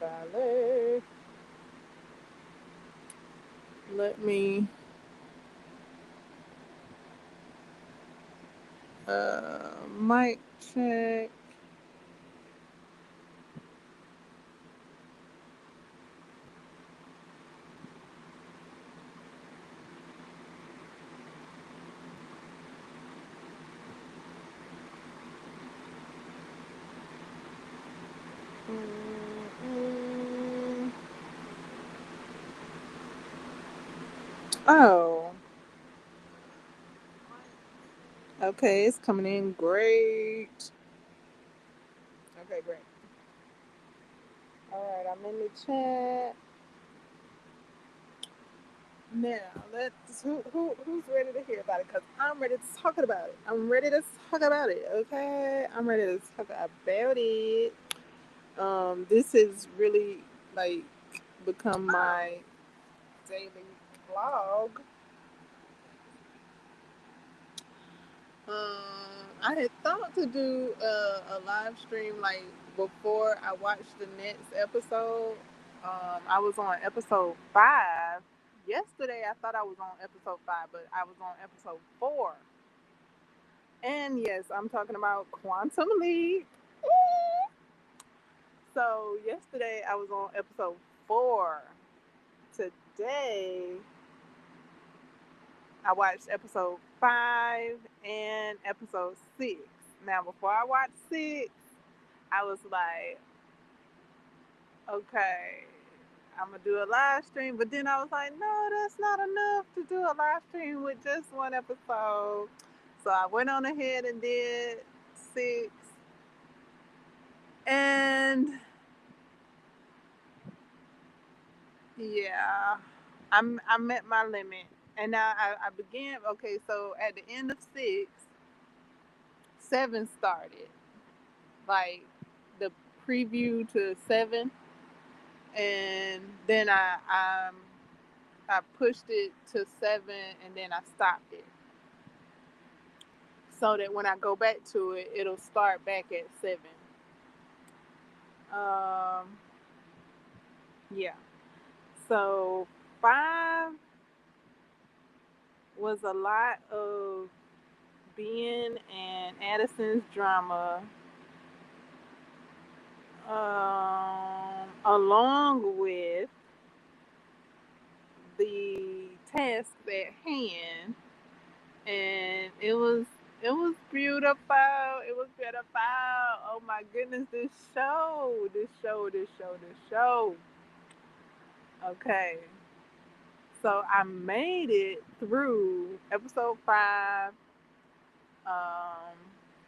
Ba1ley. Let me mic check. Mm. Oh, okay, it's coming in great. Okay, great. All right, I'm in the chat now. Who's ready to hear about it? Cause I'm ready to talk about it. I'm ready to talk about it. Okay, I'm ready to talk about it. This is really like become my daily vlog. I had thought to do a live stream like before I watched the next episode. I was on episode 5. Yesterday I thought I was on episode 5, but I was on episode 4. And yes, I'm talking about Quantum Leap. So yesterday I was on episode 4. Today I watched episode 5 and episode 6. Now before I watched 6, I was like, okay, I'm gonna do a live stream. But then I was like, no, that's not enough to do a live stream with just one episode. So I went on ahead and did 6. And yeah, I'm at my limit. And now I began. Okay, so at the end of 6, 7 started. Like the preview to 7, and then I pushed it to 7, and then I stopped it so that when I go back to it, it'll start back at 7. Um, yeah. So 5 was a lot of Ben and Addison's drama, along with the task at hand, and it was beautiful. It was beautiful. Oh my goodness, this show. Okay, so I made it through episode 5, um,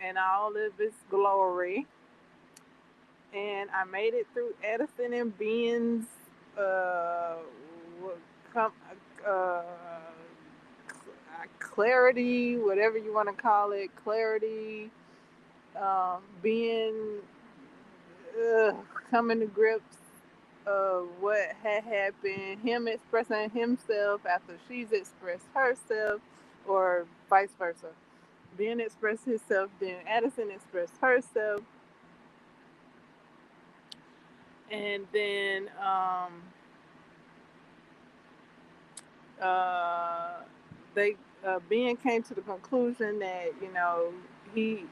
and all of its glory, and I made it through Edison and Ben's uh, com- uh, clarity, whatever you want to call it, clarity, being coming to grips of what had happened, him expressing himself after she's expressed herself, or vice versa. Ben expressed himself, then Addison expressed herself, and then uh, they Ben came to the conclusion that he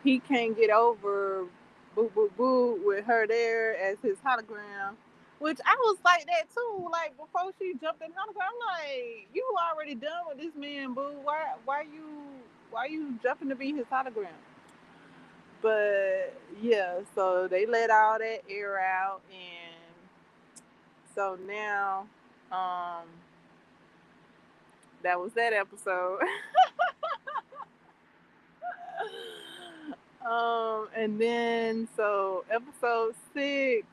he can't get over boo boo boo with her there as his hologram, which I was like that too. Like before she jumped in hologram, I'm like, you already done with this man, boo. Why you jumping to be his hologram? But yeah, so they let all that air out, and so now, um, that was that episode. And then so episode 6.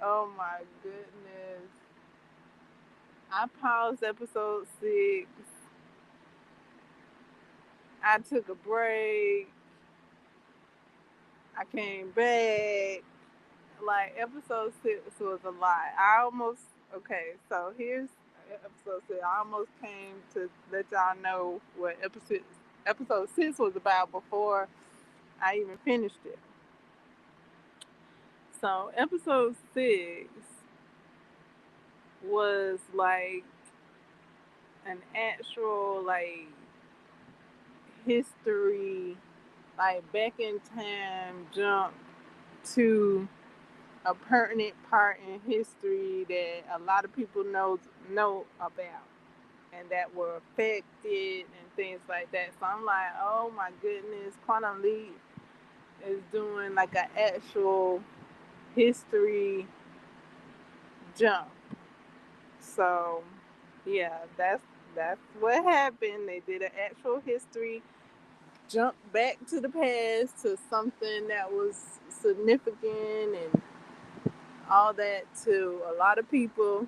Oh my goodness! I paused episode 6. I took a break. I came back. Like episode 6 was a lot. I almost okay. So here's episode 6. I almost came to let y'all know what episode 6 was about before I even finished it. So episode 6 was like an actual like history, like back in time jump to a pertinent part in history that a lot of people know about and that were affected and things like that. So I'm like, oh my goodness, Quantum Leap is doing like an actual history jump. So yeah, that's what happened. They did an actual history jump back to the past to something that was significant and all that to a lot of people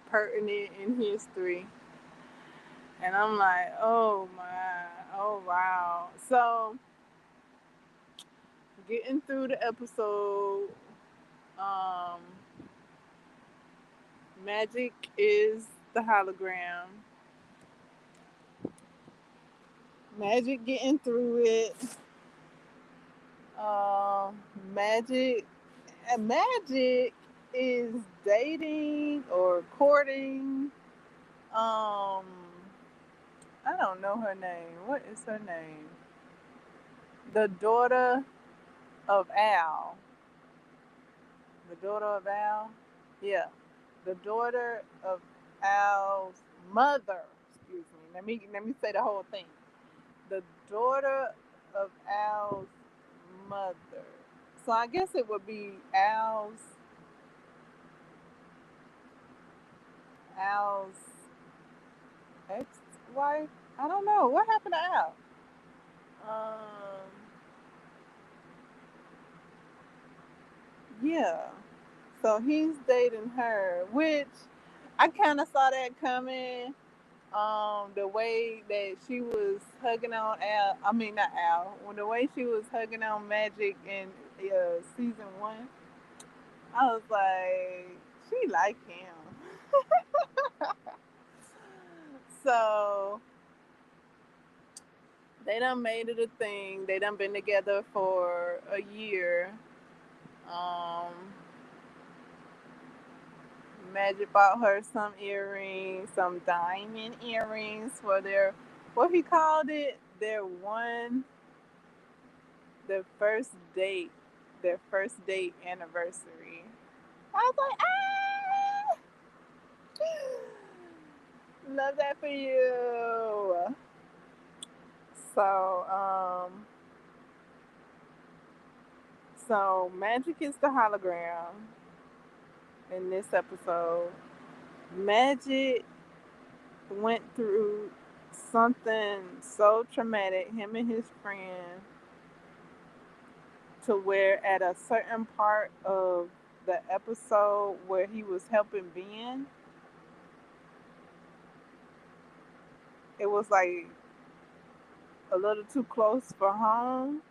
pertinent in history. And I'm like, oh my, oh wow. So getting through the episode, um, Magic is the hologram. Magic getting through it. Um, Magic, Magic is dating or courting. Um, I don't know her name. What is her name? The daughter of Al. The daughter of Al. Yeah, the daughter of Al's mother. Excuse me. Let me say the whole thing. The daughter of Al's mother. So I guess it would be Al's ex-wife. I don't know what happened to Al. Um, yeah. So he's dating her, which I kind of saw that coming. The way that she was hugging on Al, I mean not Al, when the way she was hugging on Magic in season 1, I was like, she like him. So they done made it a thing. They done been together for a year. Um, Magic bought her some earrings, some diamond earrings for what he called it, their first date, their first date anniversary. I was like, ah, love that for you. So, so Magic is the hologram in this episode. Magic went through something so traumatic, him and his friend, to where at a certain part of the episode where he was helping Ben, it was like a little too close for home.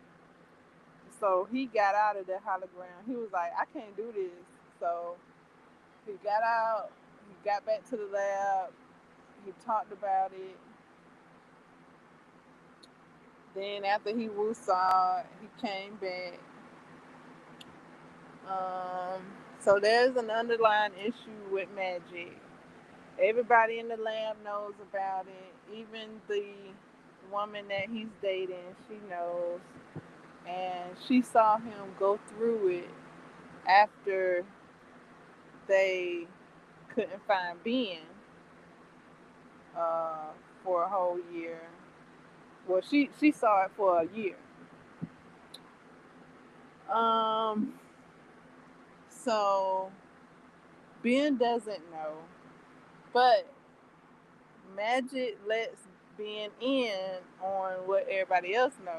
So he got out of the hologram. He was like, I can't do this. So he got out, he got back to the lab, he talked about it. Then after he woosawed, he came back. Um, so there's an underlying issue with Magic. Everybody in the lab knows about it. Even the woman that he's dating, she knows. And she saw him go through it after they couldn't find Ben uh, for a whole year. Well, she saw it for a year. Um, so Ben doesn't know, but Magic lets Ben in on what everybody else knows.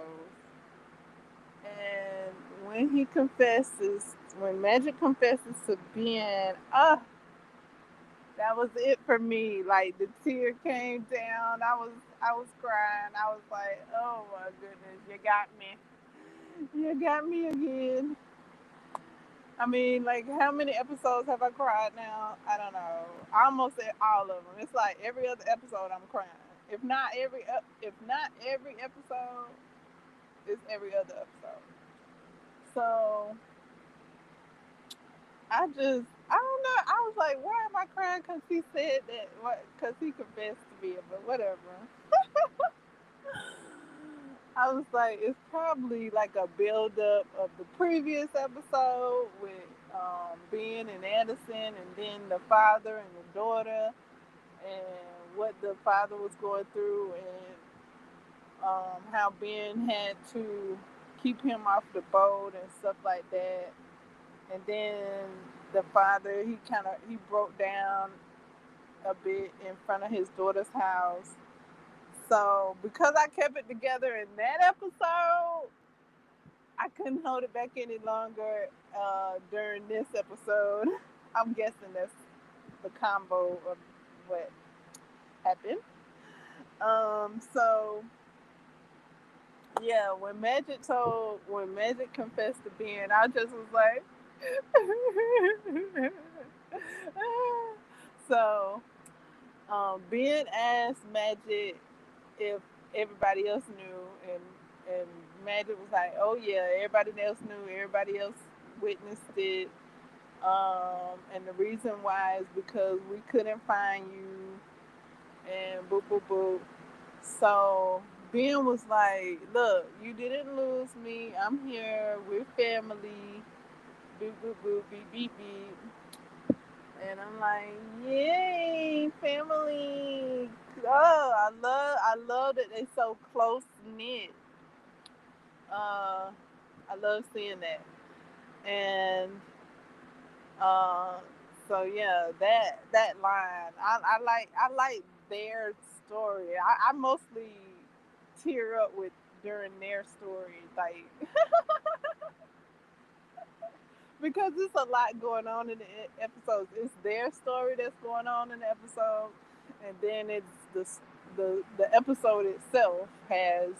And when Magic confesses to Ben, that was it for me. Like the tear came down. I was crying. I was like, oh my goodness, you got me. You got me again. I mean, like, how many episodes have I cried now? I don't know. I almost said all of them. It's like every other episode I'm crying. If not every episode, it's every other episode. So I don't know. I was like, why am I crying? Because he said that, what? Because he confessed to me, but whatever. I was like, it's probably like a buildup of the previous episode with Ben and Addison, and then the father and the daughter, and what the father was going through, and how Ben had to keep him off the boat and stuff like that. And then the father, he broke down a bit in front of his daughter's house. So because I kept it together in that episode, I couldn't hold it back any longer during this episode. I'm guessing that's the combo of what happened. So yeah, when Magic confessed to Ben, I just was like, so Ben asked Magic if everybody else knew, and Magic was like, "Oh yeah, everybody else knew. Everybody else witnessed it. And the reason why is because we couldn't find you, and boop boop boop." So Ben was like, "Look, you didn't lose me. I'm here. We're family. Boop boop boop beep beep beep." And I'm like, "Yay, family!" Oh, I love that they so close knit. Uh, I love seeing that. And uh, so yeah, that line, I like their story. I mostly tear up with during their story, like because there's a lot going on in the episodes. It's their story that's going on in the episode, and then it's the episode itself has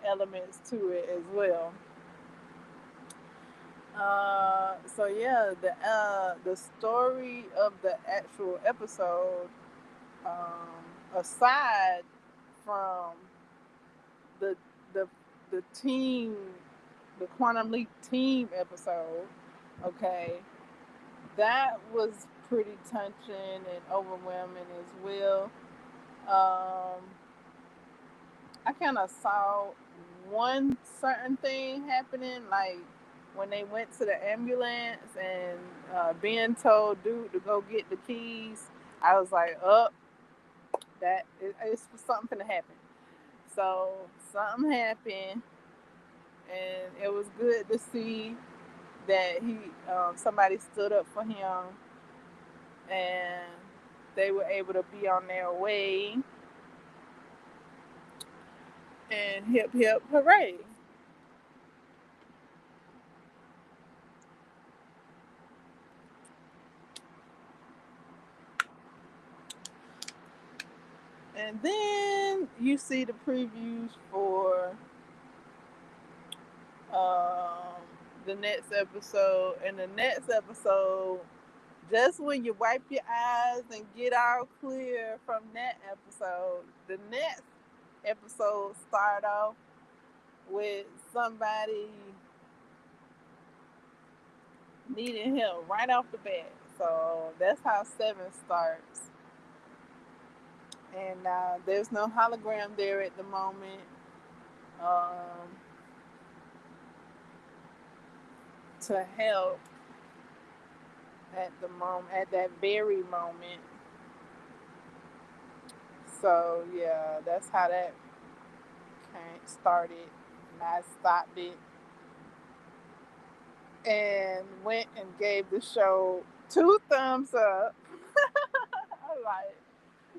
elements to it as well. So yeah, the story of the actual episode, aside from the the the team, the Quantum Leap team episode, okay, that was pretty touching and overwhelming as well. Um, I kind of saw one certain thing happening, like when they went to the ambulance and Ben told dude to go get the keys. I was like, "Oh, it's something to happen." So something happened, and it was good to see that he somebody stood up for him, and they were able to be on their way. And hip hip hooray! And then you see the previews for um, the next episode. And the next episode, just when you wipe your eyes and get all clear from that episode, the next episode start off with somebody needing help right off the bat. So that's how 7 starts. And there's no hologram there at the moment. Um, to help at that very moment. So yeah, that's how that started. And I stopped it and went and gave the show 2 thumbs up. I'm like,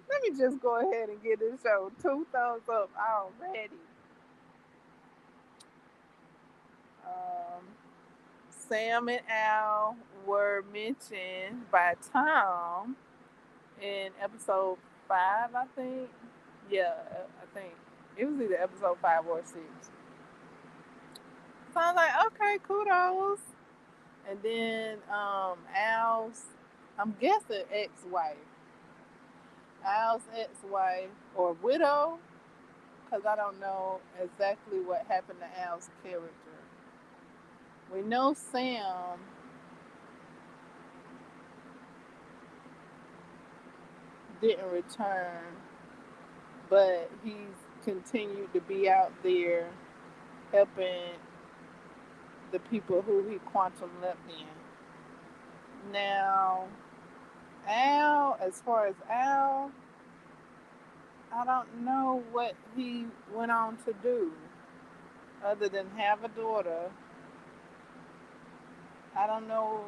let me just go ahead and give this show 2 thumbs up already. Um, Sam and Al were mentioned by Tom in episode 5, I think. Yeah, I think it was either episode 5 or 6. So I was like, okay, kudos. And then Al's, I'm guessing Al's ex-wife or widow, because I don't know exactly what happened to Al's character. We know Sam didn't return, but he's continued to be out there helping the people who he quantum leapt in. Now, Al, as far as Al, I don't know what he went on to do other than have a daughter. I don't know.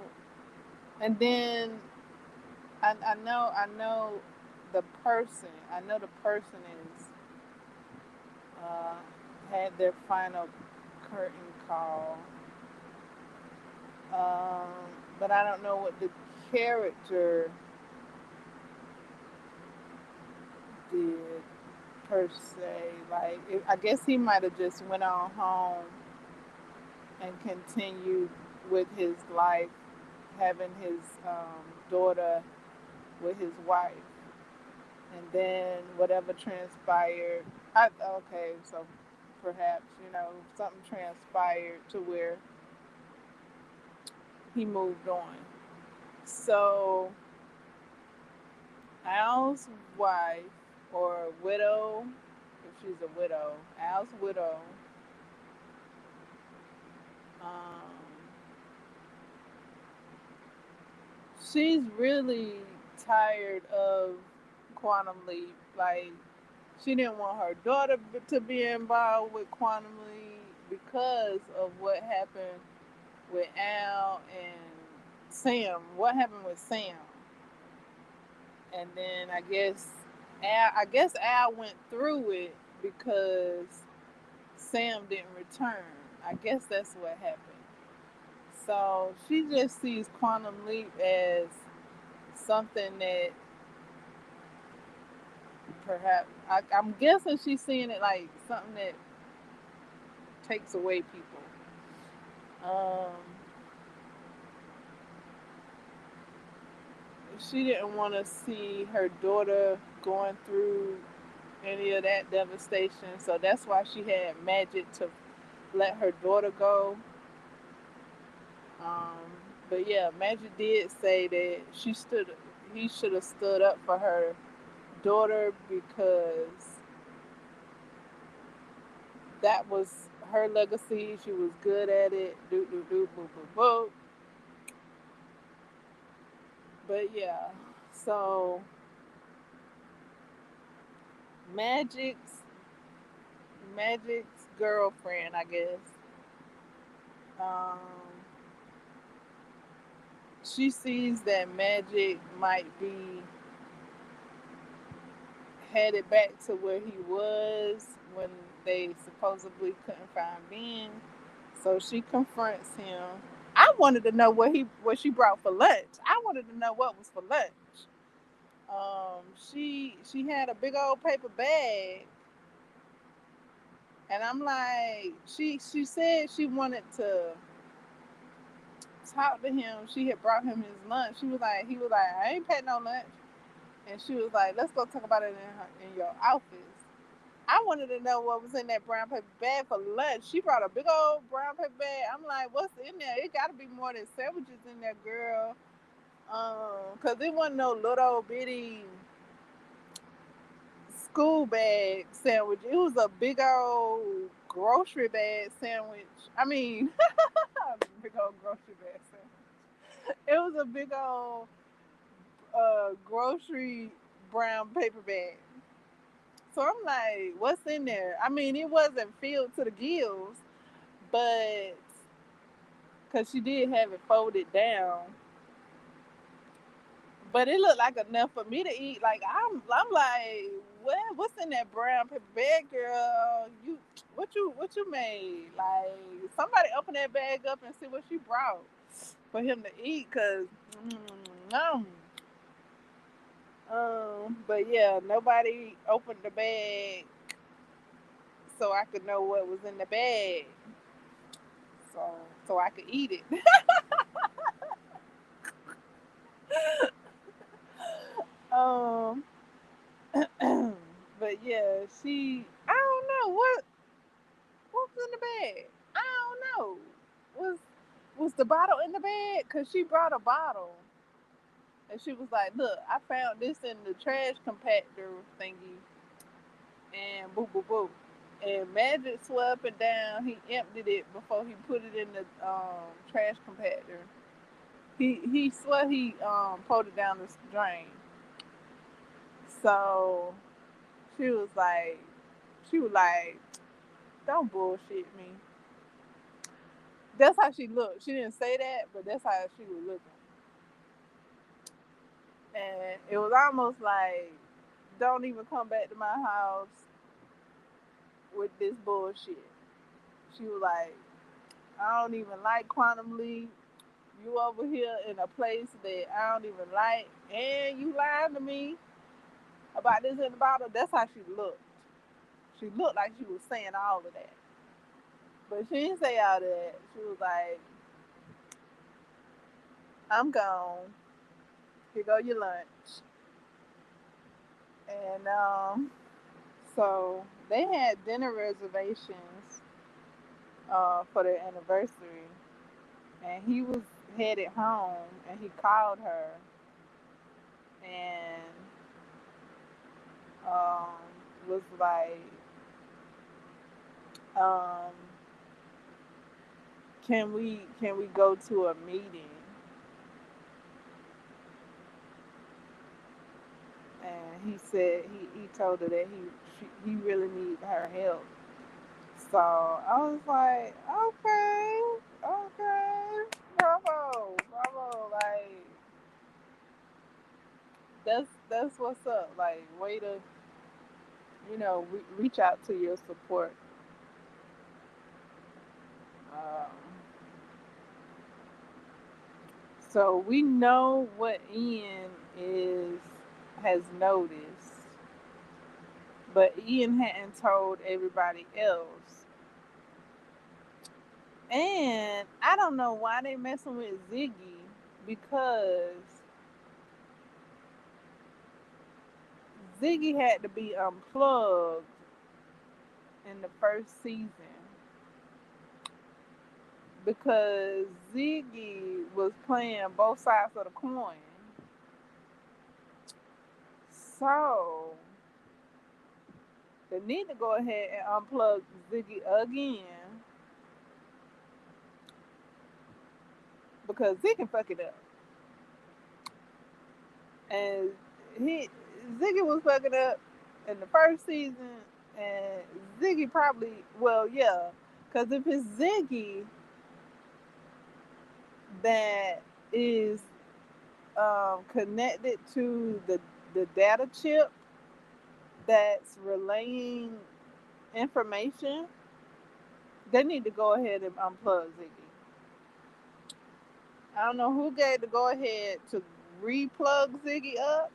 And then I know the person. I know the person is uh, had their final curtain call. Um, but I don't know what the character did per se. Like, I guess he might have just went on home and continued with his life, having his daughter with his wife, and then whatever transpired. Okay, so perhaps something transpired to where he moved on. So Al's wife or widow, if she's a widow, Al's widow, um, she's really tired of Quantum Leap. Like, she didn't want her daughter to be involved with Quantum Leap because of what happened with Al and Sam. What happened with Sam? And then I guess Al went through it because Sam didn't return. I guess that's what happened. So she just sees Quantum Leap as something that perhaps I'm guessing she's seeing it like something that takes away people. Um, she didn't want to see her daughter going through any of that devastation, so that's why she had Magic to let her daughter go. Um, but yeah, Magic did say that he should have stood up for her daughter because that was her legacy. She was good at it. Do do do boo boo boo. But yeah, so Magic's Magic's girlfriend, I guess. Um, she sees that Magic might be headed back to where he was when they supposedly couldn't find Ben. So she confronts him. I wanted to know what she brought for lunch. I wanted to know what was for lunch. She had a big old paper bag, and I'm like, she said she wanted to talk to him. She had brought him his lunch. He was like, I ain't packed no lunch, and she was like, let's go talk about it in your office. I wanted to know what was in that brown paper bag for lunch. She brought a big old brown paper bag. I'm like, what's in there? It got to be more than sandwiches in there, girl. Cause it wasn't no little bitty school bag sandwich. It was a big old grocery bag sandwich. I mean, big old grocery bag sandwich. It was a big old grocery brown paper bag. So I'm like, what's in there? I mean, it wasn't filled to the gills, but because she did have it folded down, but it looked like enough for me to eat. Like I'm like, what's in that brown paper bag, girl? What you made? Like, somebody open that bag up and see what she brought for him to eat, cause um, but yeah, nobody opened the bag so I could know what was in the bag, so I could eat it. um, but yeah, I don't know what was in the bag. I don't know. Was the bottle in the bag? Cause she brought a bottle. And she was like, "Look, I found this in the trash compactor thingy, and boo boo boo." And Magic swore up and down he emptied it before he put it in the trash compactor. He swore he pulled it down the drain. So she was like, she was like, "Don't bullshit me." That's how she looked. She didn't say that, but that's how she was looking. And it was almost like, "Don't even come back to my house with this bullshit." She was like, "I don't even like Quantum Leap. You over here in a place that I don't even like, and you lying to me about this and about it." That's how she looked. She looked like she was saying all of that. But she didn't say all that. She was like, "I'm gone. Here go your lunch." And so they had dinner reservations for their anniversary. And he was headed home and he called her and um, was like, um, can we go to a meeting? And he said he told her that he really needed her help. So I was like, okay, okay, bravo, bravo, like that's what's up. Like, way to reach out to your support. Um, so we know what Ian is has noticed, but Ian hadn't told everybody else. And I don't know why they messing with Ziggy because Ziggy had to be unplugged in the first season because Ziggy was playing both sides of the coin. So they need to go ahead and unplug Ziggy again because Ziggy can fuck it up. And he Ziggy was fucking up in the first season, and Ziggy probably, well, yeah, because if it's Ziggy that is connected to the data chip that's relaying information, they need to go ahead and unplug Ziggy. I don't know who gave the go ahead to replug Ziggy up.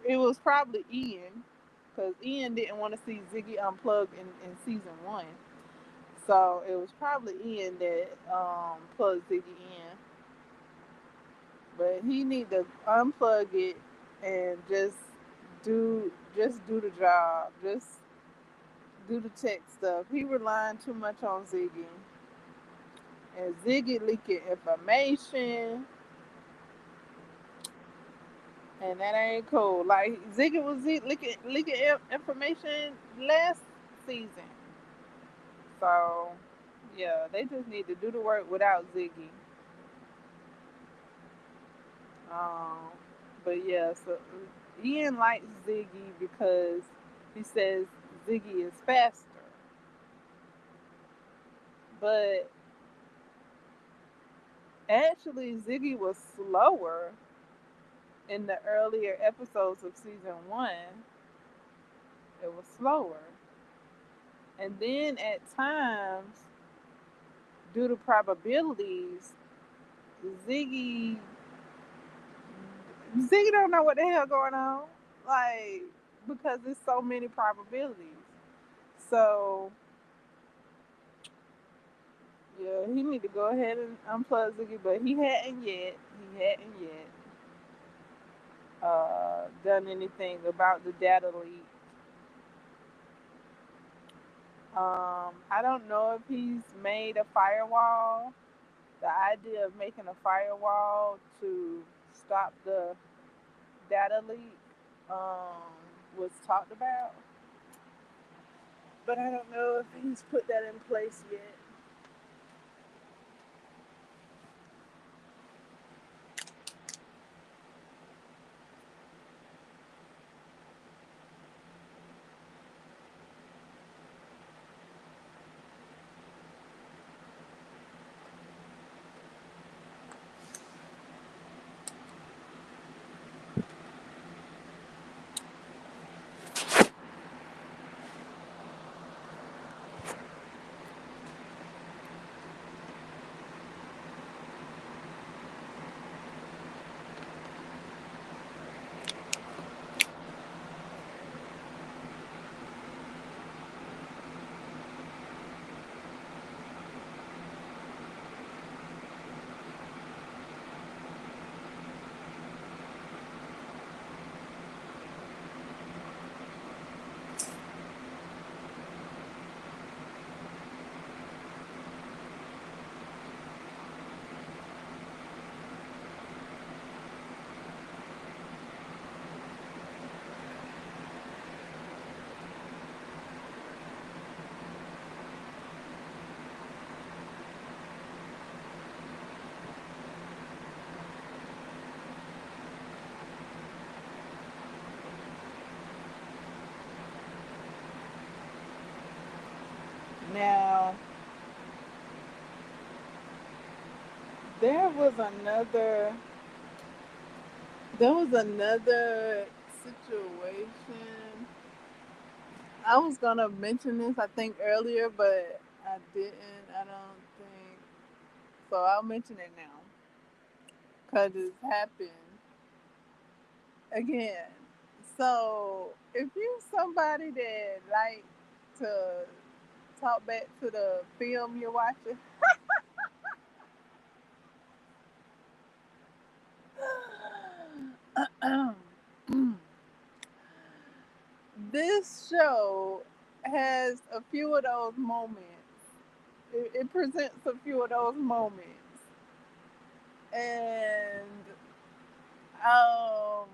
It was probably Ian, because Ian didn't want to see Ziggy unplugged in season one. So it was probably Ian that plugged Ziggy in, but he need to unplug it and just do the job, just do the tech stuff. He relying too much on Ziggy, and Ziggy leaking information, and that ain't cool. Like Ziggy was leaking information last season, so yeah, they just need to do the work without Ziggy. Um, but yeah, so Ian likes Ziggy because he says Ziggy is faster. But actually, Ziggy was slower in the earlier episodes of season one. It was slower. And then at times, due to probabilities, Ziggy Ziggy don't know what the hell going on. Like, because there's so many probabilities. So yeah, he need to go ahead and unplug Ziggy, but he hadn't yet. He hadn't yet done anything about the data leak. I don't know if he's made a firewall. The idea of making a firewall to stop the data leak um, was talked about, but I don't know if he's put that in place yet. Now, there was another there was another situation. I was gonna mention this, I think, earlier, but I didn't. I don't think so. I'll mention it now because it's happened again. So, if you somebody that like to talk back to the film you're watching, this show has a few of those moments. It presents a few of those moments, and um,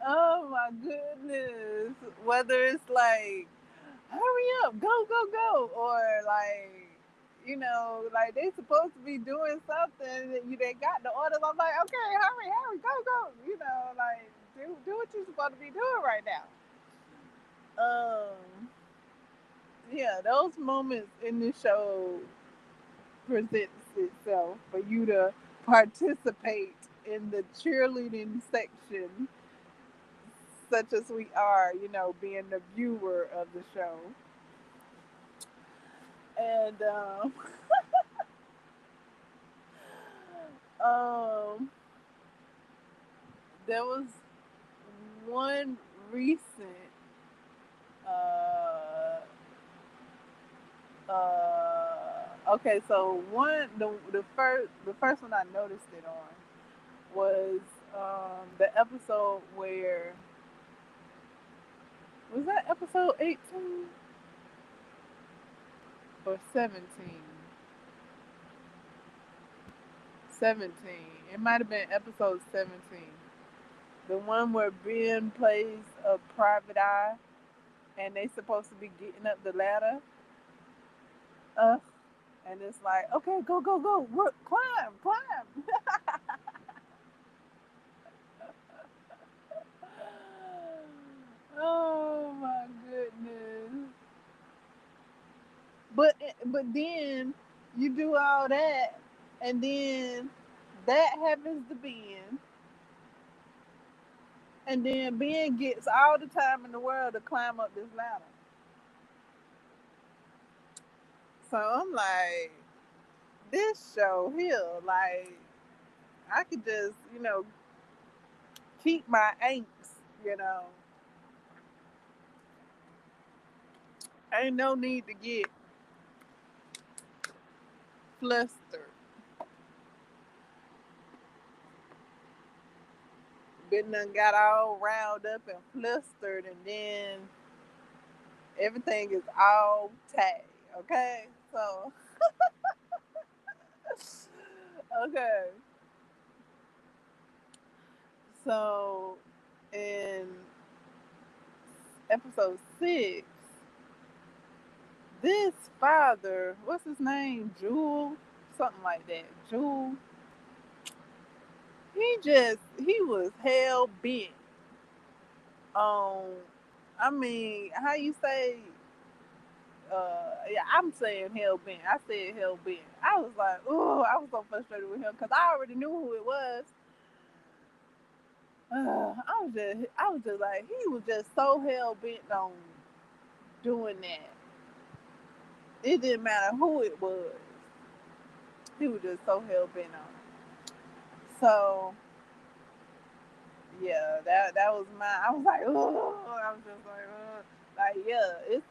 oh my goodness, whether it's like hurry up, go, go, go, or like, like they supposed to be doing something and they got the orders. I'm like, okay, hurry, hurry, go, go, like do what you're supposed to be doing right now. Yeah, those moments in the show presents itself for you to participate in the cheerleading section, such as we are, being the viewer of the show. And um, there was one recent uh, okay, so the first one I noticed it on was the episode where was that episode 18 or 17? 17. It might have been episode 17. The one where Ben plays a private eye and they supposed to be getting up the ladder. Uh, and it's like, okay, go, go, go, work, climb, climb. Oh my goodness. But then you do all that, and then that happens to Ben, and then Ben gets all the time in the world to climb up this ladder. So I'm like, this show here, like I could just, keep my angst, you know. Ain't no need to get flustered. Been done got all riled up and flustered, and then everything is all tagged. Okay, so okay, so in episode 6, this father, what's his name, Jewel, something like that, Jewel. He was hell bent on. I mean, how you say? Yeah, I'm saying hell bent. I said hell bent. I was like, oh, I was so frustrated with him because I already knew who it was. I was just like, he was just so hell bent on doing that. It didn't matter who it was. He was just so hell bent on it. So yeah, that was my. I was like, oh, I was just like yeah, it's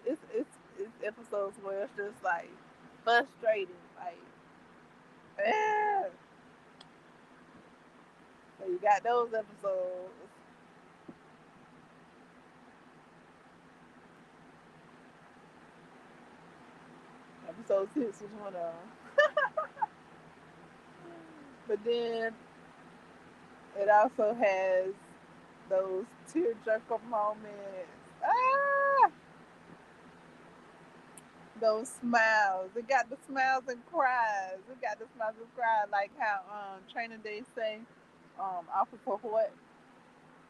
episodes where it's just like frustrating, like. Eh. So you got those episodes. Episode 6 was one of them. But then it also has those tearjerker moments. Ah, those smiles. It got the smiles and cries. It got the smiles and cries, like how Training Day say, Officer Hoyt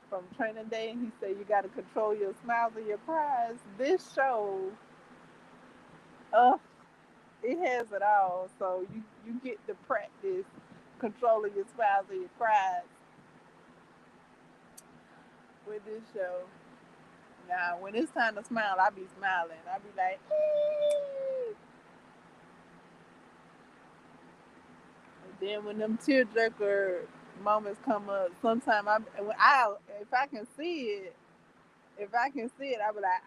from Training Day, he said you got to control your smiles and your cries. This show, uh, it has it all. So you get to practice controlling your smiles and your cries with this show. Now, when it's time to smile, I be smiling. I be like, "Ee." And then when them tearjerker moments come up, sometimes if I can see it, I be like,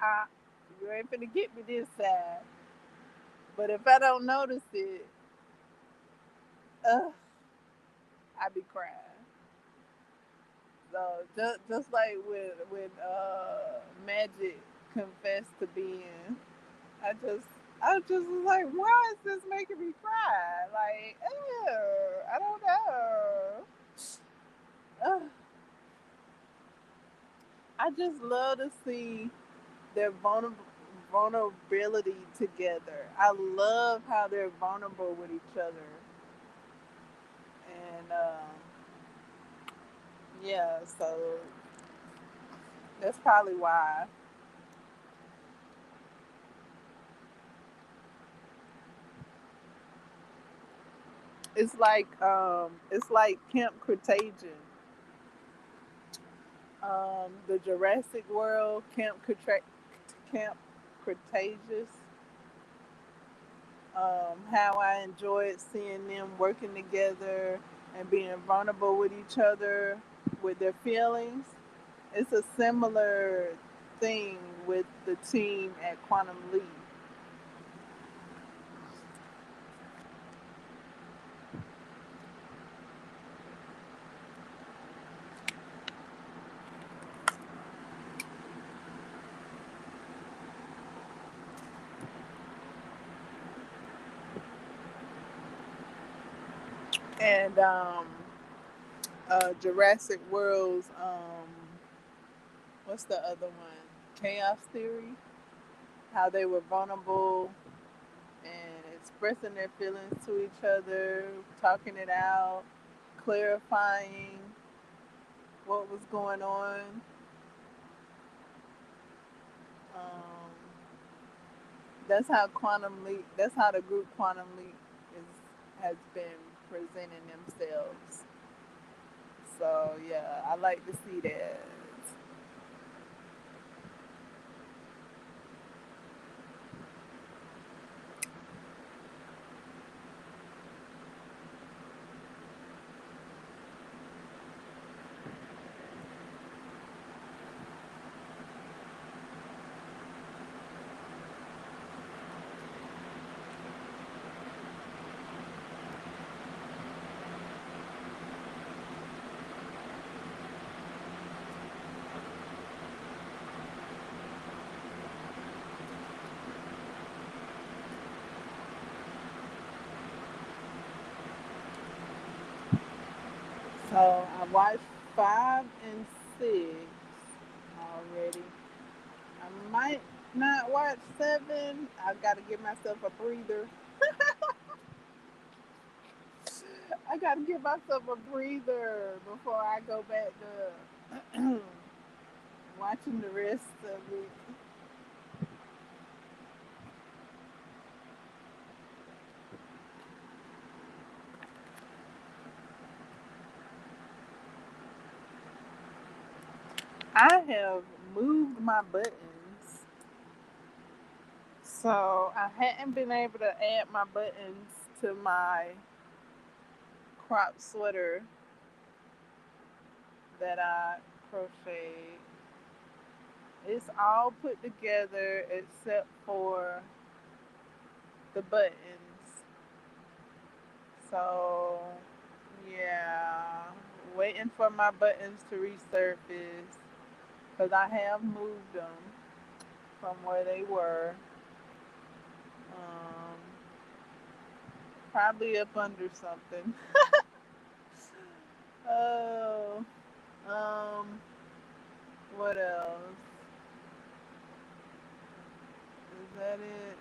you ain't finna get me this time. But if I don't notice it, uh, I be crying. So just like when Magic confessed to being, I just I just was like, why is this making me cry? Like, ew, I don't know. Ugh. I just love to see their vulnerability together. I love how they're vulnerable with each other, and yeah, so that's probably why. It's like Camp Cretagion, the Jurassic World Camp Cretagious. How I enjoyed seeing them working together and being vulnerable with each other with their feelings. It's a similar thing with the team at Quantum Leap. And Jurassic World's, what's the other one? Chaos Theory. How they were vulnerable and expressing their feelings to each other, talking it out, clarifying what was going on. Um, that's how Quantum Leap. That's how the group Quantum Leap is has been presenting themselves. So yeah, I like to see that. So I watched 5 and 6 already. I might not watch 7. I gotta give myself a breather. I gotta give myself a breather before I go back to watching the rest of it. I have moved my buttons, so I hadn't been able to add my buttons to my crop sweater that I crocheted. It's all put together except for the buttons. So, yeah, waiting for my buttons to resurface because I have moved them from where they were. Um, Probably up under something. Oh, um, what else? Is that it?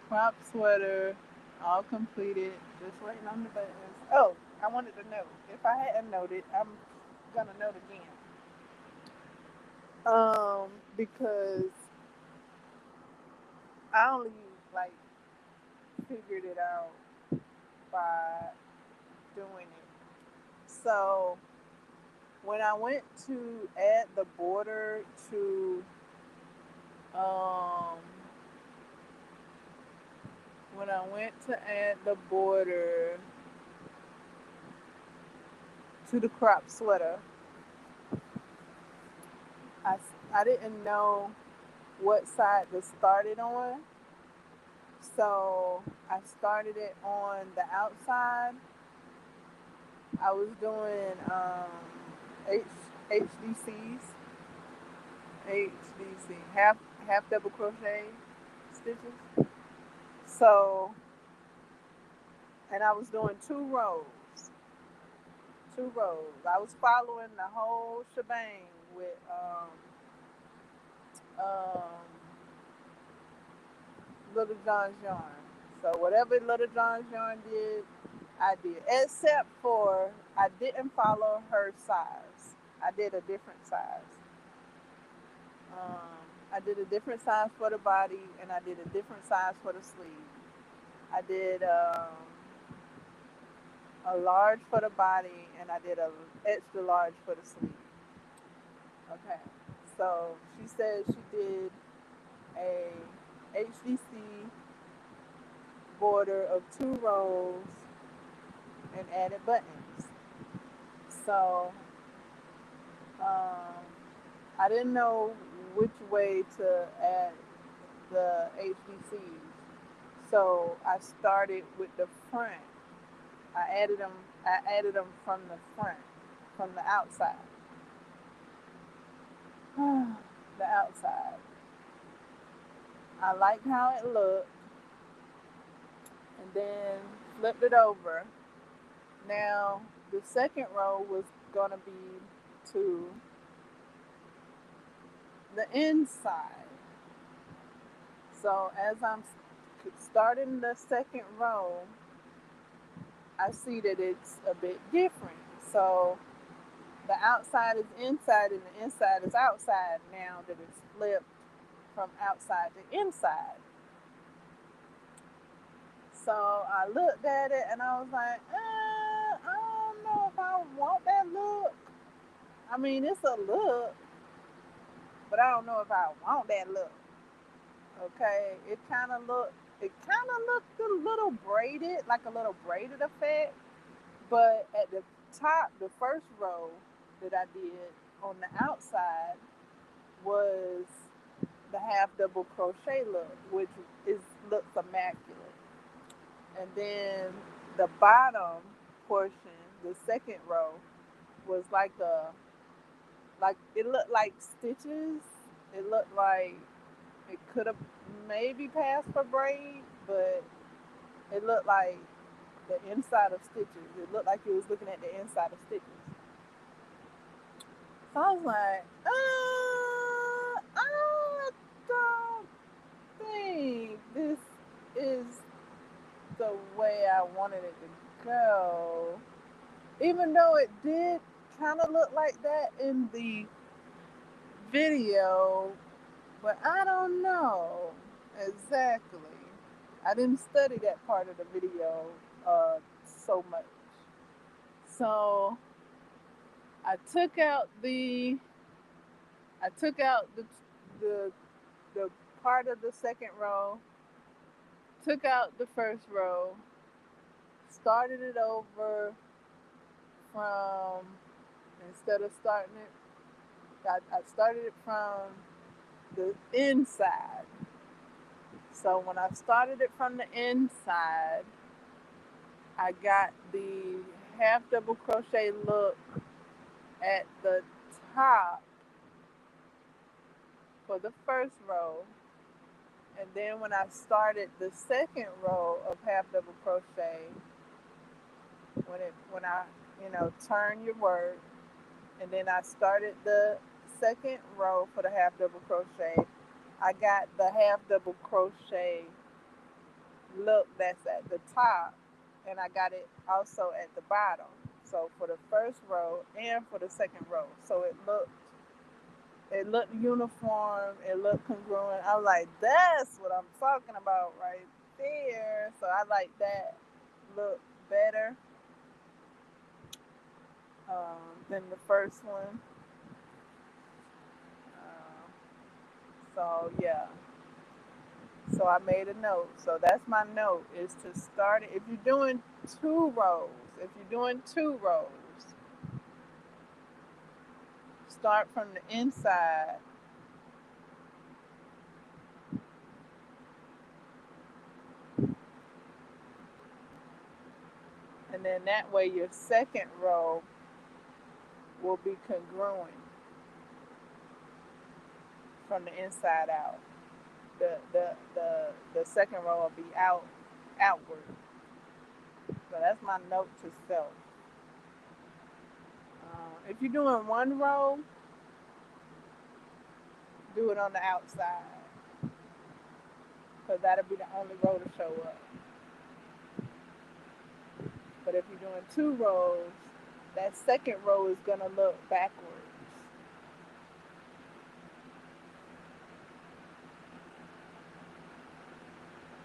Crop sweater, all completed. Just waiting on the buttons. Oh, I wanted to know. If I hadn't noted, I'm gonna note again. Because I only like figured it out by doing it. So when I went to add the border to um when I went to add the border to the crop sweater, I, I didn't know what side to start it on. So I started it on the outside. I was doing H, HDCs, HDC, half double crochet stitches. So, and I was doing 2 rows. I was following the whole shebang with um, Little John's yarn. So whatever Little John's yarn did, I did. Except for I didn't follow her size. I did a different size. I did a different size for the body, and I did a different size for the sleeve. I did a large for the body, and I did a extra large for the sleeve. Okay. So she said she did a HDC border of 2 rows and added buttons. So um, I didn't know which way to add the HDCs. So I started with the front. I added them. I added them from the front, from the outside. The outside. I liked how it looked, and then flipped it over. Now the second row was gonna be to the inside. So as I'm starting the second row, I see that it's a bit different. So the outside is inside and the inside is outside now that it's flipped from outside to inside. So I looked at it and I was like, I don't know if I want that look. I mean, it's a look, but I don't know if I want that look. Okay, it kind of looked a little braided, like a little braided effect. But at the top, the first row that I did on the outside was the half double crochet look, which is looks immaculate. And then the bottom portion, the second row, was like it looked like stitches. It looked like it could have maybe passed for braid, but it looked like the inside of stitches. It looked like it was looking at the inside of stitches. So I was like, I don't think this is the way I wanted it to go. Even though it did kind of look like that in the video, but I don't know exactly. I didn't study that part of the video so much. So I took out the I took out the the part of the second row, took out the first row, started it over from instead of starting it, I started it from the inside. So when I started it from the inside, I got the half double crochet look at the top for the first row, and then when I started the second row of half double crochet, when I turn your work, and then I started the second row for the half double crochet, I got the half double crochet look that's at the top, and I got it also at the bottom. So for the first row and for the second row, so it looked uniform, it looked congruent. I was like, that's what I'm talking about right there. So I like that look better than the first one. So yeah. So I made a note. So that's my note, is to start it. If you're doing two rows, start from the inside. And then that way your second row will be congruent from the inside out. The second row will be outward. So that's my note to self. If you're doing one row, do it on the outside, because that'll be the only row to show up. But if you're doing two rows, that second row is going to look backwards.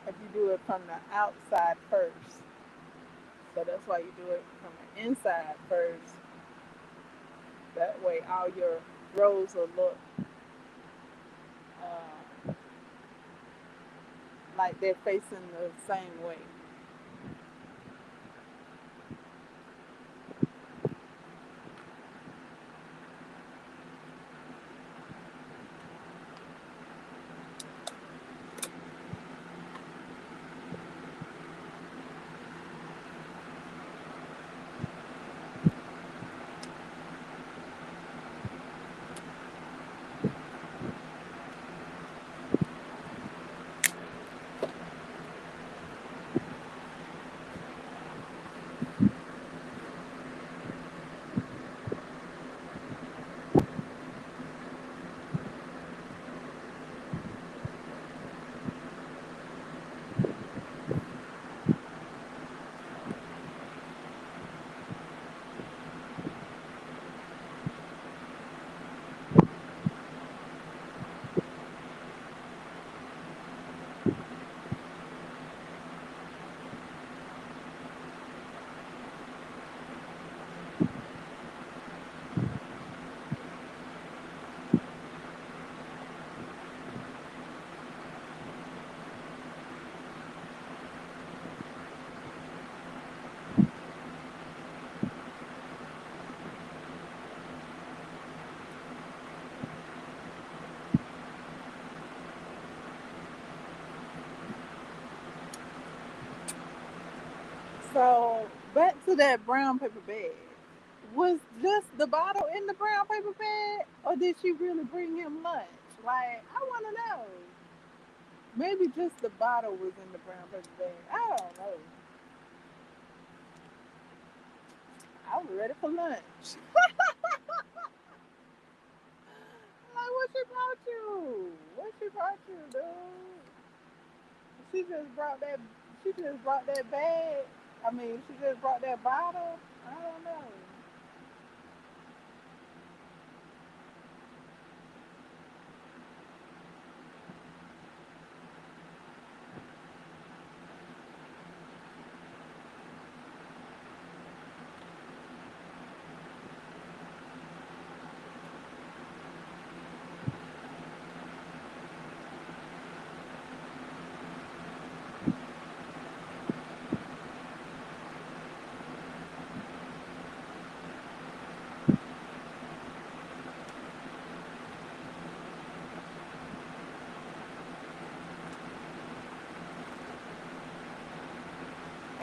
If you do it from the outside first. So that's why you do it from the inside first. That way all your rows will look like they're facing the same way. So back to that brown paper bag. Was just the bottle in the brown paper bag, or did she really bring him lunch? Like, I want to know. Maybe just the bottle was in the brown paper bag. I don't know. I was ready for lunch. Like, what she brought you? What she brought you, dude? She just brought that. She just brought that bag. I mean, she just brought that bottle. I don't know.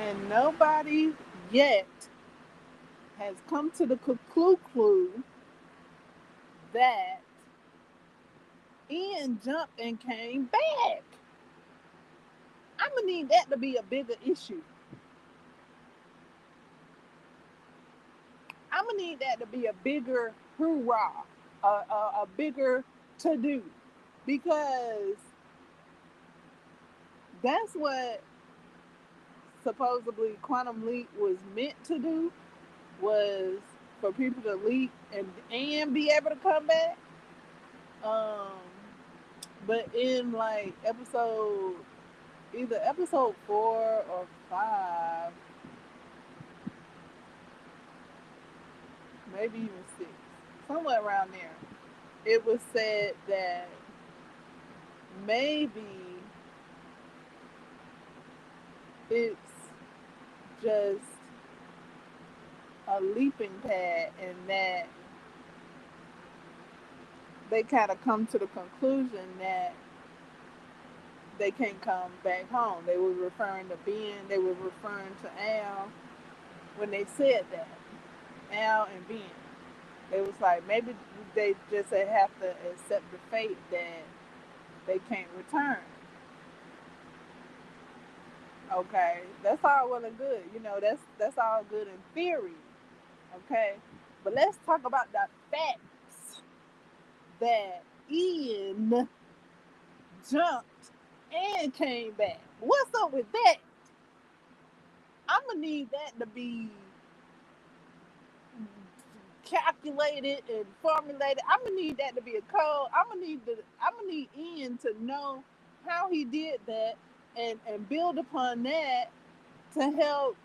And nobody yet has come to the conclusion that Ian jumped and came back. I'm gonna need that to be a bigger issue. I'm gonna need that to be a bigger hoorah, a bigger to do, because that's what supposedly Quantum Leap was meant to do, was for people to leap and be able to come back. Um, but in like either episode 4 or 5, maybe even 6, somewhere around there, it was said that maybe it's just a leaping pad, and that they kind of come to the conclusion that they can't come back home. They were referring to Ben, they were referring to Al when they said that. Al and Ben. It was like maybe they just have to accept the fate that they can't return. Okay, that's all well and good. That's all good in theory. Okay, but let's talk about the facts that Ian jumped and came back. What's up with that? I'm gonna need that to be calculated and formulated. I'm gonna need that to be a code. I'm gonna need Ian to know how he did that, and build upon that to help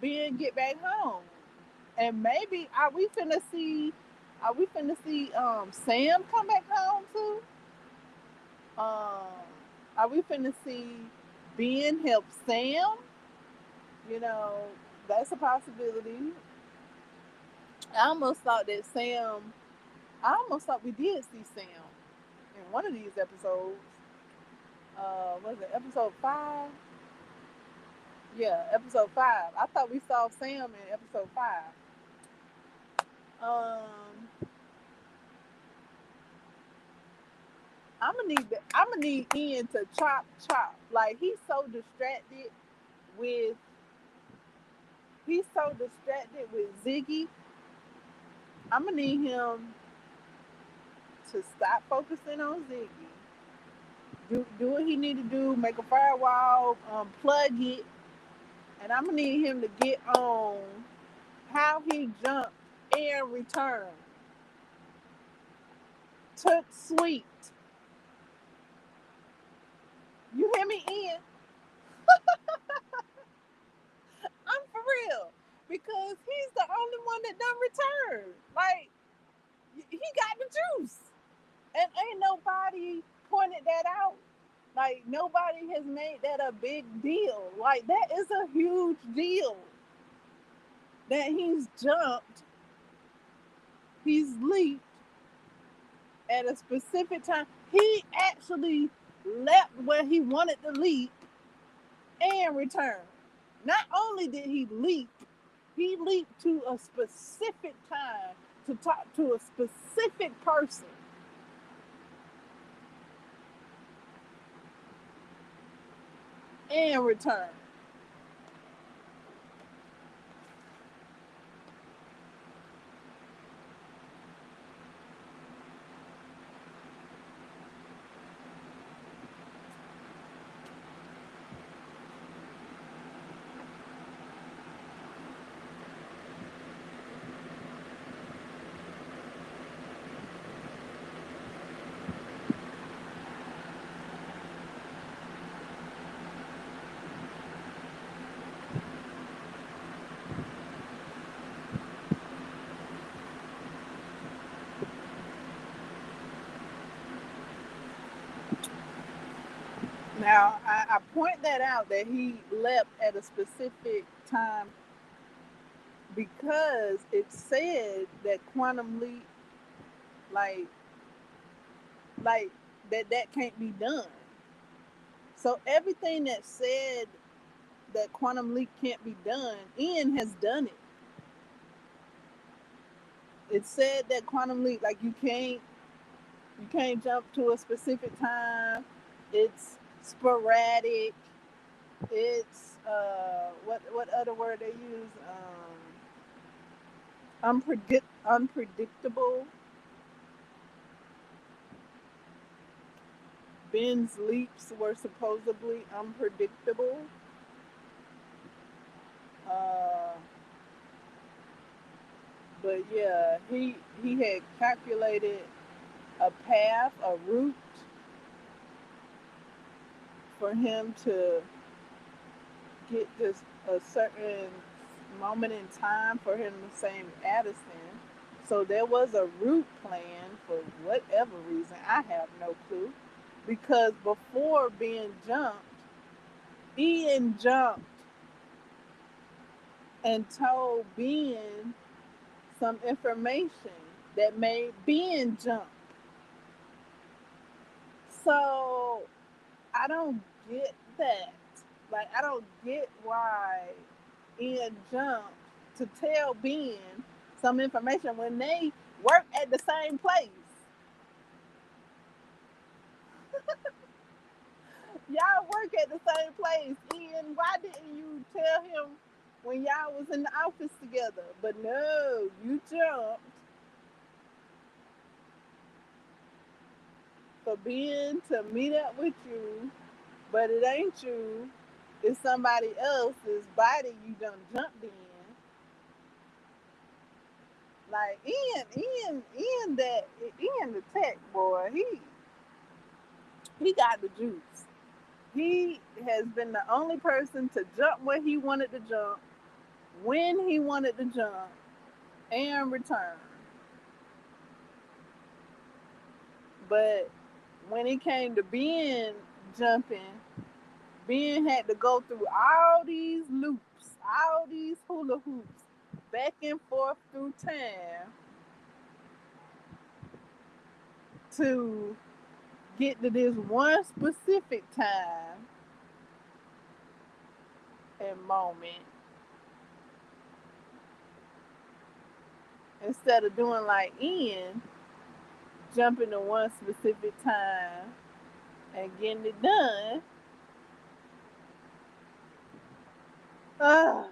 Ben get back home. And maybe are we finna see Sam come back home too? Are we finna see Ben help Sam? You know, that's a possibility. I almost thought that Sam I almost thought we did see Sam in one of these episodes. Was it episode 5? Yeah, episode 5. I thought we saw Sam in episode 5. Um, I'm gonna need Ian to chop. Like with he's so distracted with Ziggy. I'm gonna need him to stop focusing on Ziggy. Do what he need to do. Make a firewall. Plug it. And I'm gonna need him to get on how he jumped and returned. Took sweet. You hear me, Ian? I'm for real. Because he's the only one that done returned. Like, he got the juice. And ain't nobody pointed that out. Like, nobody has made that a big deal. Like, that is a huge deal. That he's jumped, he's leaped at a specific time. He actually leapt where he wanted to leap and return. Not only did he leaped to a specific time to talk to a specific person and return. Now, I point that out that he leapt at a specific time because it said that quantum leap, like, like that can't be done. So everything that said that quantum leap can't be done, Ian has done it. It said that quantum leap, like you can't jump to a specific time. It's sporadic. It's what other word they use? Unpredictable. Ben's leaps were supposedly unpredictable. Uh, but yeah, he had calculated a path, a route for him to get this a certain moment in time for him to save Addison. So there was a route plan for whatever reason. I have no clue. Because before being jumped, Ian jumped and told Ben some information that made Ben jump. So I don't get that. Like, I don't get why Ian jumped to tell Ben some information when they work at the same place. Y'all work at the same place. Ian, why didn't you tell him when y'all was in the office together? But no, you jumped for Ben to meet up with you, but it ain't you. It's somebody else's body you done jumped in. Like Ian the tech boy. He got the juice. He has been the only person to jump where he wanted to jump, when he wanted to jump, and return. But when it came to Ben jumping, Ben had to go through all these loops, all these hula hoops, back and forth through time to get to this one specific time and moment instead of doing like Ian, jumping to one specific time and getting it done. Ah,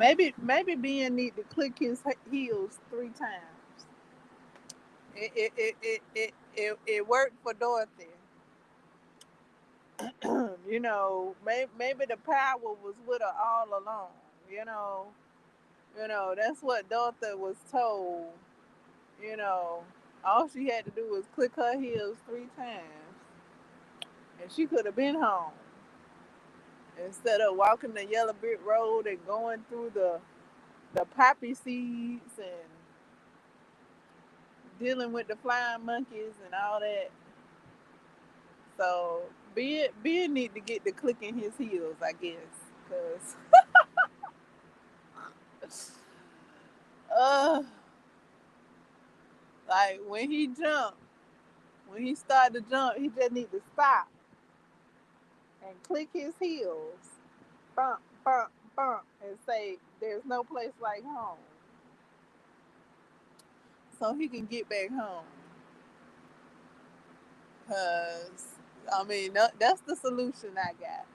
Maybe Ben need to click his heels 3 times. It worked for Dorothy. Maybe the power was with her all along. You know, that's what Dorothy was told. You know, all she had to do was click her heels 3 times, and she could have been home instead of walking the yellow brick road and going through the poppy seeds and dealing with the flying monkeys and all that. So Ben need to get to clicking his heels, I guess, because uh, like when he started to jump, he just need to stop and click his heels, bump, bump, bump, and say, "There's no place like home," so he can get back home. Cause I mean that's the solution I got.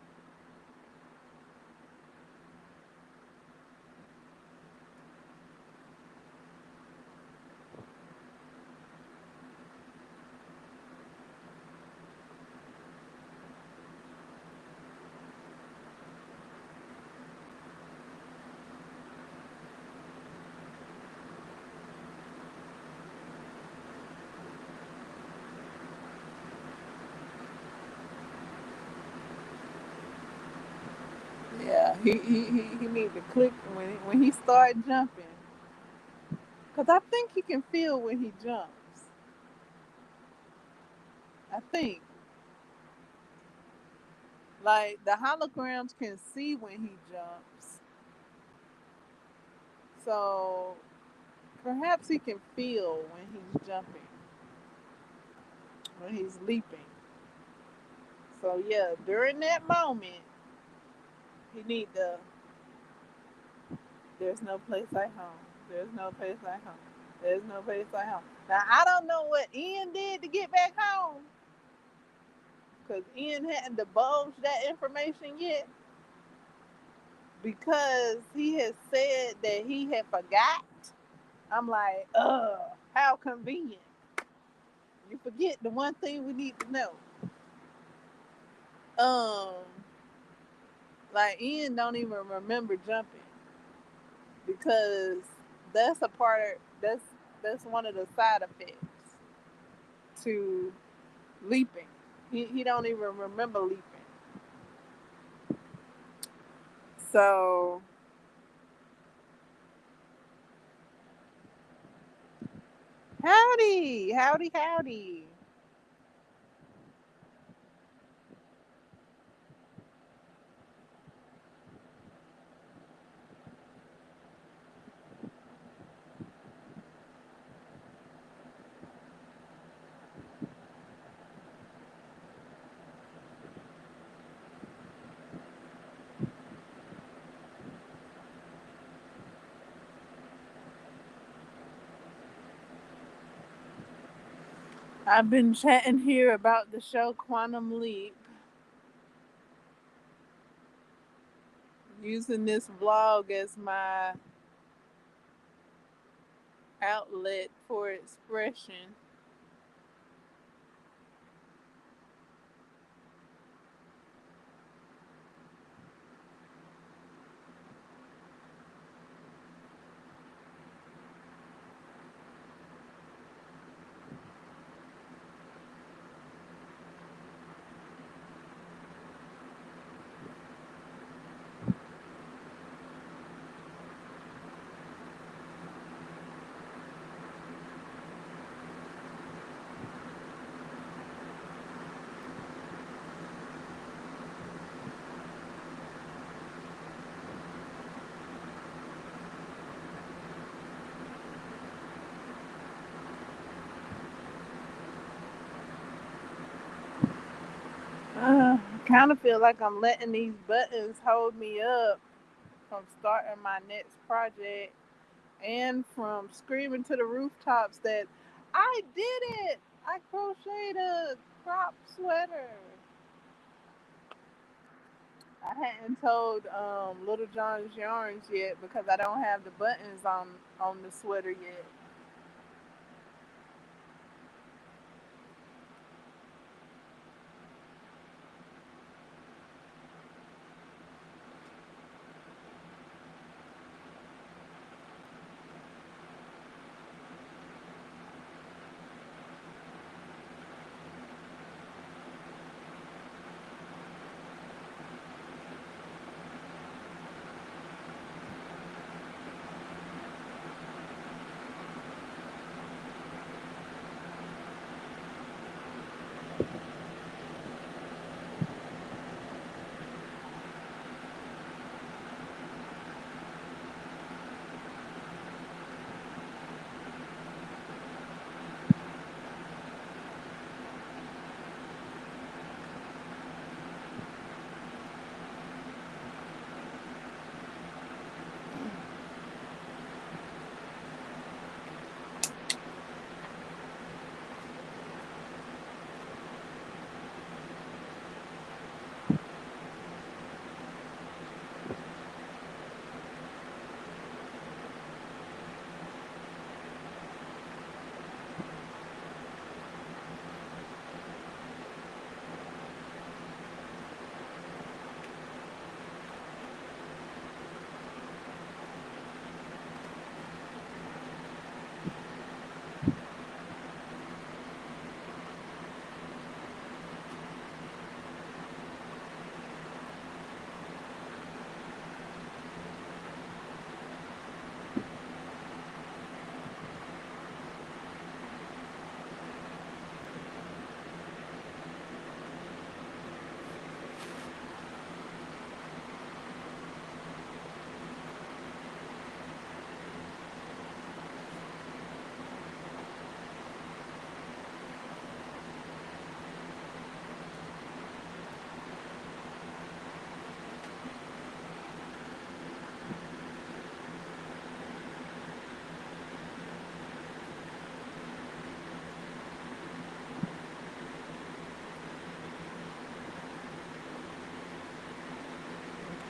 Yeah, he need to click when he start jumping. Cause I think he can feel when he jumps. I think like the holograms can see when he jumps, so perhaps he can feel when he's jumping, when he's leaping. So yeah, during that moment, he need to. There's no place like home. There's no place like home. There's no place like home. Now I don't know what Ian did to get back home, because Ian hadn't divulged that information yet. Because he has said that he had forgot. I'm like, how convenient. You forget the one thing we need to know. Um, like Ian don't even remember jumping because that's a part of that's one of the side effects to leaping. He don't even remember leaping. So howdy, howdy, howdy. I've been chatting here about the show Quantum Leap, using this vlog as my outlet for expression. Kind of feel like I'm letting these buttons hold me up from starting my next project and from screaming to the rooftops that I did it. I crocheted a crop sweater. I hadn't told Little John's Yarns yet because I don't have the buttons on the sweater yet.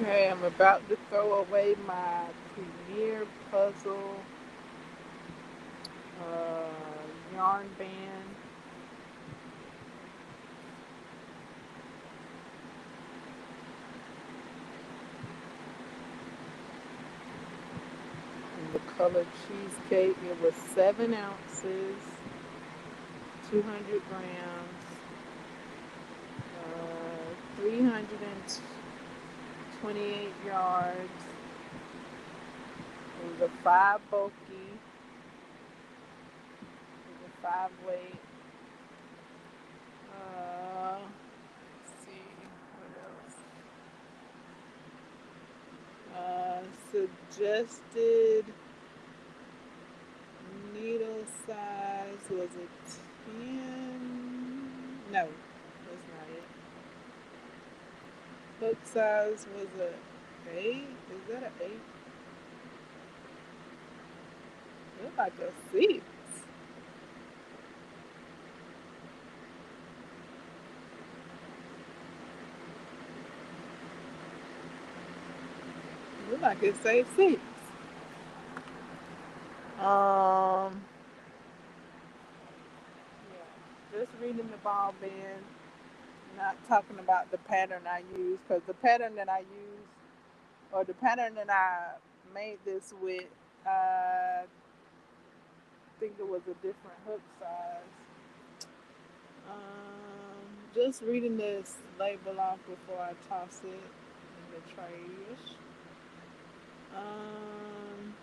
Okay, I'm about to throw away my Premier Puzzle yarn band. And the color cheesecake. It was 7 ounces, 200 grams, 328 yards. It was a five bulky. It was a five weight. Let's see what else. Suggested needle size was it 10? No, that's not it. Hook size was a 8. Is that an 8? Look like a 6. Look like it say 6. Um, yeah, just reading the ball band, not talking about the pattern I use, because the pattern that I use, or the pattern that I made this with, I think it was a different hook size. Just reading this label off before I toss it in the trash. Um,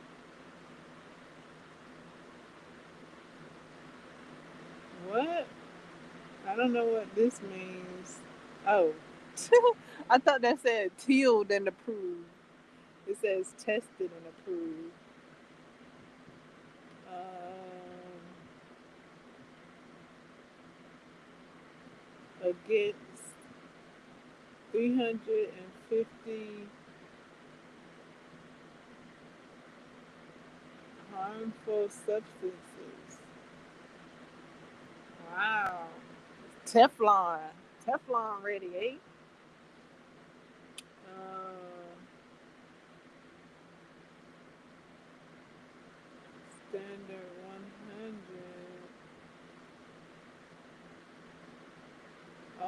what? I don't know what this means. Oh, I thought that said tealed and approved. It says tested and approved. Against 350 harmful substances. Wow. Teflon. Teflon ready, eh?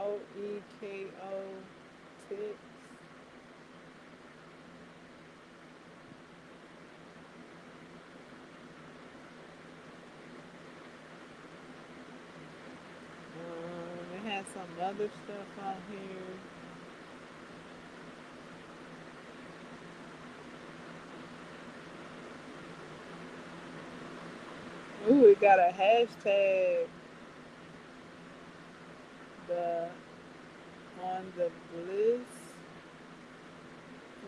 OEKO tips. It has some other stuff on here. Ooh, it got a hashtag. The on the bliss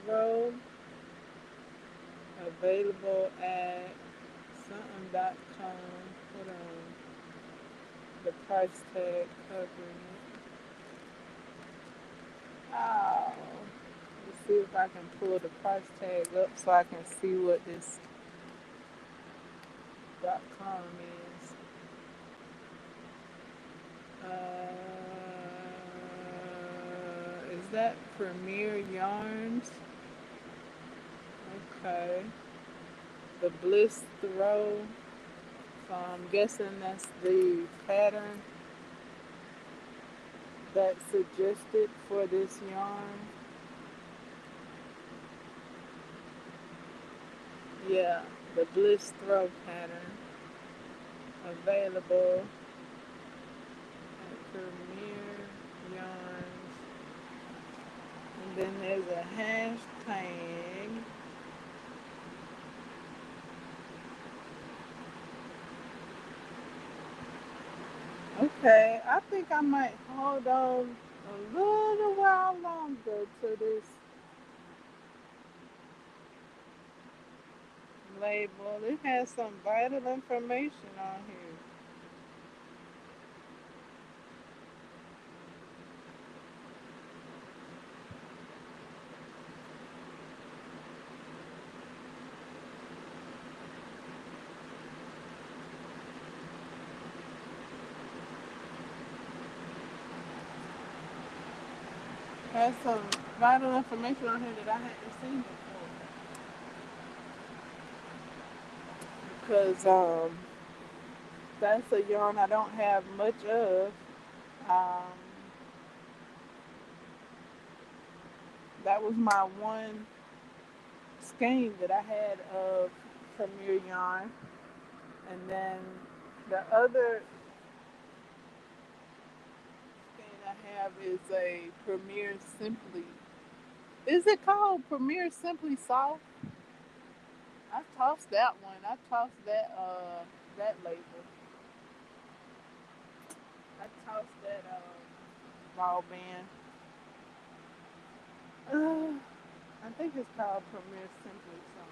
row available at something.com. Hold on. The price tag covering it. Oh. Let's see if I can pull the price tag up so I can see what this .com is. Is that Premier Yarns? Okay. The Bliss Throw. So I'm guessing that's the pattern that's suggested for this yarn. Yeah, the Bliss Throw pattern available at Premier Yarns. And then there's a hashtag. Okay, I think I might hold on a little while longer to this label. It has some vital information on here. Has some vital information on here that I hadn't seen before. Because that's a yarn I don't have much of. Um, that was my one skein that I had of Premier yarn. And then the other skein I have is a Premier Simply. Is it called Premier Simply Soft? I tossed that one. I tossed that label. I tossed that raw band. I think it's called Premier Simply Soft.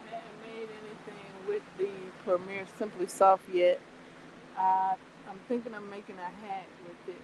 I haven't made anything with the Premier Simply Soft yet. I, I'm thinking of making a hat with it.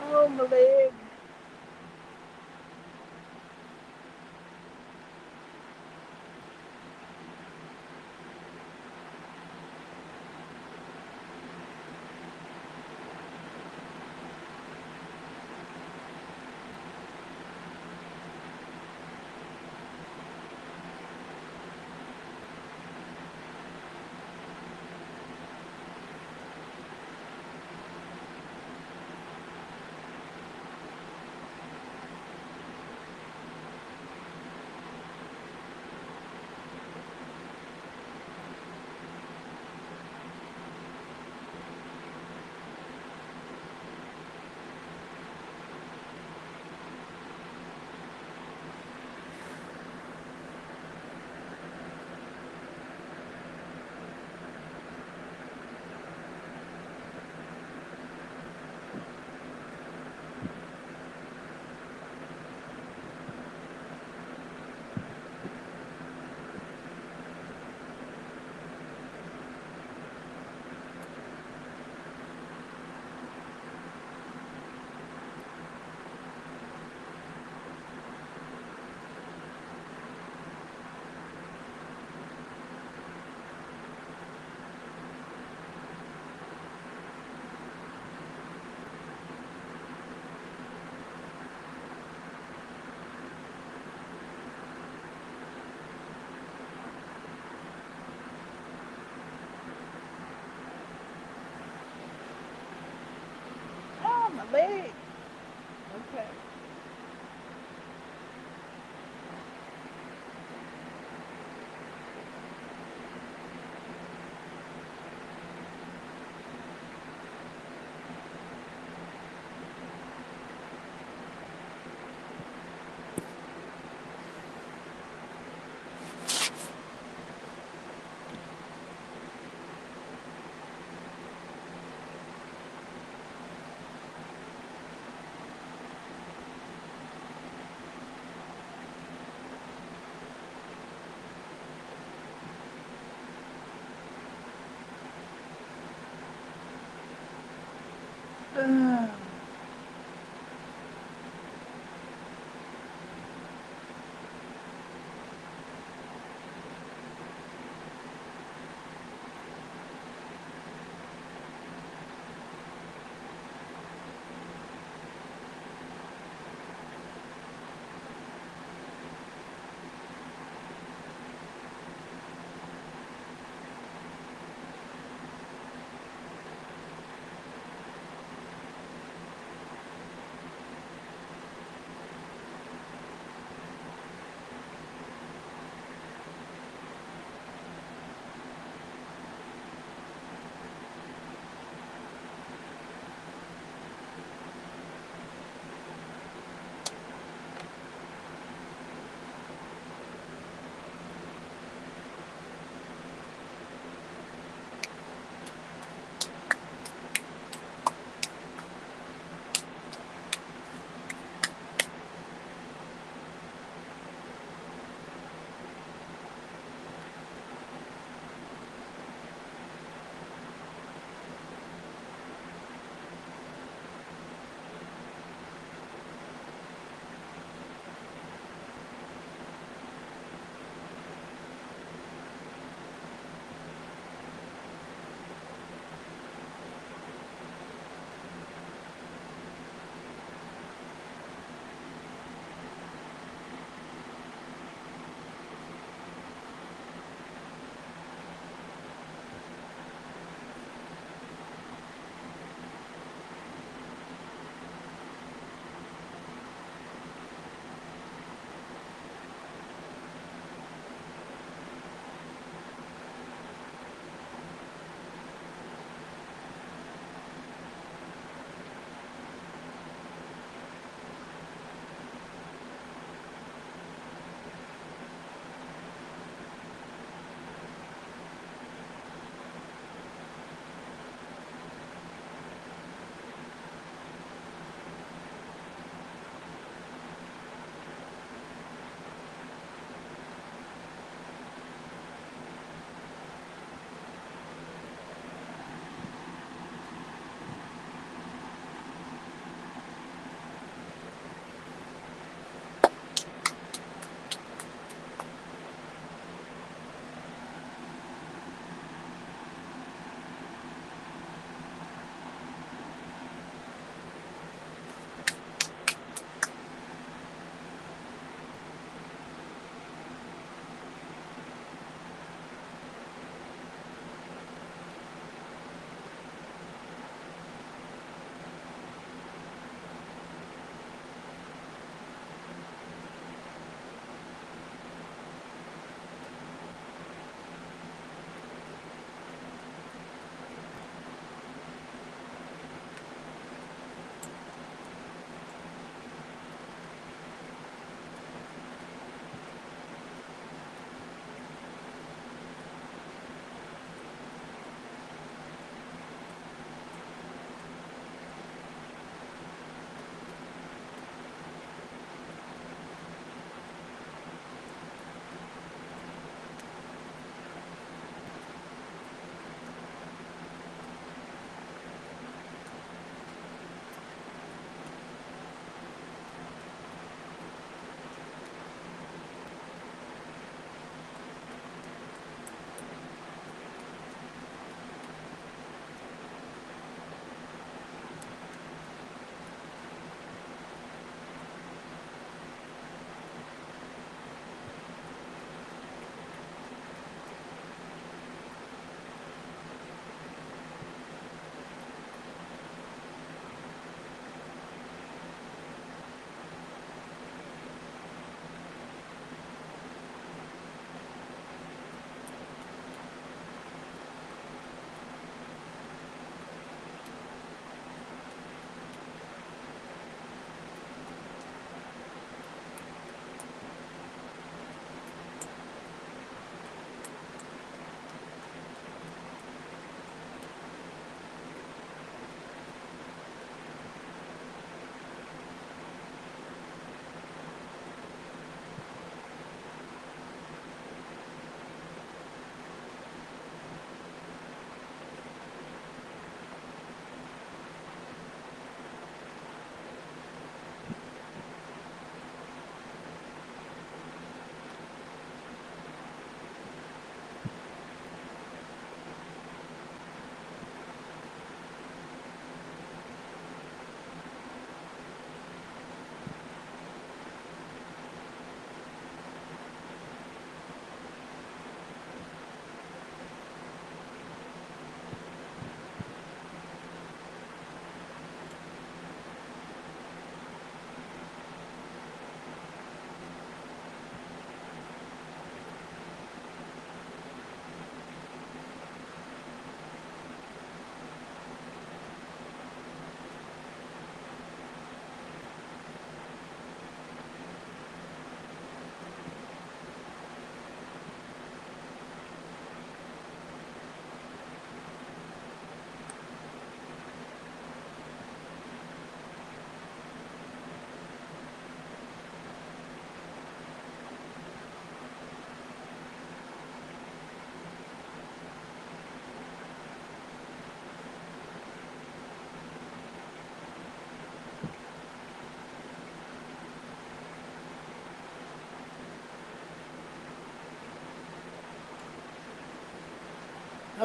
Oh, my leg. leg. Okay.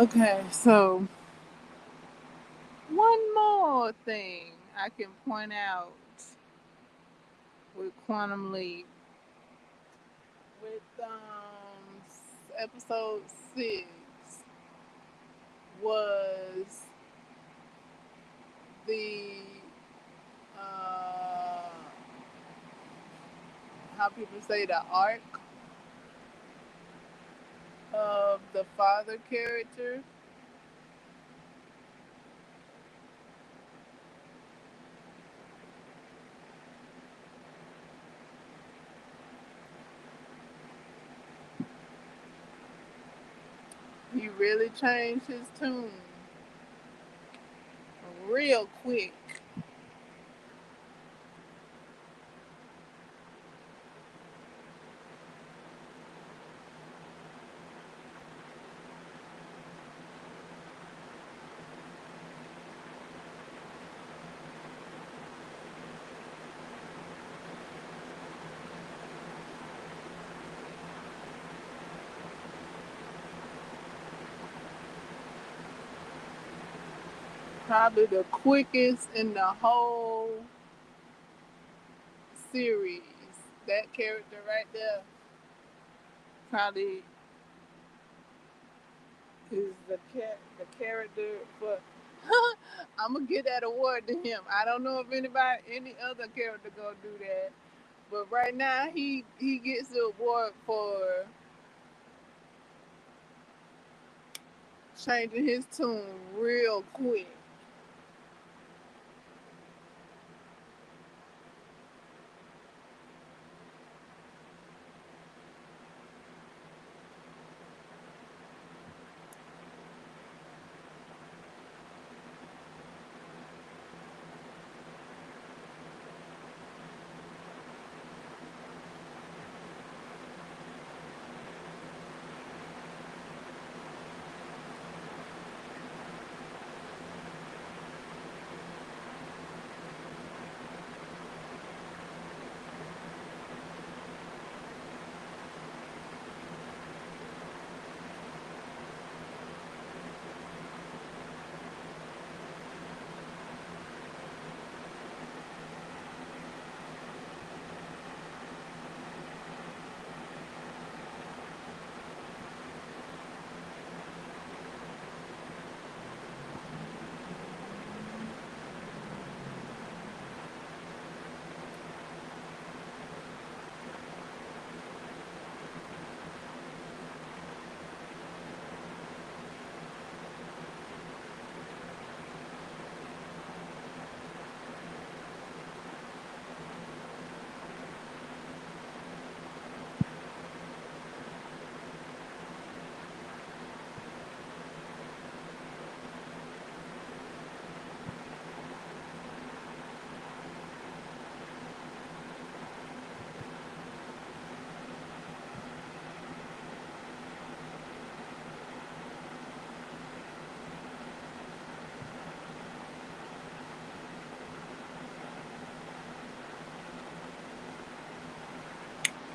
Okay, so one more thing I can point out with Quantum Leap with episode 6 was the uh, how people say the arc of the father character. He really changed his tune real quick. Probably the quickest in the whole series. That character right there probably is the character for. I'm gonna get that award to him. I don't know if any other character gonna do that, but right now he gets the award for changing his tune real quick.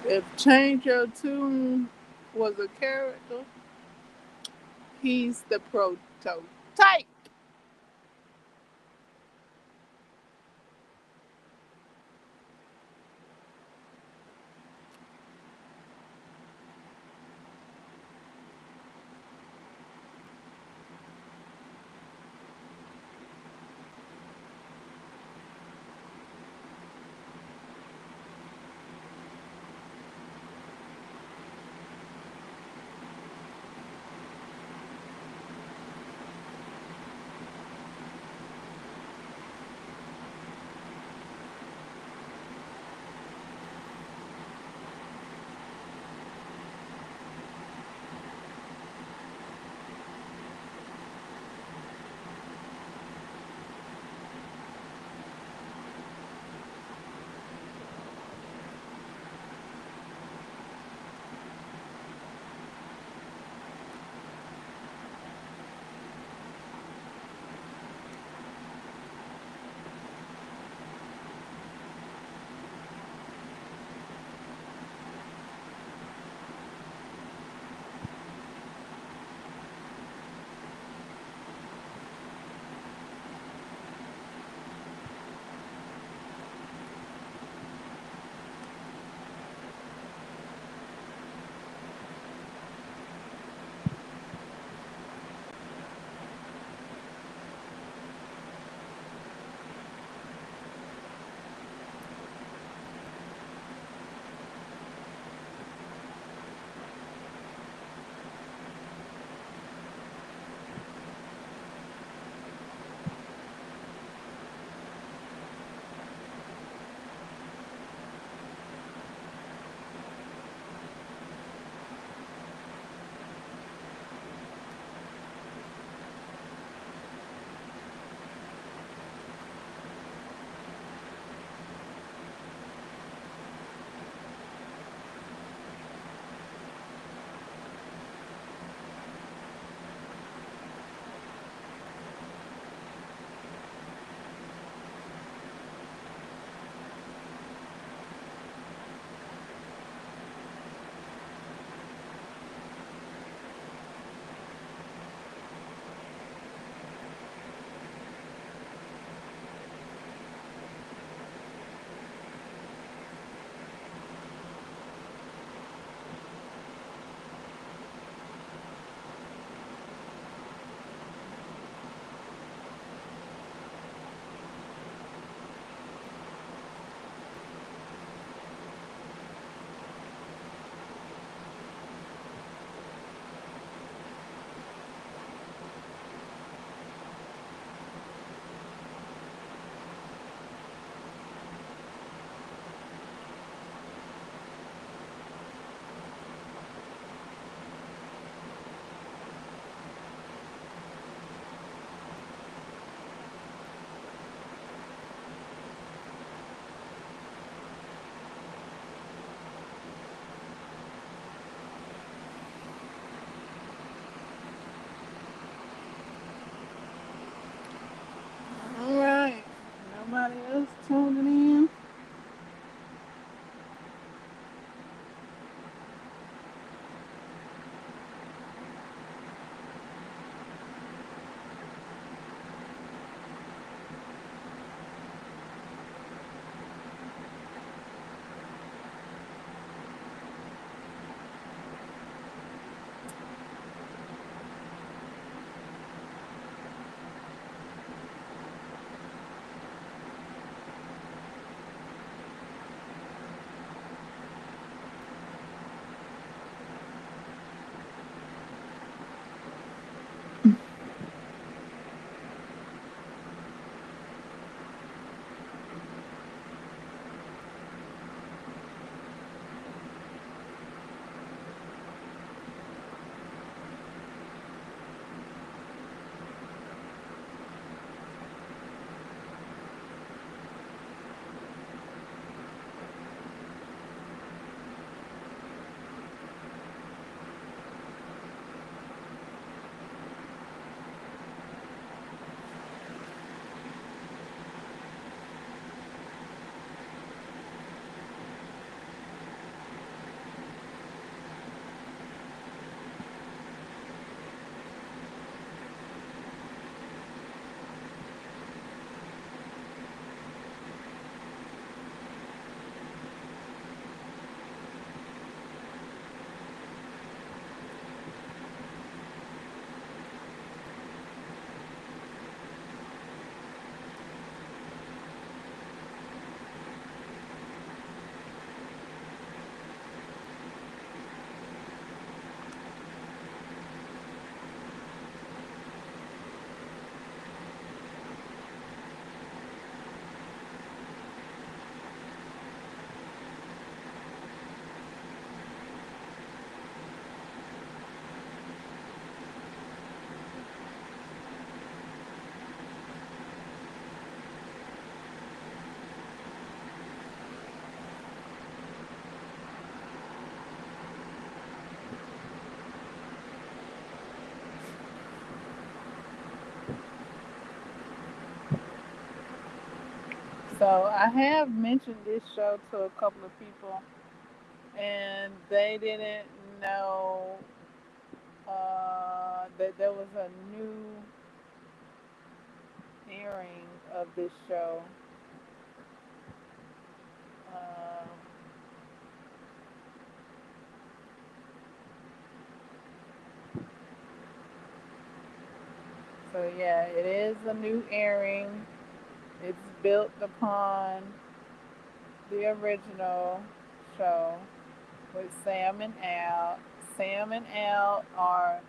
If Change Your Tune was a character, he's the prototype. So I have mentioned this show to a couple of people, and they didn't know that there was a new airing of this show. Um, so yeah, it is a new airing. It's built upon the original show with Sam and Al. Sam and Al are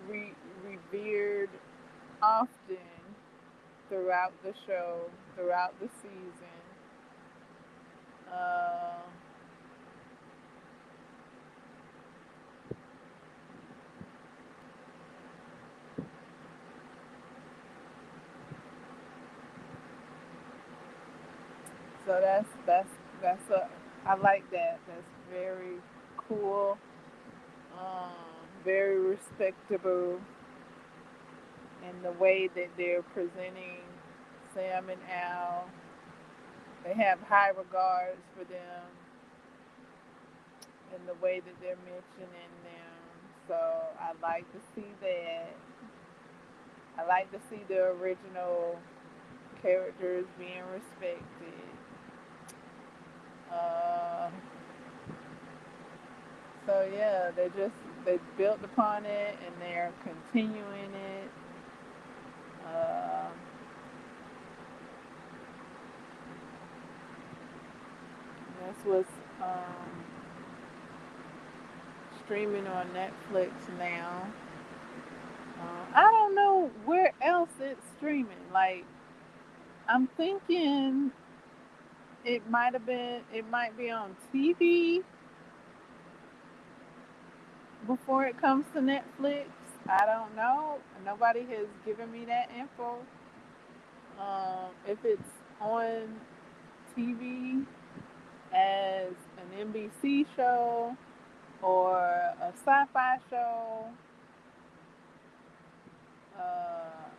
re- revered often throughout the show, throughout the season. Uh, so that's a I like that. That's very cool. Very respectable in the way that they're presenting Sam and Al. They have high regards for them in the way that they're mentioning them. So I like to see that. I like to see the original characters being respected. Uh, so yeah, they built upon it and they're continuing it. Uh, that's what's streaming on Netflix now. I don't know where else it's streaming. Like I'm thinking it might be on TV before it comes to Netflix. I don't know. Nobody has given me that info. If it's on TV as an NBC show or a sci-fi show,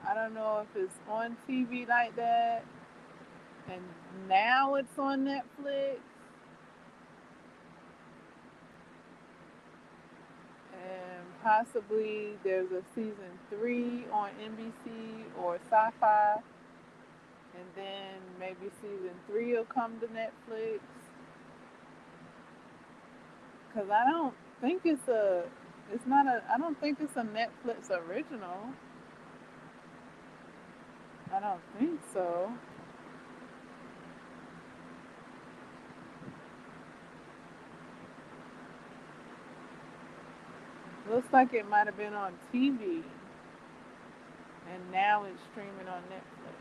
I don't know if it's on TV like that, and now it's on Netflix, and possibly there's a season 3 on NBC or sci-fi, and then maybe season 3 will come to Netflix. Cause I don't think it's not a, I don't think it's a Netflix original. I don't think so. Looks like it might have been on TV, and now it's streaming on Netflix.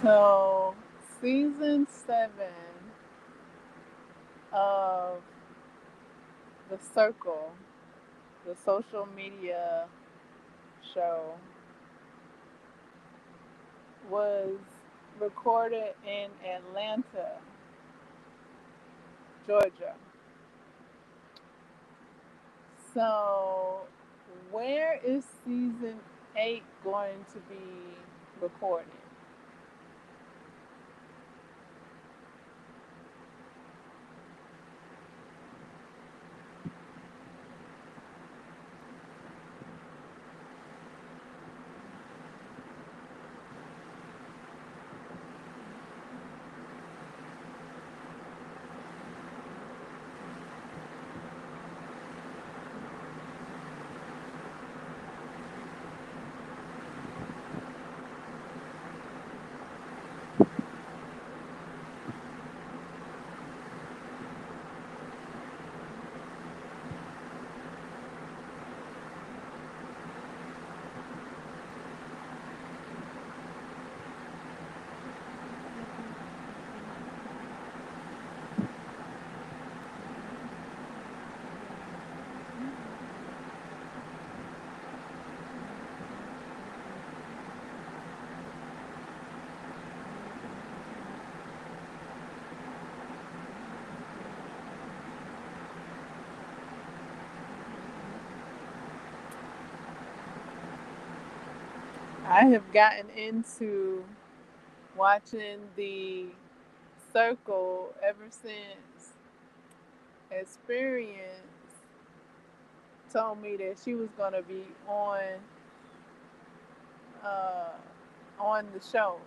So season 7 of The Circle, the social media show, was recorded in Atlanta, Georgia. So, where is season 8 going to be recorded? I have gotten into watching The Circle ever since Experience told me that she was going to be uh, on the show.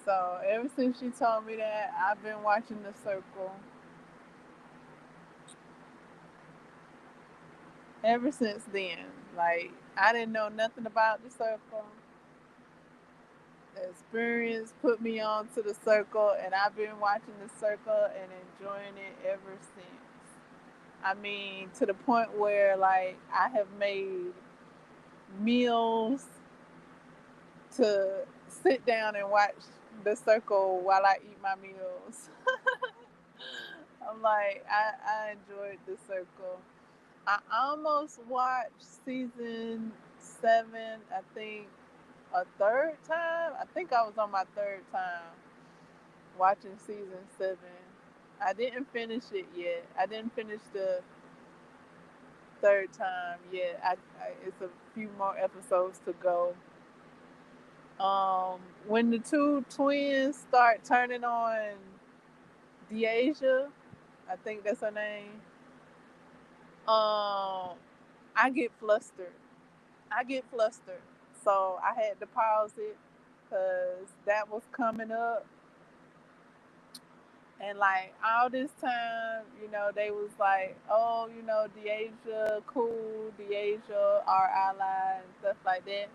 So ever since she told me that, I've been watching The Circle ever since then. Like, I didn't know nothing about The Circle. The Experience put me on to The Circle, and I've been watching The Circle and enjoying it ever since. I mean, to the point where, like, I have made meals to sit down and watch The Circle while I eat my meals. I'm like, I enjoyed The Circle. I almost watched season 7, I think, a third time. I think I was on my third time watching season 7. I didn't finish it yet. I didn't finish the third time yet. It's a few more episodes to go. When the two twins start turning on Deasia, I think that's her name. I get flustered. I get flustered. So I had to pause it because that was coming up. And like all this time, they was like, oh, Deasia, cool, Deasia, our ally, and stuff like that.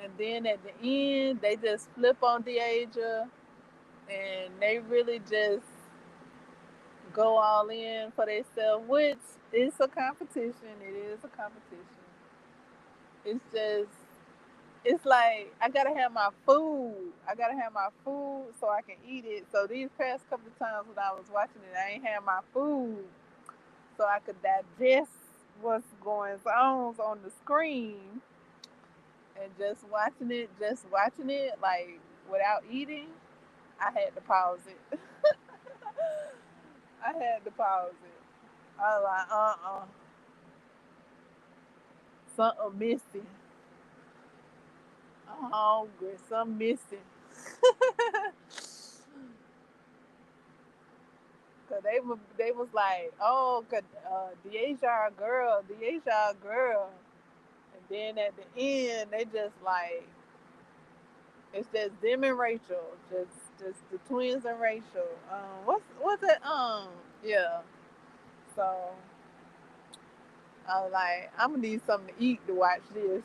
And then at the end, they just flip on Deasia and they really just go all in for themselves, which is a competition. It is a competition. It's just, it's like I gotta have my food. I gotta have my food so I can eat it. So these past couple of times when I was watching it, I ain't had my food so I could digest what's going on the screen, and just watching it like without eating. I had to pause it. I had to pause it. I was like, something missing. I'm hungry, something missing. Cause they was like, oh, cause Deasia a girl, Deasia a girl, and then at the end they just like it's just them and Rachel, just the twins and Rachel. What's it? Yeah. So I was like, I'm gonna need something to eat to watch this.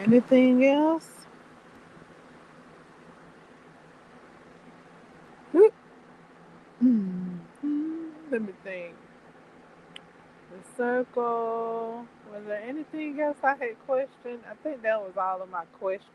Anything else? Let me think. The circle. Was there anything else I had questioned? I think that was all of my questions.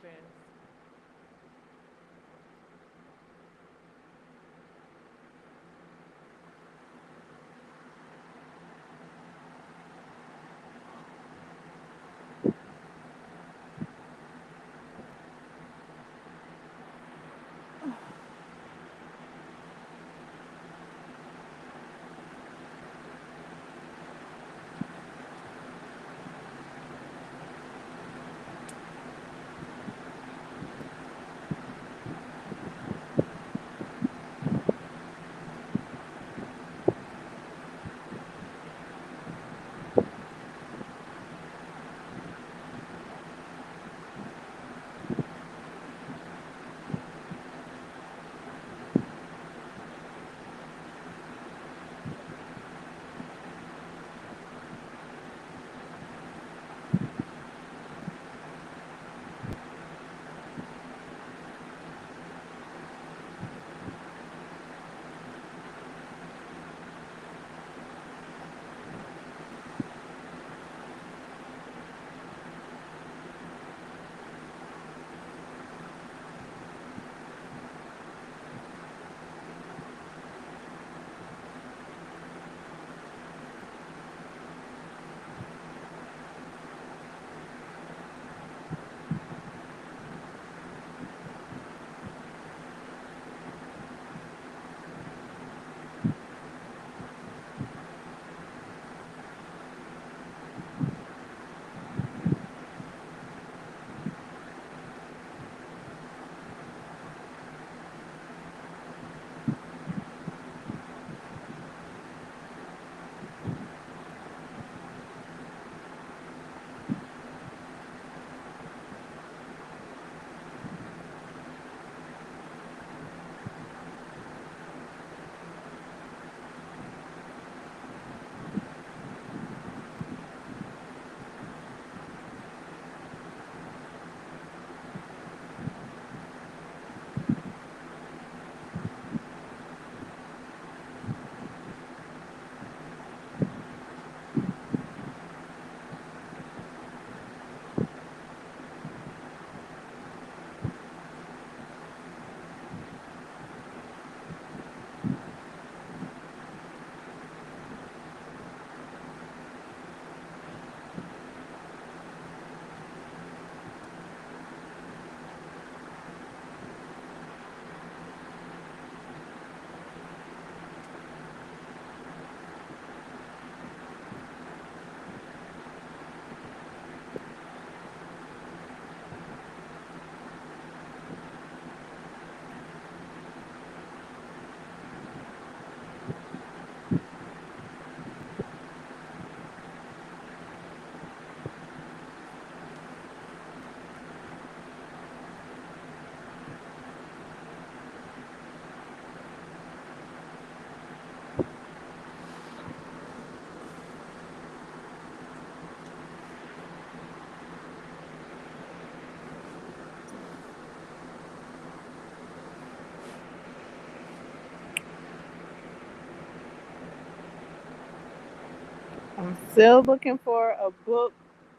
I'm still looking for a book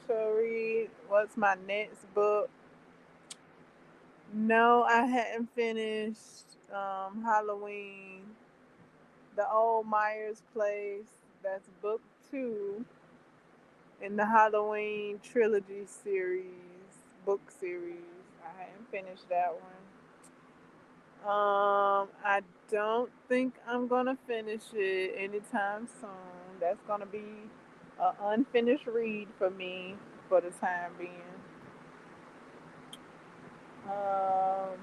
to read. What's my next book? No, I hadn't finished Halloween. The Old Myers Place. That's book two in the Halloween trilogy series, book series. I hadn't finished that one. I don't think I'm gonna finish it anytime soon. That's gonna be an unfinished read for me for the time being. Um,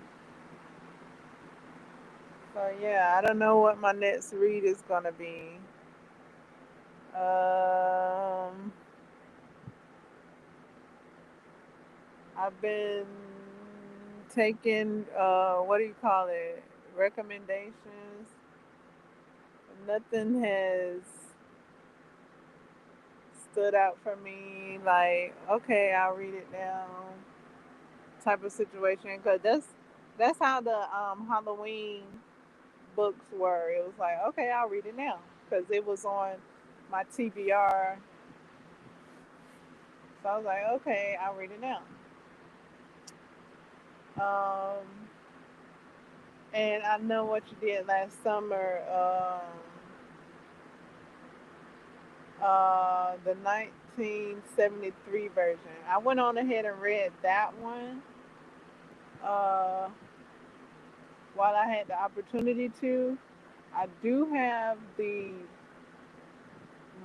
so yeah, I don't know what my next read is gonna be. Um, I've been taking what do you call it? Recommendations. Nothing has stood out for me. Like, okay, I'll read it now. type of situation, because that's how the Halloween books were. It was like, okay, I'll read it now because it was on my TBR. So I was like, okay, I'll read it now. Um, and I know what you did last summer. The 1973 version. I went on ahead and read that one. Uh, while I had the opportunity to, I do have the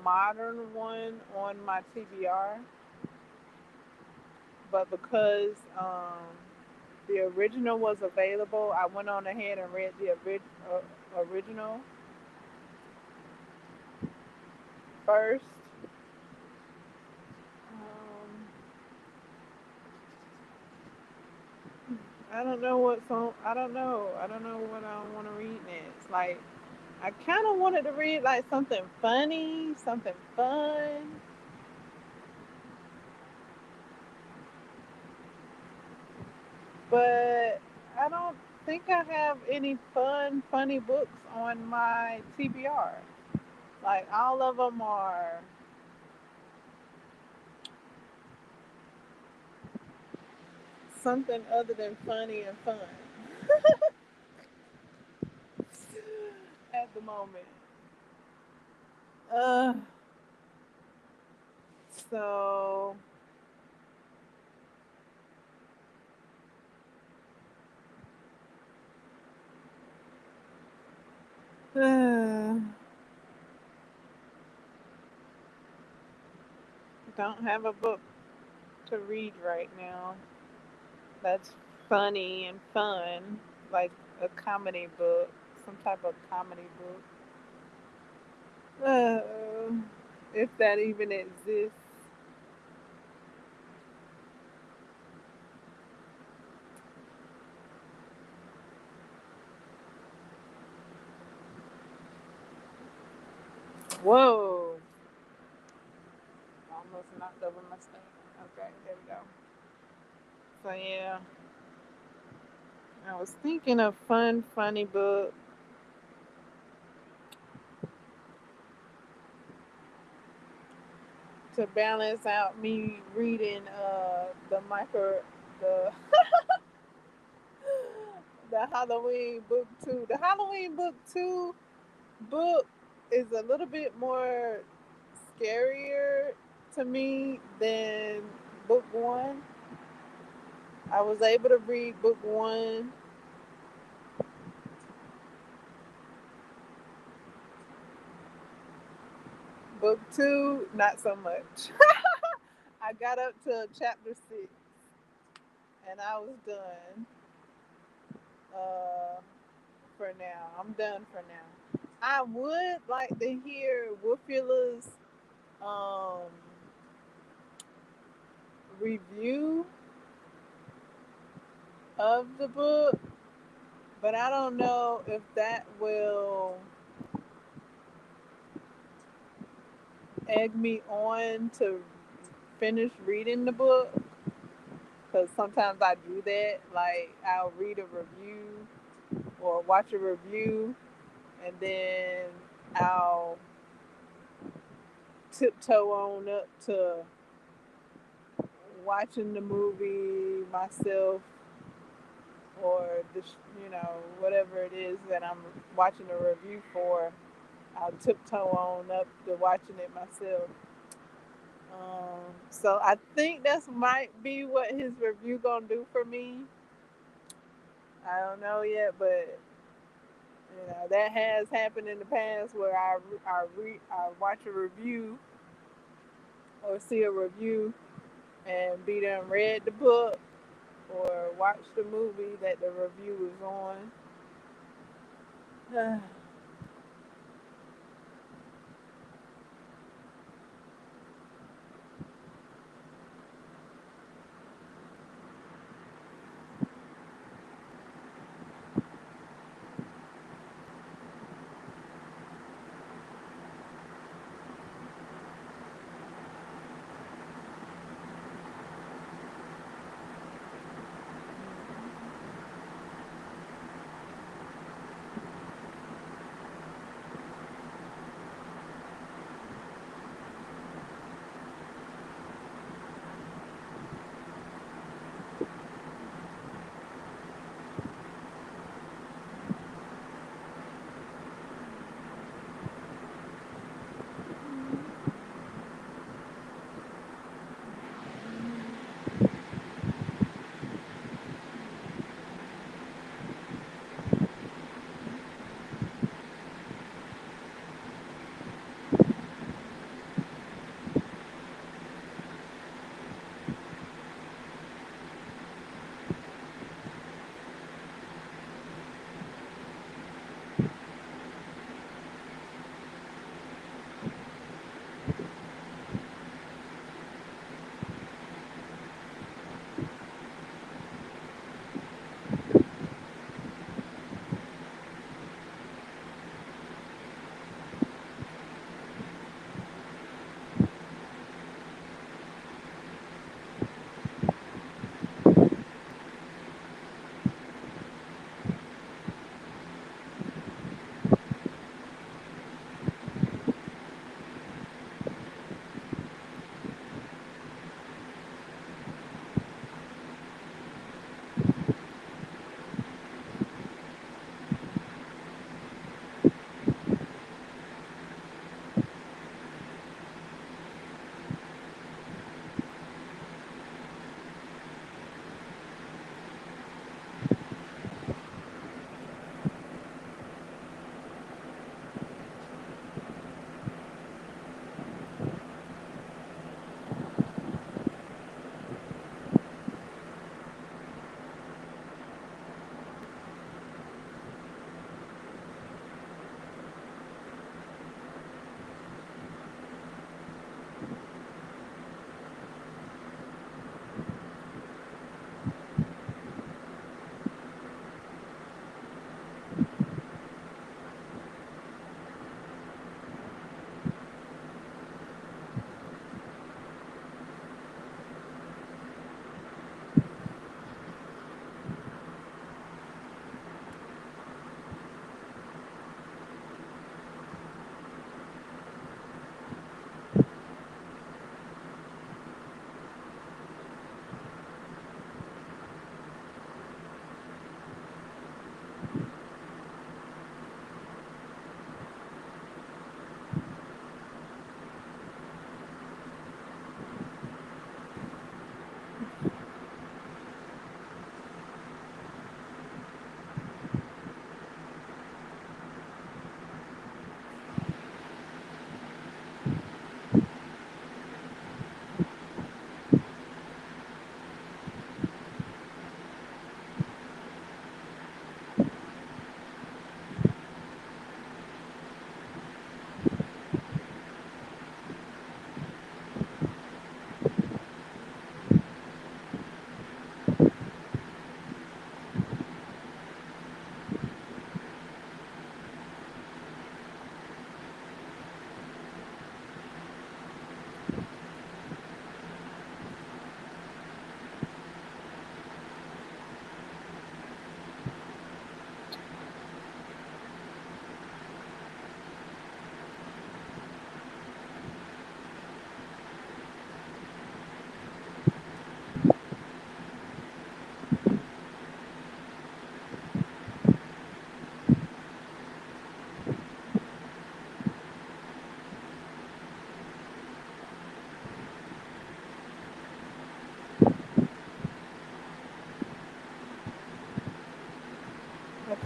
modern one on my TBR, but because the original was available, I went on ahead and read the original first. Um, I don't know what's on. I don't know. I don't know what I want to read next. Like, I kind of wanted to read like something funny, something fun, but I don't think I have any fun, funny books on my TBR. Like, all of them are something other than funny and fun at the moment. Uh, so don't have a book to read right now that's funny and fun, like a comedy book, some type of comedy book. Uh, if that even exists. Whoa! Almost knocked over my stand. Okay, there we go. So yeah, I was thinking of fun, funny book to balance out me reading the the Halloween book two. The Halloween book two book is a little bit more scarier to me than book one. I was able to read book one. Book two, not so much. I got up to chapter six and I was done. Uh, for now, I'm done for now. I would like to hear Wolfila's um, review of the book, but I don't know if that will egg me on to finish reading the book. Because sometimes I do that. Like, I'll read a review or watch a review, and then I'll tiptoe on up to watching the movie myself, or the whatever it is that I'm watching a review for. I'll tiptoe on up to watching it myself. So I think that's might be what his review gonna do for me. I don't know yet, but that has happened in the past where I watch a review or see a review and be done read the book or watch the movie that the review is on.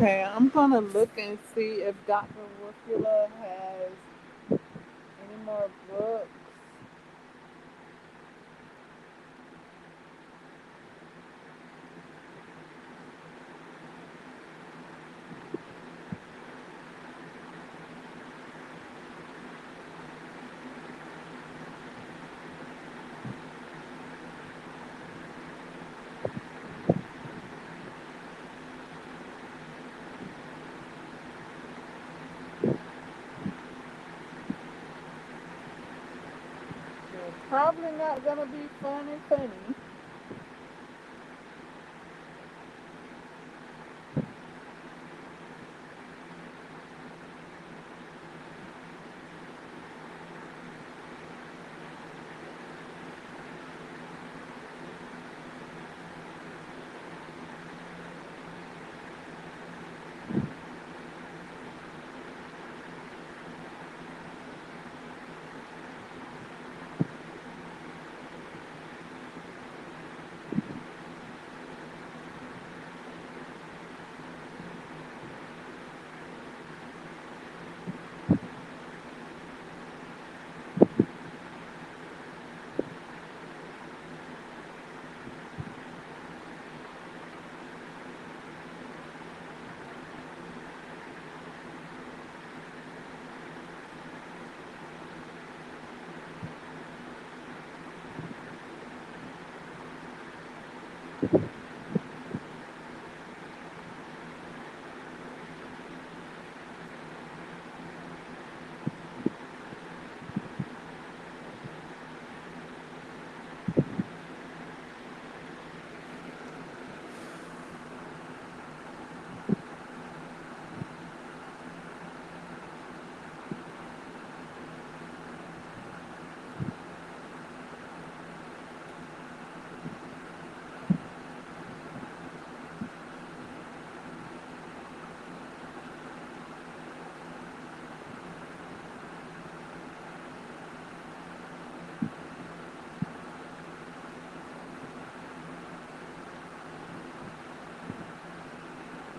Okay, I'm gonna look and see if Dr. Wolfula has any more books. They're probably not gonna be funny.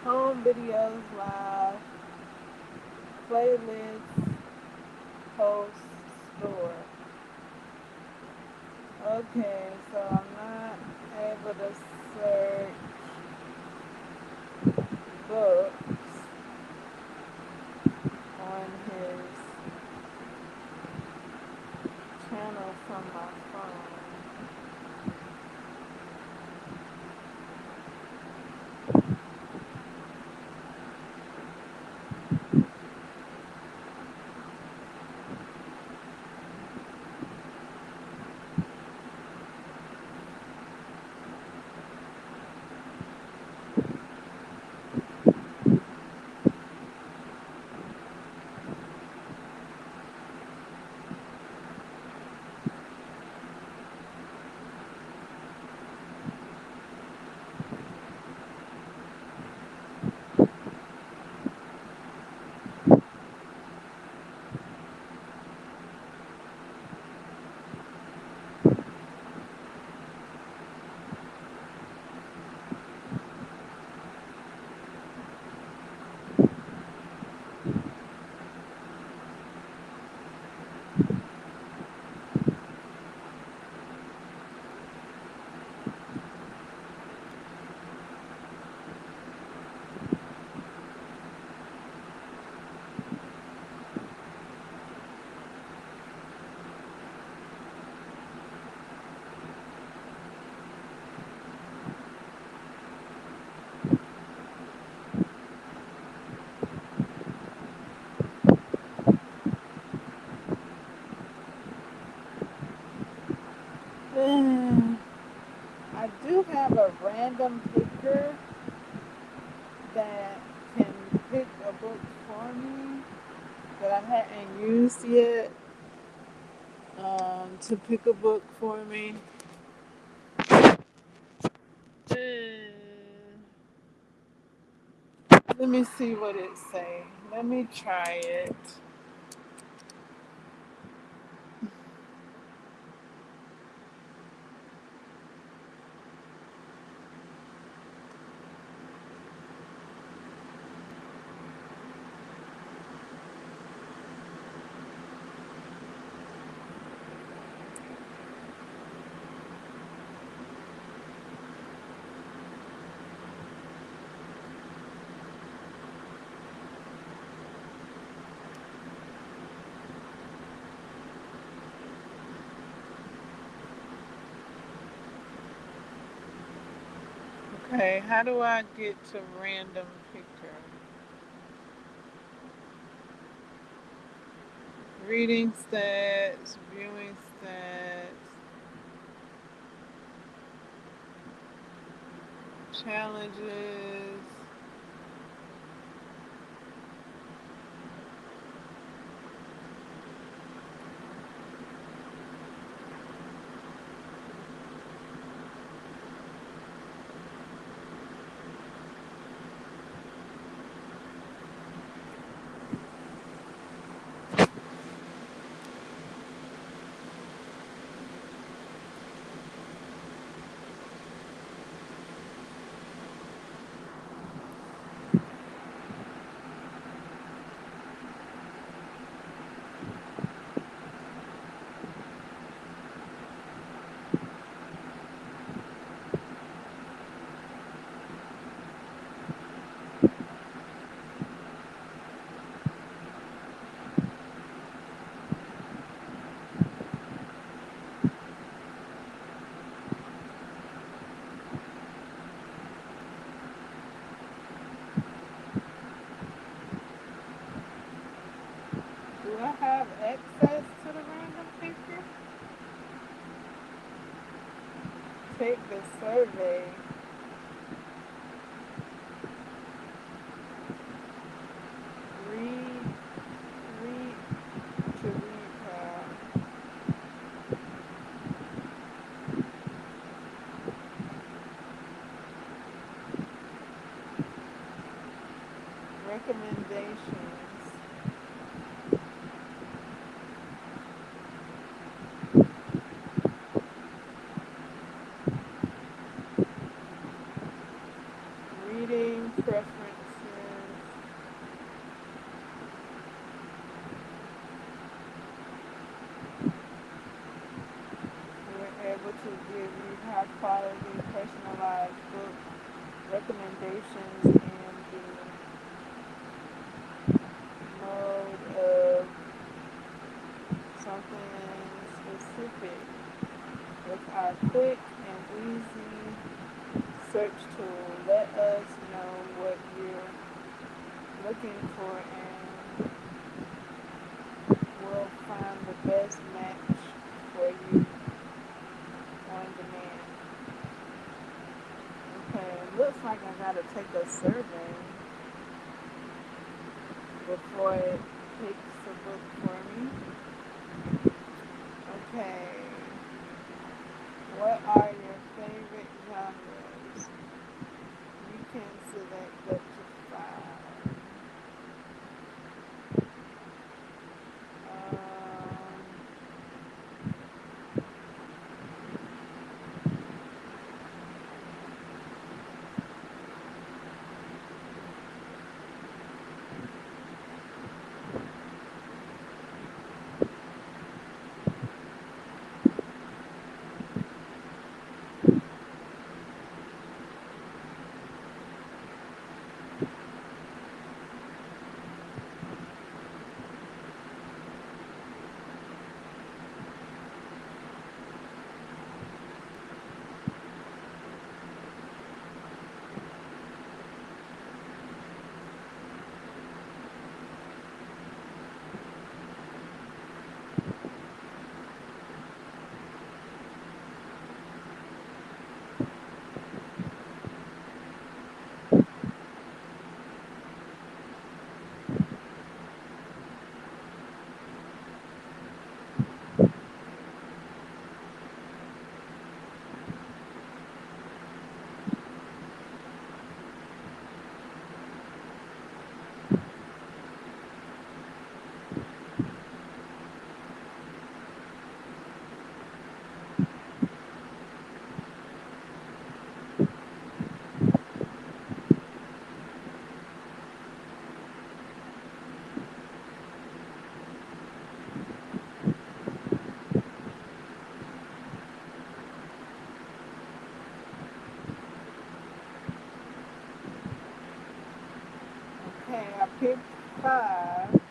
Home videos live, playlists, post, store. Okay, so I'm not able to search books on his channel from my phone. I do have a random picker that can pick a book for me that I hadn't used yet to pick a book for me. Let me see what it say. Let me try it. Okay, how do I get to random picker? Reading stats, viewing stats, challenges. Do I have access to the random picker? Take the survey. Read, read to recap. Recommendations. Reading preferences. We're able to give you high quality, personalized book recommendations in the mode of something specific with our quick and easy search tool. Let us know what you're looking for and we'll find the best match for you on demand. Okay, it looks like I gotta take a survey before it picks a book for me. Okay, what are your favorite genres? You can select up to 5. Okay, I picked 5.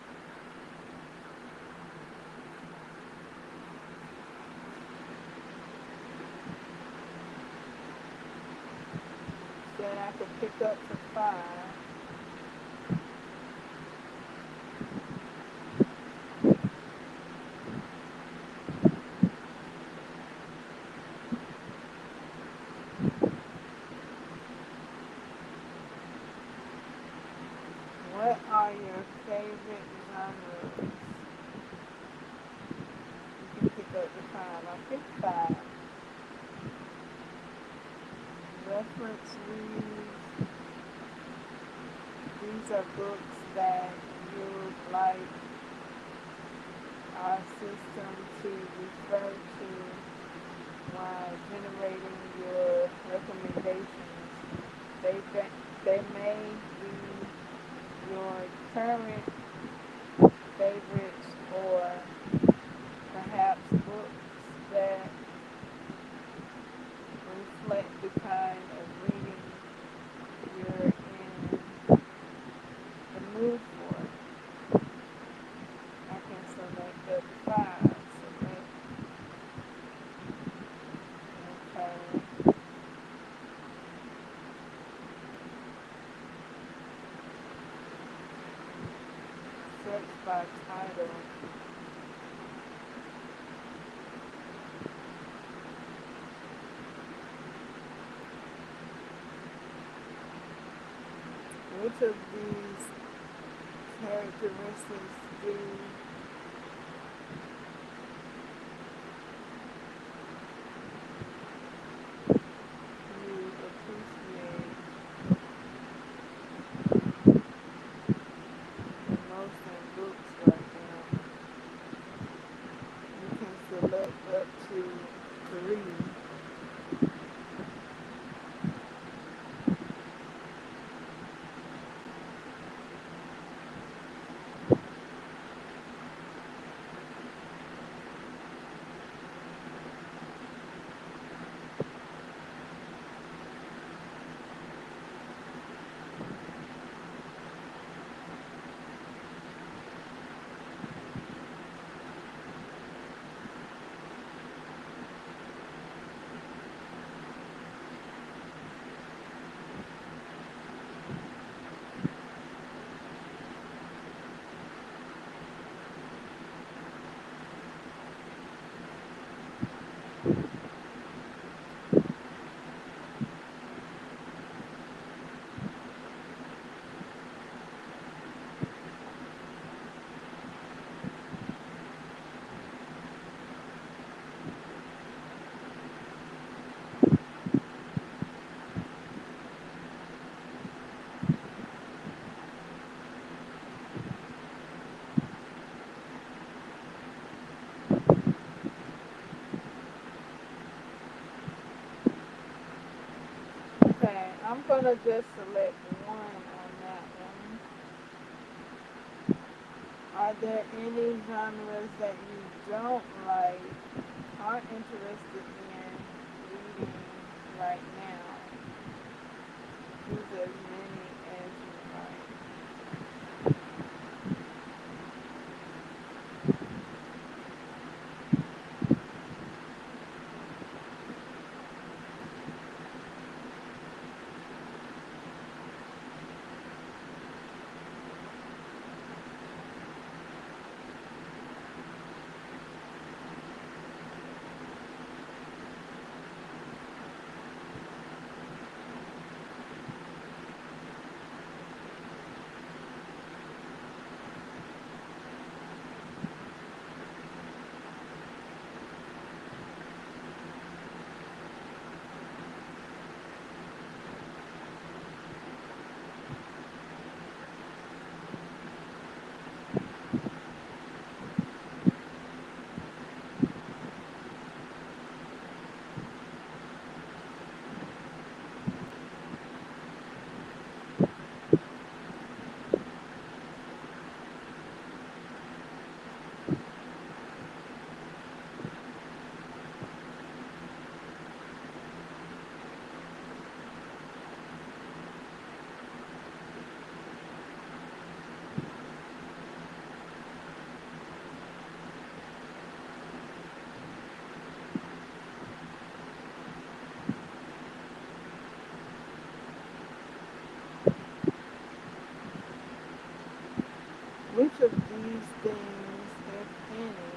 stuck to 5. What are your favorite genres? You can pick up the 5. I picked 5. Reference reads. These are books that you like our system to refer to while generating your recommendations. They may be your current favorites or perhaps books that reflect the kind of reading you're in the mood for. I can select up to 5. Select, okay. Search by title. Which of these characteristics do you appreciate the most in books right now? You can select up to 3. Okay, I'm gonna just select 1 on that one. Are there any genres that you don't like, aren't interested in reading right now? Choose as many as you like. Which of these things, if any,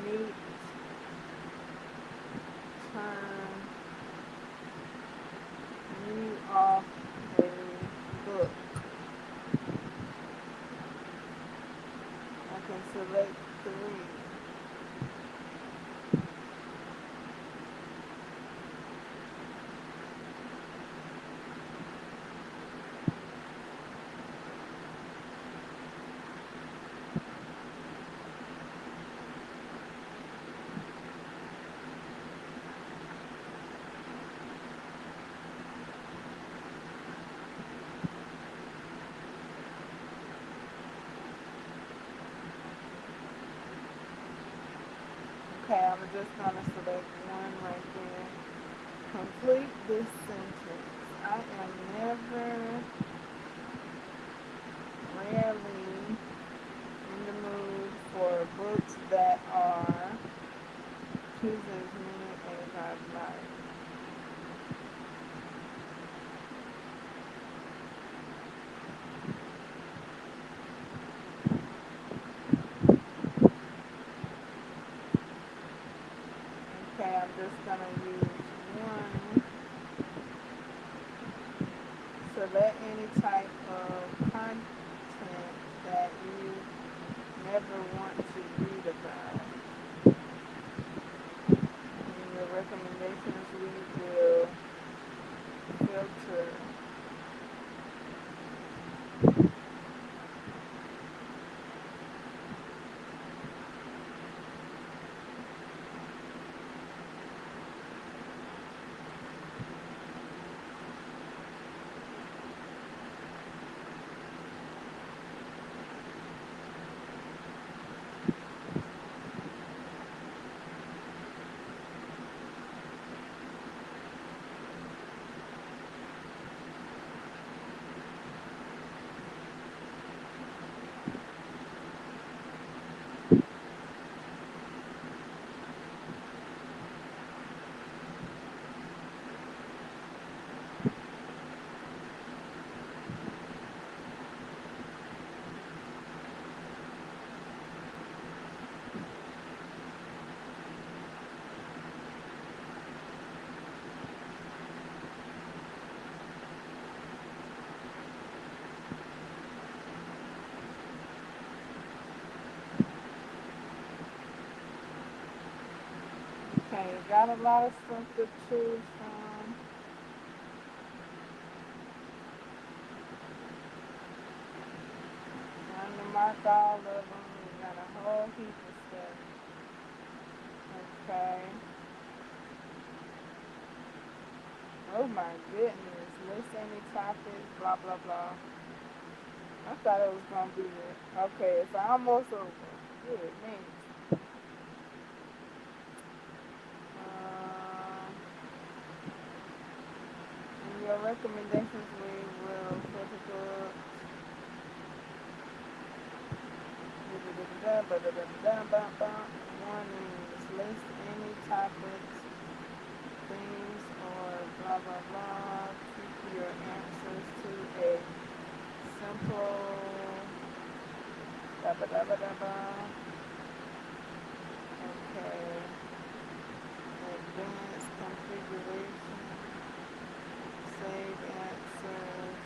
meet turn you off a book? I can select 3. Okay, I'm just gonna select one right there. Complete this sentence. I am never, rarely in the mood for books that are, choose as many as I like. Okay, I'm just gonna use one. Select any type of content that you never want to read about. In your recommendations, we will filter. Okay, got a lot of stuff to choose from. Trying to mark all of them. We got a whole heap of stuff. Okay. Oh my goodness. List any topics, blah, blah, blah. I thought it was going to be it. Okay, it's almost over. Good, man. In your recommendations, we will filter books. Warnings. List any topics, things, or blah blah blah. Keep your answers to a simple da ba da ba da ba. Okay. Advanced configuration. Save answers.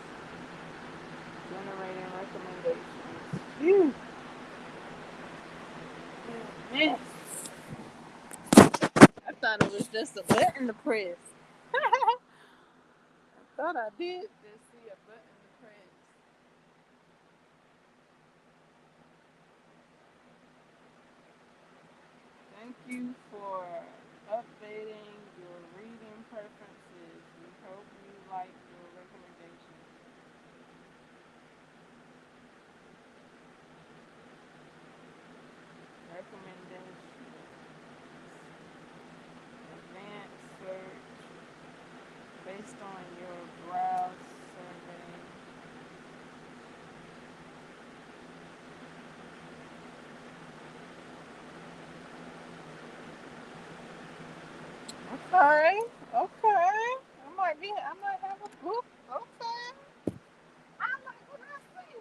Generating recommendations. Phew. Yes. I thought it was just a button to press. I thought I did just see a button to press. Thank you for updating your reading preferences. We hope you like your recommendation. Recommendations. Advanced search based on your browse survey. Okay, okay. I might have a book. Okay. I like what I see.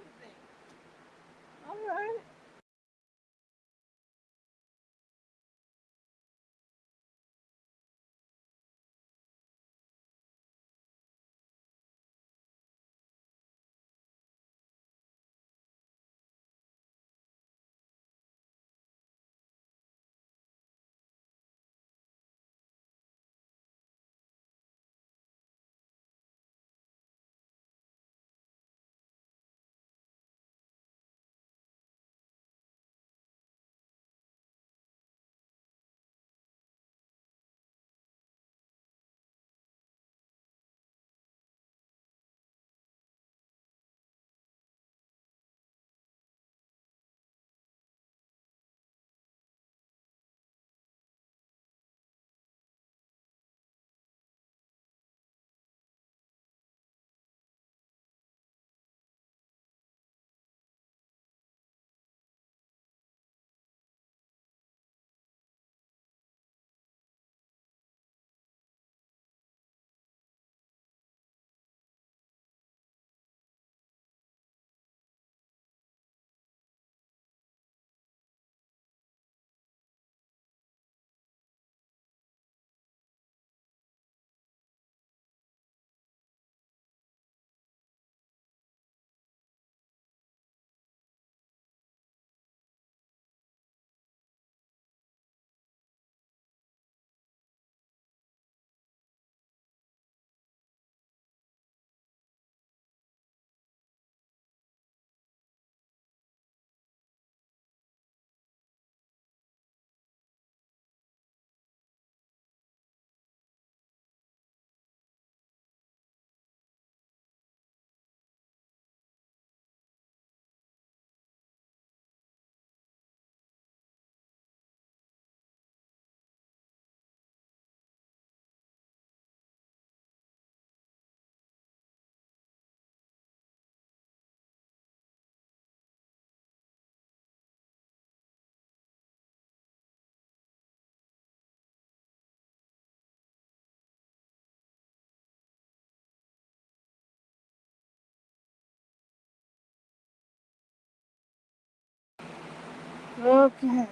Okay,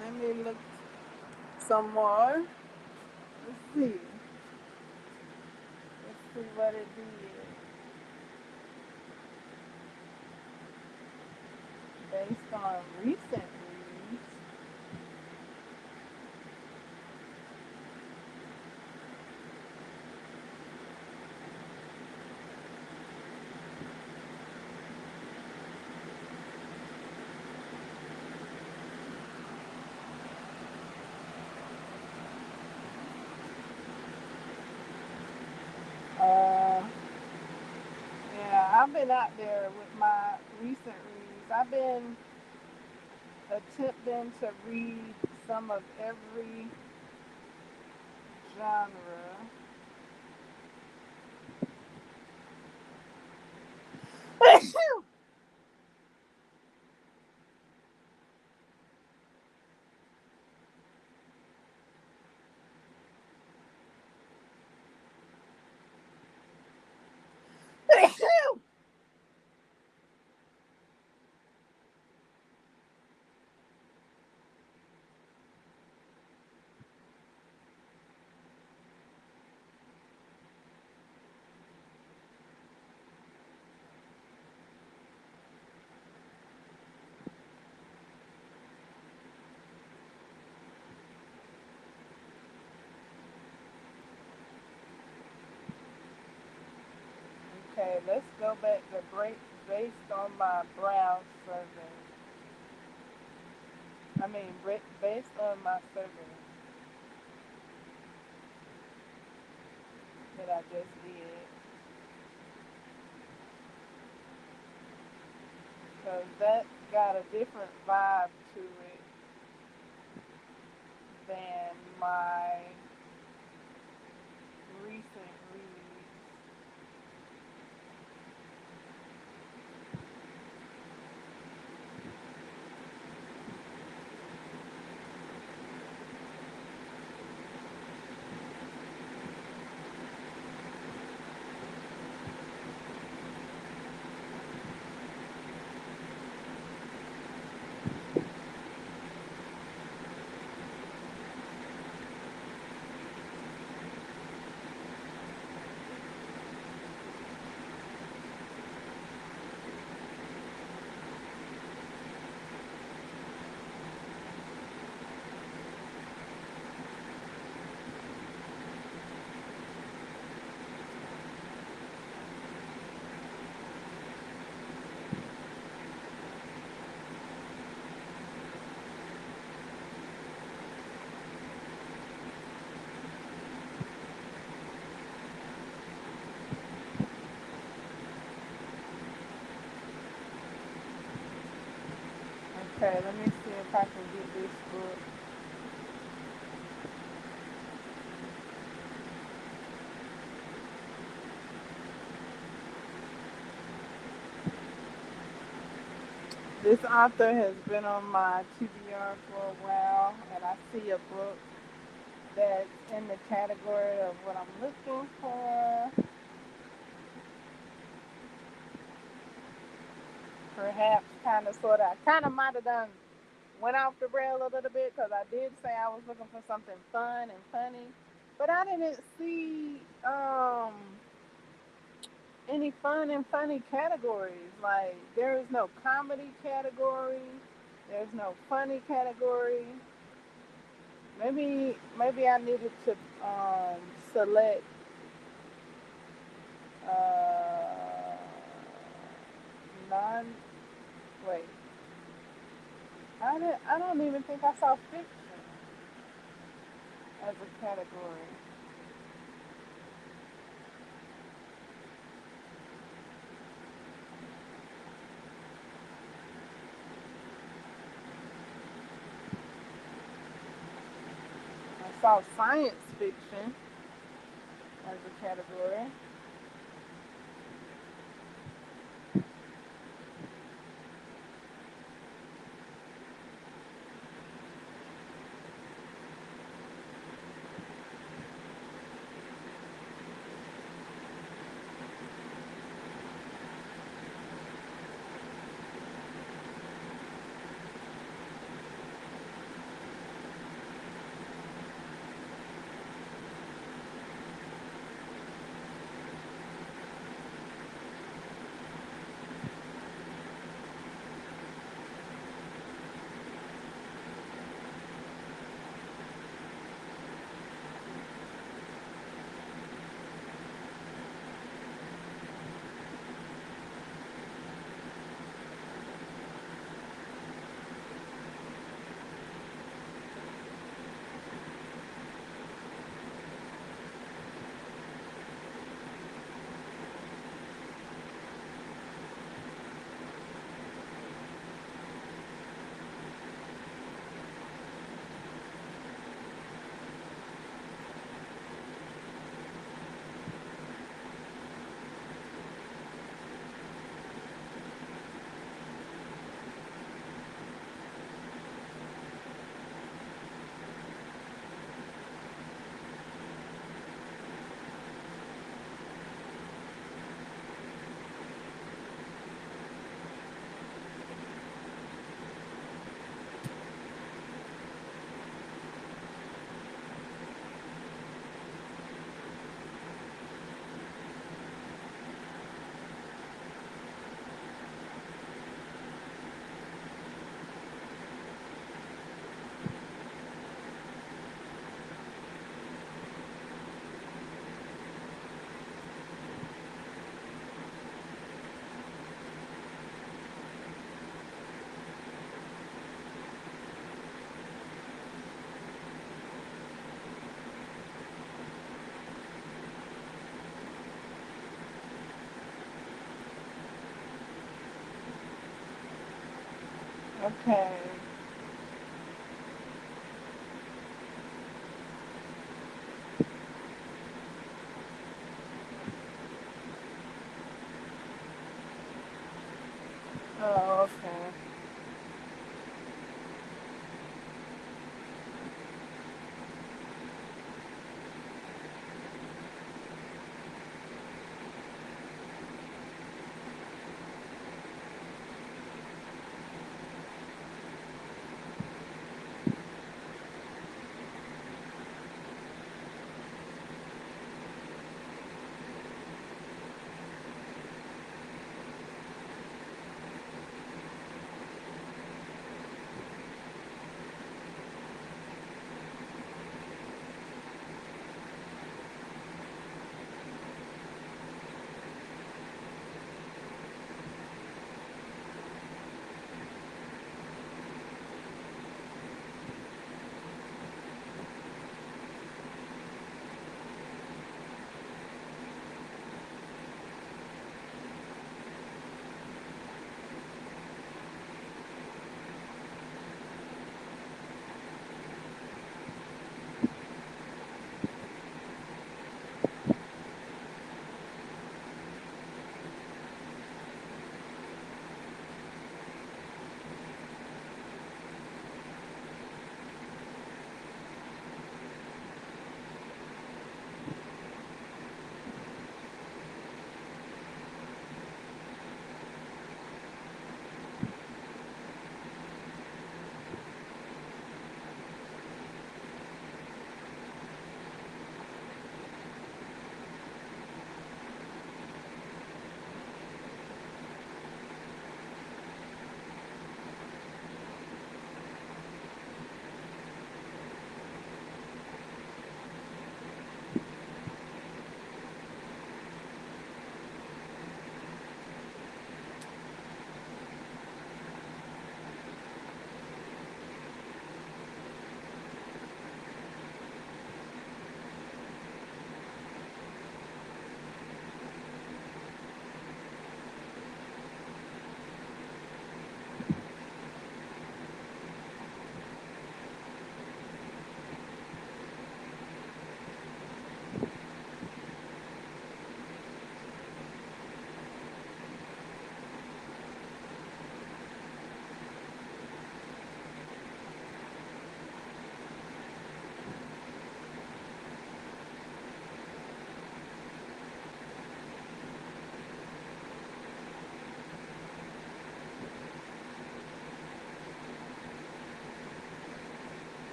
let me look some more. Let's see. Let's see what it did based on recent reads. Uh, yeah, I've been out there with my recent reads. I've been attempting to read some of every genre. Okay, let's go back to break based on my browse survey. Based on my survey that I just did, because that got a different vibe to it than my recent reads. Okay, let me see if I can get this book. This author has been on my TBR for a while, and I see a book that's in the category of what I'm looking for. Perhaps, kind of, sort of. I kind of might have done went off the rail a little bit because I did say I was looking for something fun and funny, but I didn't see any fun and funny categories. Like there is no comedy category. There's no funny category. Maybe I needed to select uh, non. Wait, I don't even think I saw fiction as a category. I saw science fiction as a category. Okay. Oh, okay.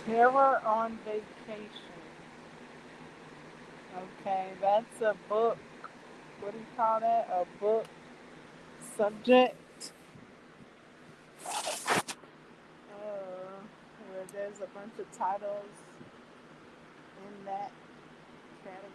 Terror on Vacation. Okay, that's a book. What do you call that? A book subject. Where there's a bunch of titles in that category.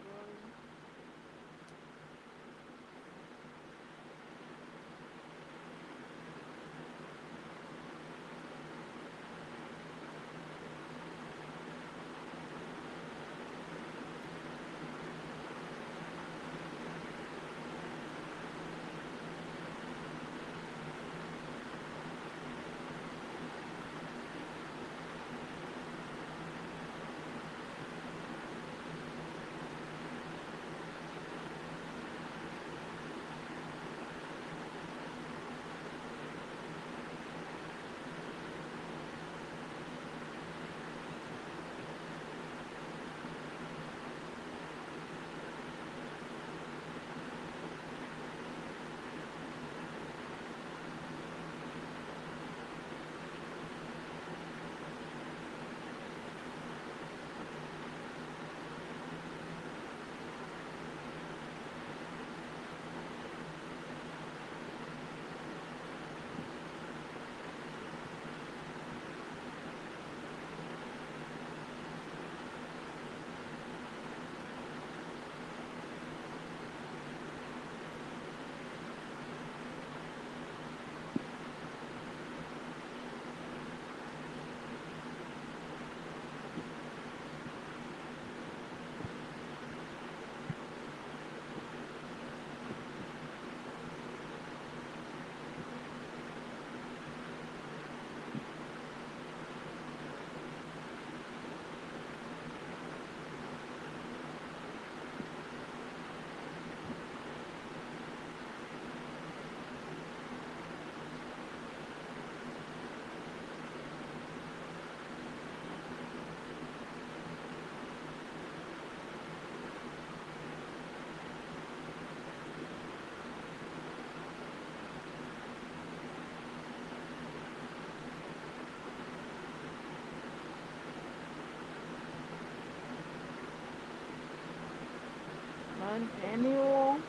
Annual.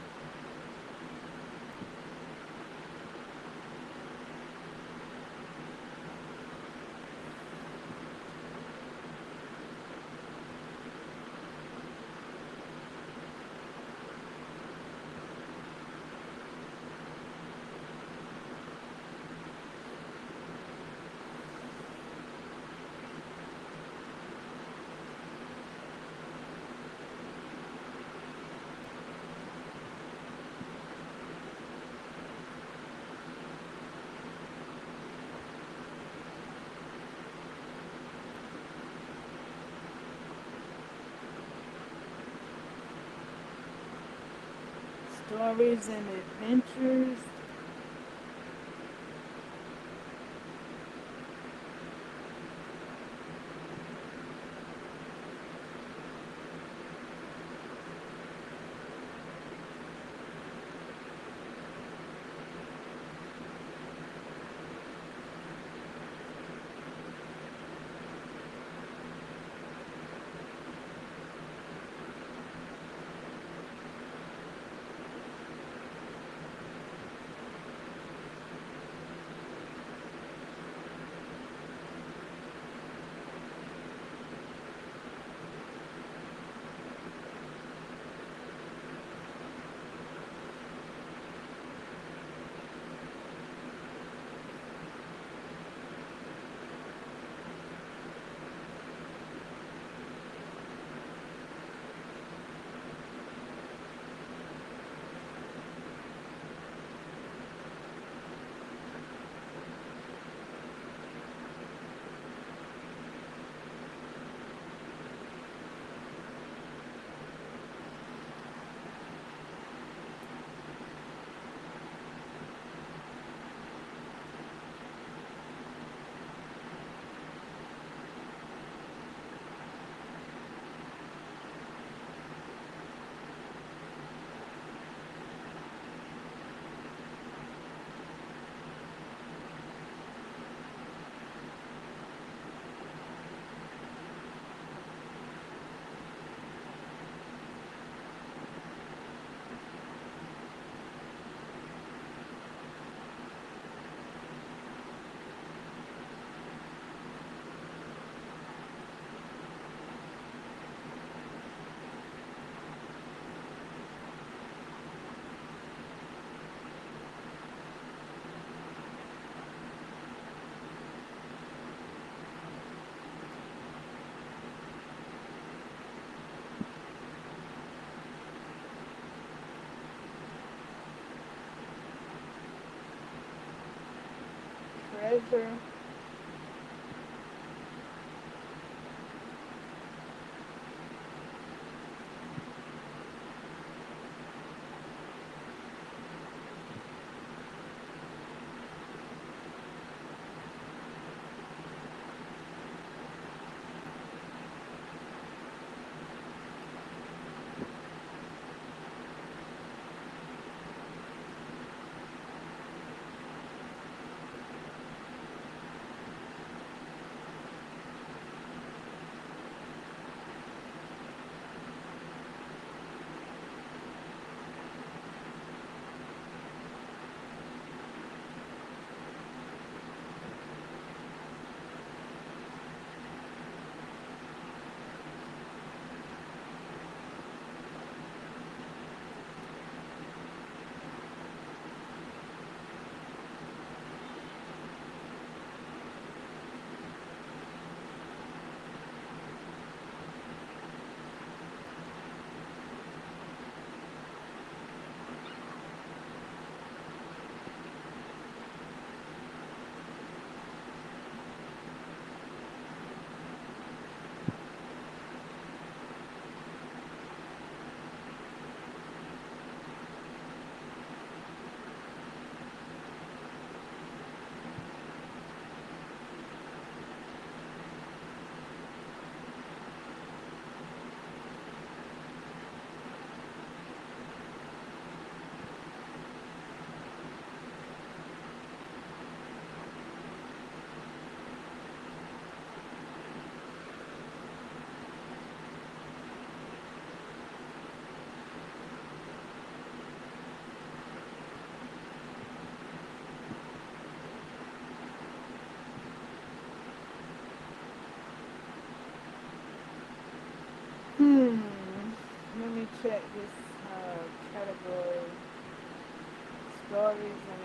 Stories and adventures. Treasure. check this category, stories and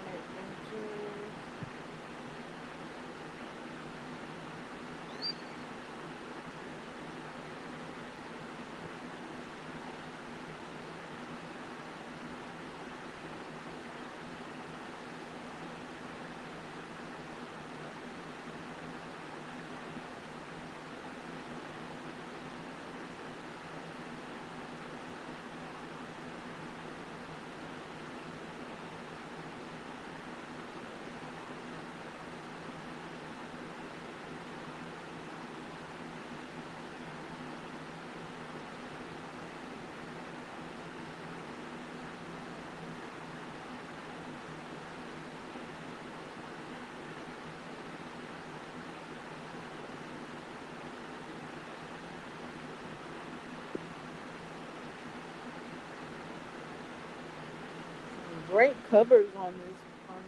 adventures. Great covers on these books.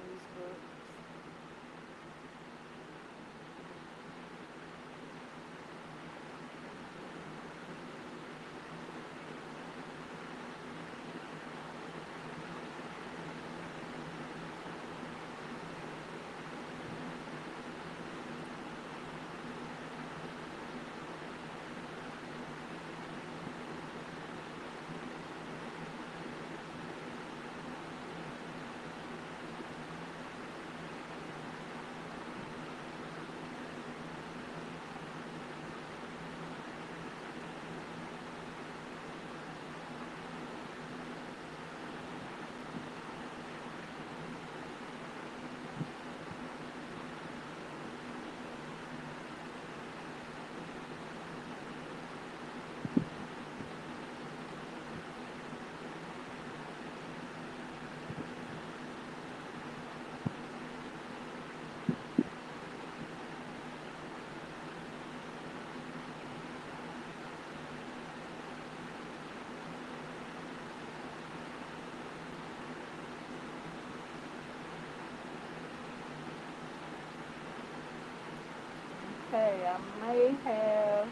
Okay, I may have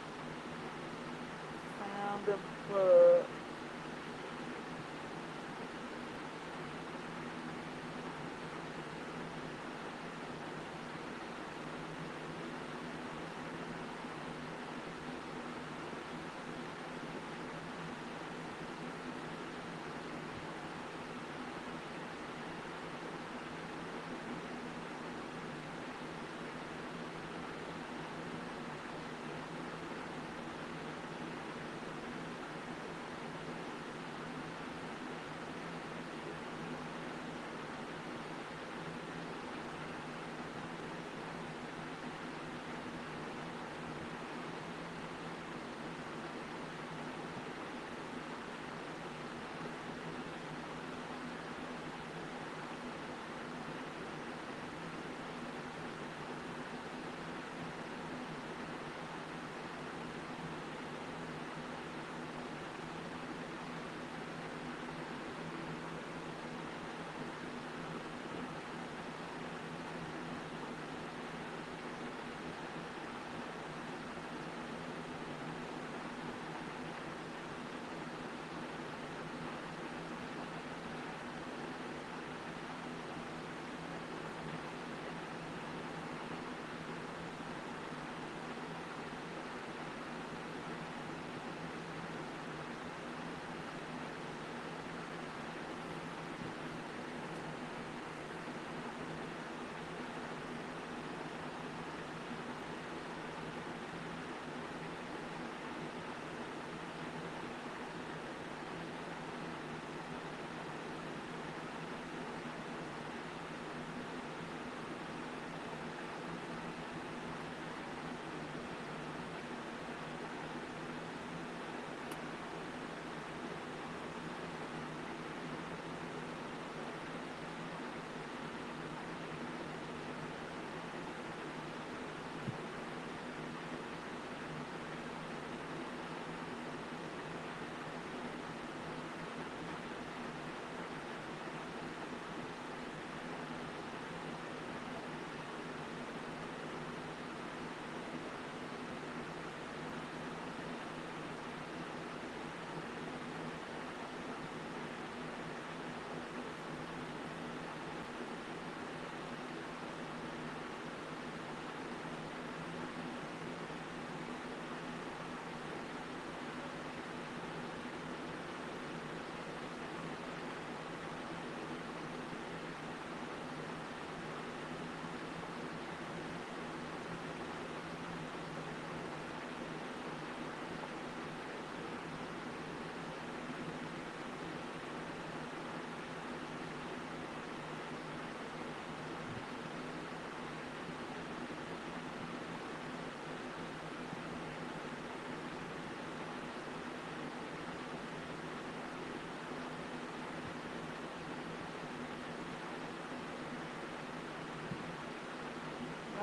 found a book.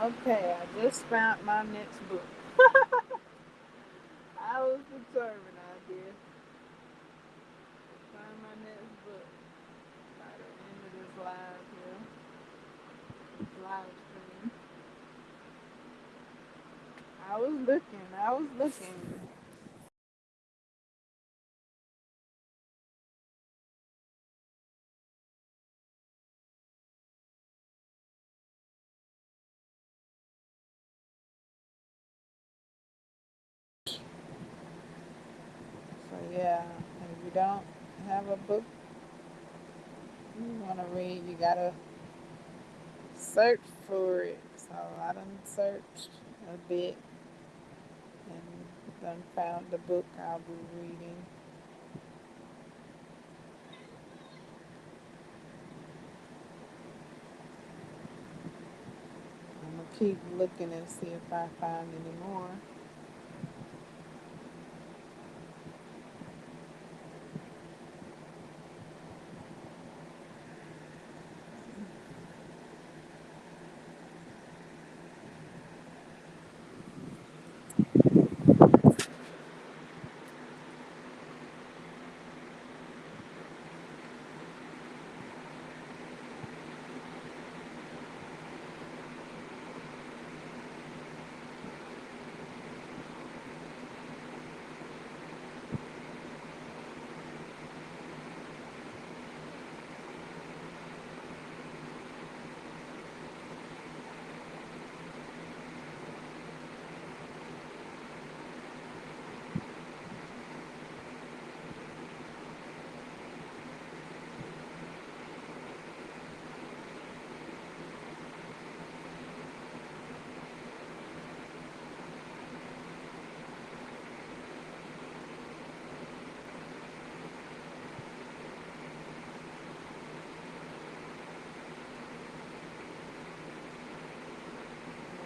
Okay, I just found my next book. I was determined I did. Find my next book by the end of this live here. Live stream. I was looking. So yeah, if you don't have a book you want to read, you gotta search for it. So I done searched a bit and done found the book I'll be reading. I'm gonna keep looking and see if I find any more.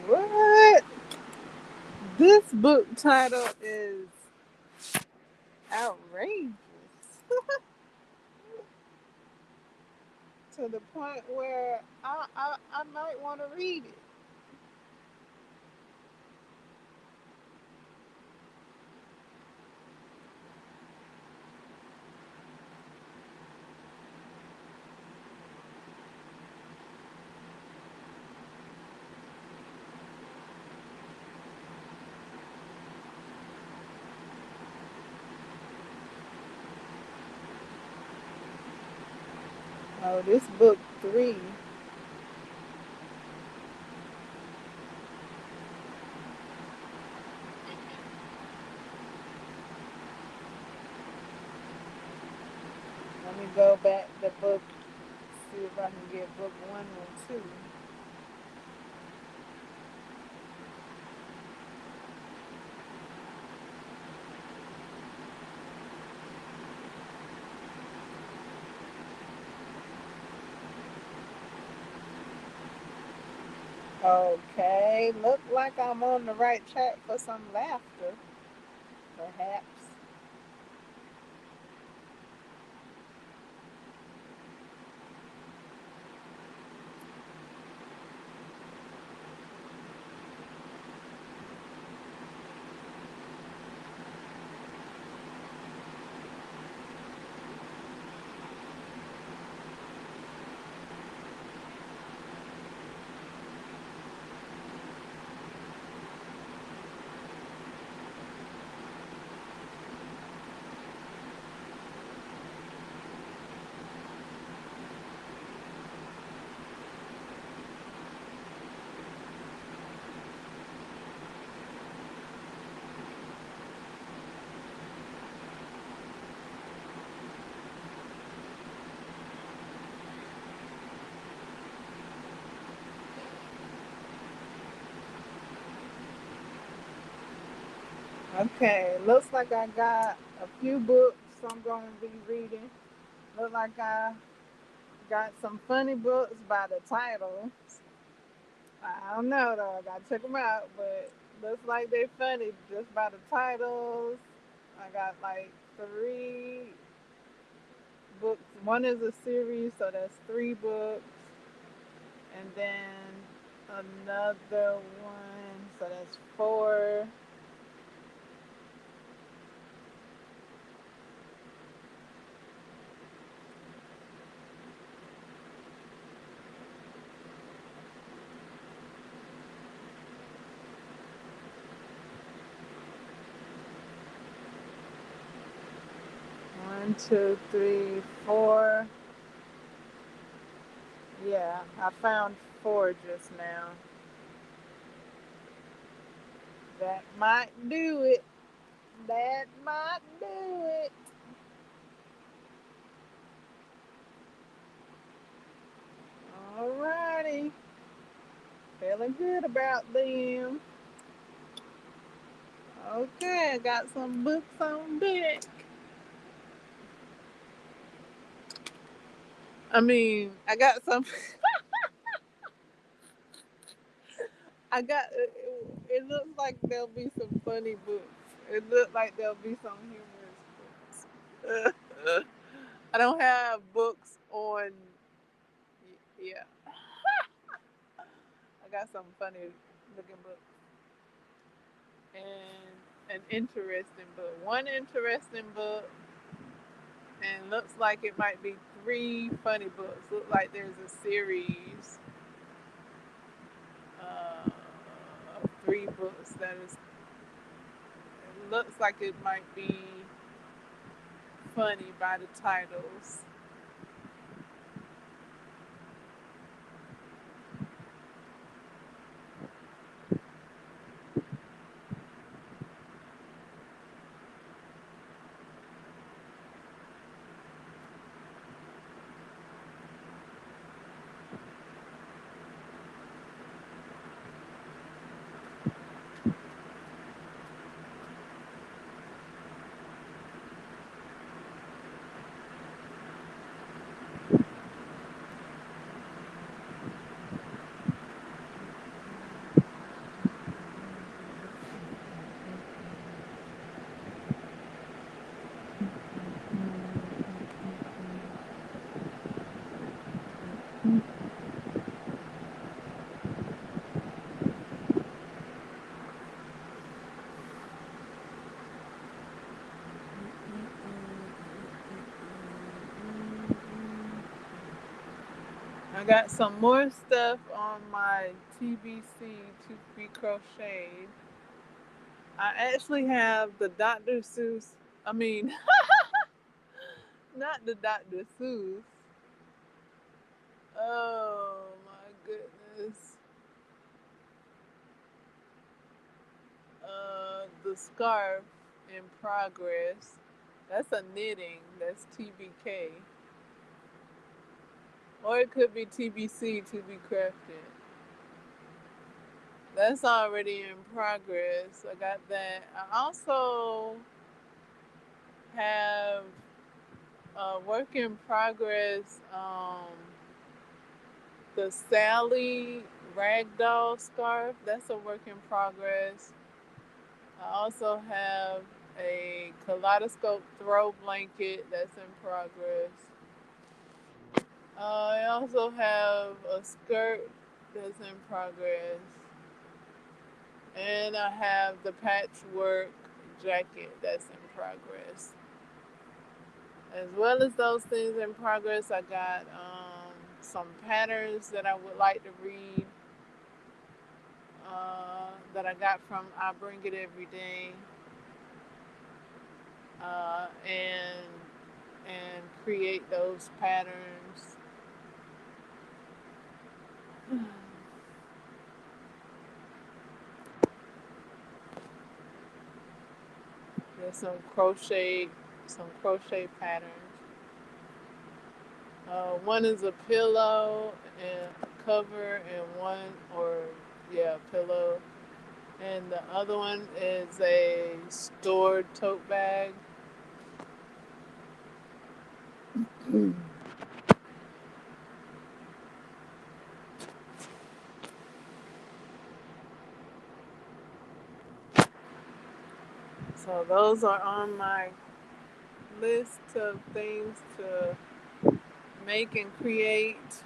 What? This book title is outrageous to the point where I might want to read it. Oh, this book three. Let me go back to book, see if I can get book one and two. Okay, look like I'm on the right track for some laughter, perhaps. Okay, looks like I got a few books I'm going to be reading. Look like I got some funny books by the title. I don't know though. I gotta check them out, but looks like they're funny just by the titles. I got like three books. One is a series, so that's three books, and then another one. So that's 4. 1, 2, 3, 4. Yeah, I found 4 just now. That might do it. That might do it. Alrighty. Feeling good about them. Okay, I got some books on deck. I mean, I got some. I got. It looks like there'll be some funny books. It looks like there'll be some humorous books. I don't have books on. Yeah, I got some funny looking books and an interesting book. One interesting book, and looks like it might be 3 funny books. Look like there's a series of 3 books that is. It looks like it might be funny by the titles. I got some more stuff on my TBC to be crocheted. I actually have the Dr. Seuss. I mean, not the Dr. Seuss. Oh my goodness. The scarf in progress. That's a knitting. That's TBK. Or it could be TBC to be crafted. That's already in progress. I got that. I also have a work in progress. The Sally ragdoll scarf. That's a work in progress. I also have a kaleidoscope throw blanket. That's in progress. I also have a skirt that's in progress. And I have the patchwork jacket that's in progress. As well as those things in progress, I got some patterns that I would like to read that I got from I Bring It Every Day, and create those patterns. There's some crochet patterns. One is a pillow and cover, and one, or yeah, pillow, and the other one is a stored tote bag. So those are on my list of things to make and create.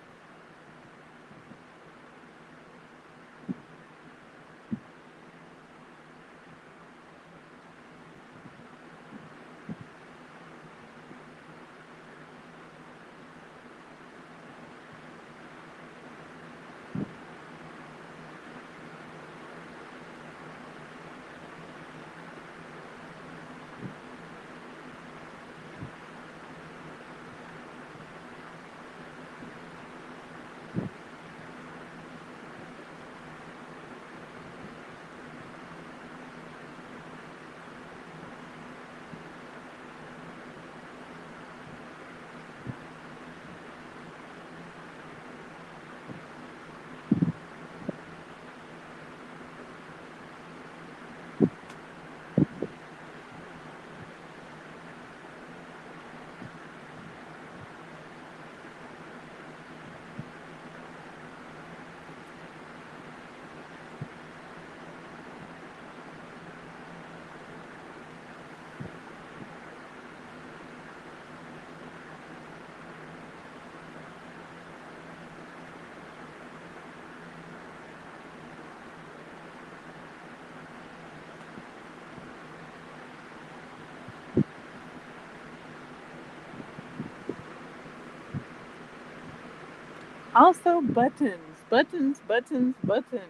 Also buttons, buttons, buttons, buttons.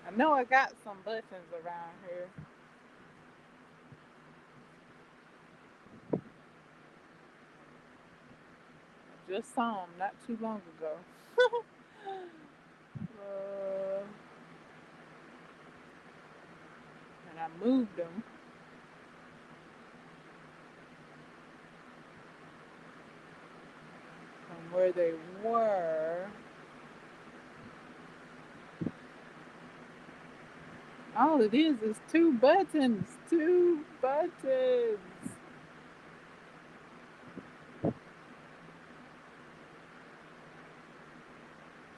I know I got some buttons around here. I just saw them not too long ago. And I moved them from where they were. All it is two buttons. Two buttons.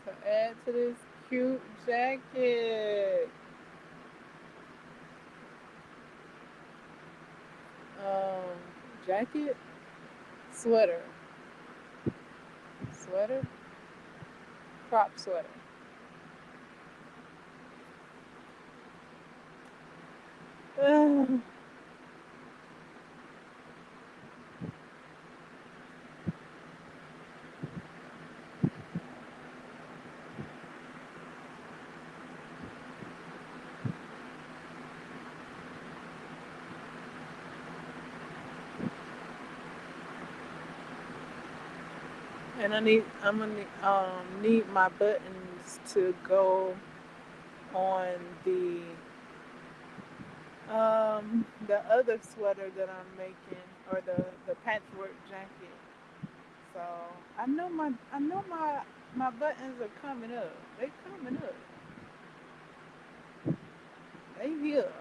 To add to this cute jacket. Um, jacket, sweater, sweater, crop sweater. Ugh. And I'm gonna need my buttons to go on the other sweater that I'm making, or the patchwork jacket. So I know my buttons are coming up. They coming up. They here.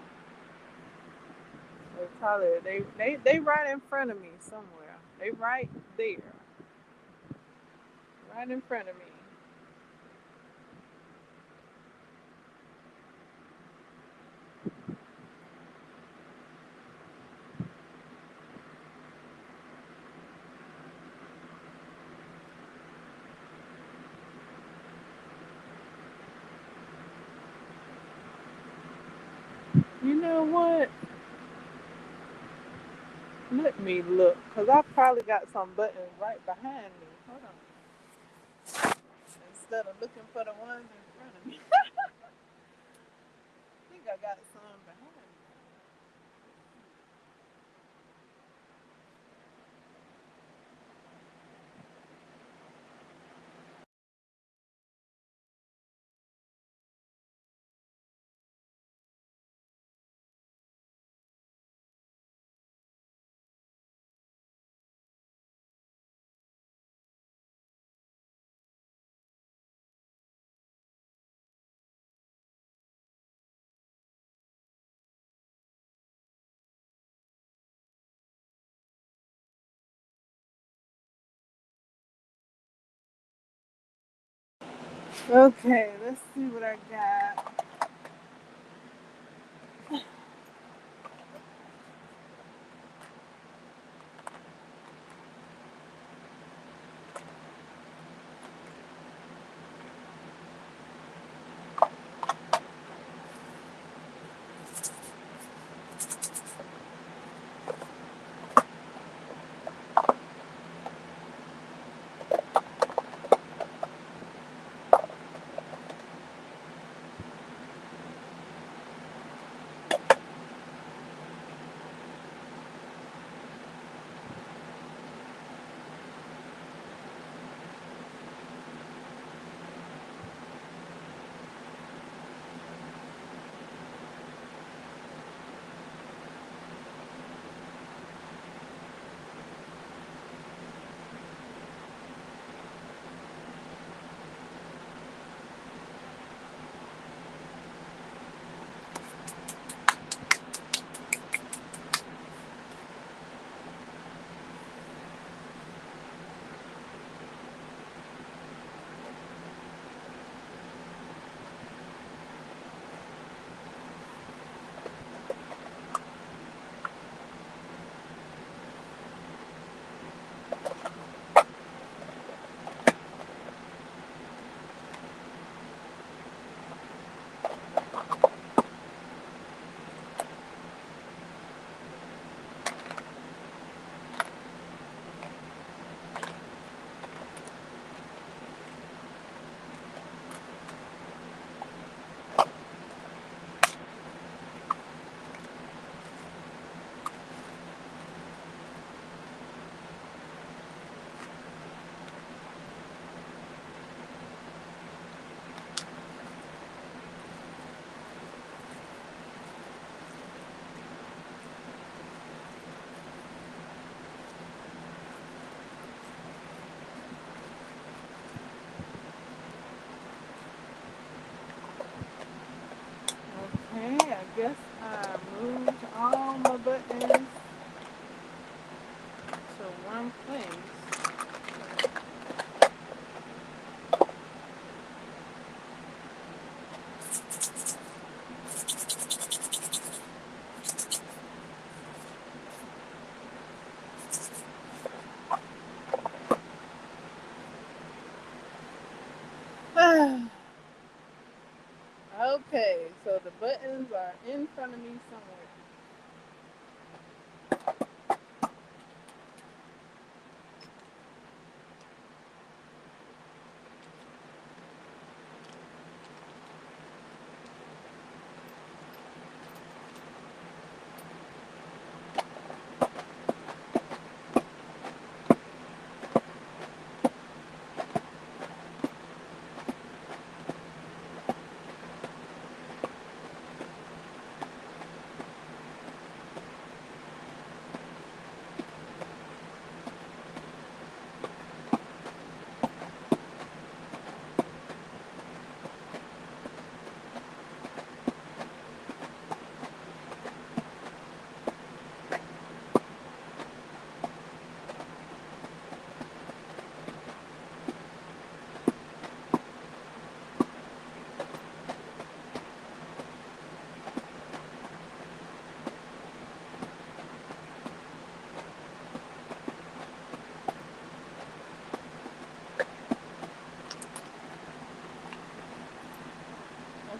So Tyler, they right in front of me somewhere. They right there, right in front of me. You know what? Let me look, cause I probably got some buttons right behind me. Hold on. Instead of looking for the ones in front of me, I think I got some behind me. Okay, let's see what I got. Guess I moved all my buttons to one place. Okay, so the buttons are in front of me somewhere.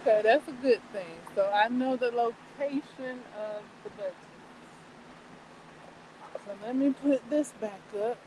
Okay, that's a good thing. So I know the location of the buttons. So let me put this back up.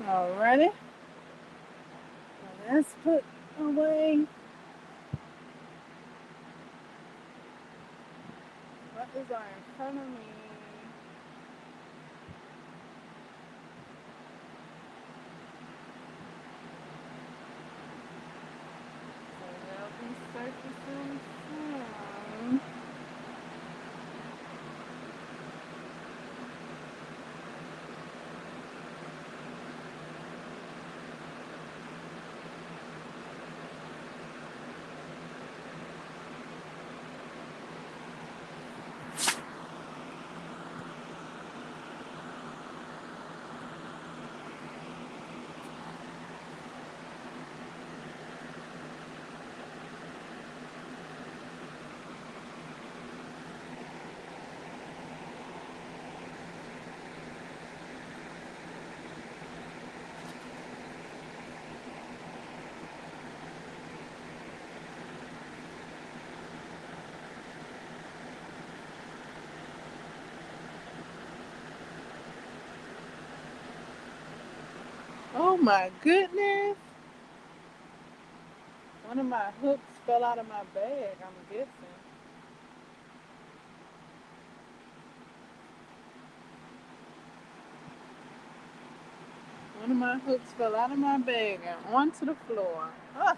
Alrighty. Now let's put away buttons are in front of me. So they'll be surfacing soon. Oh my goodness. One of my hooks fell out of my bag, I'm guessing. One of my hooks fell out of my bag and onto the floor. Ah,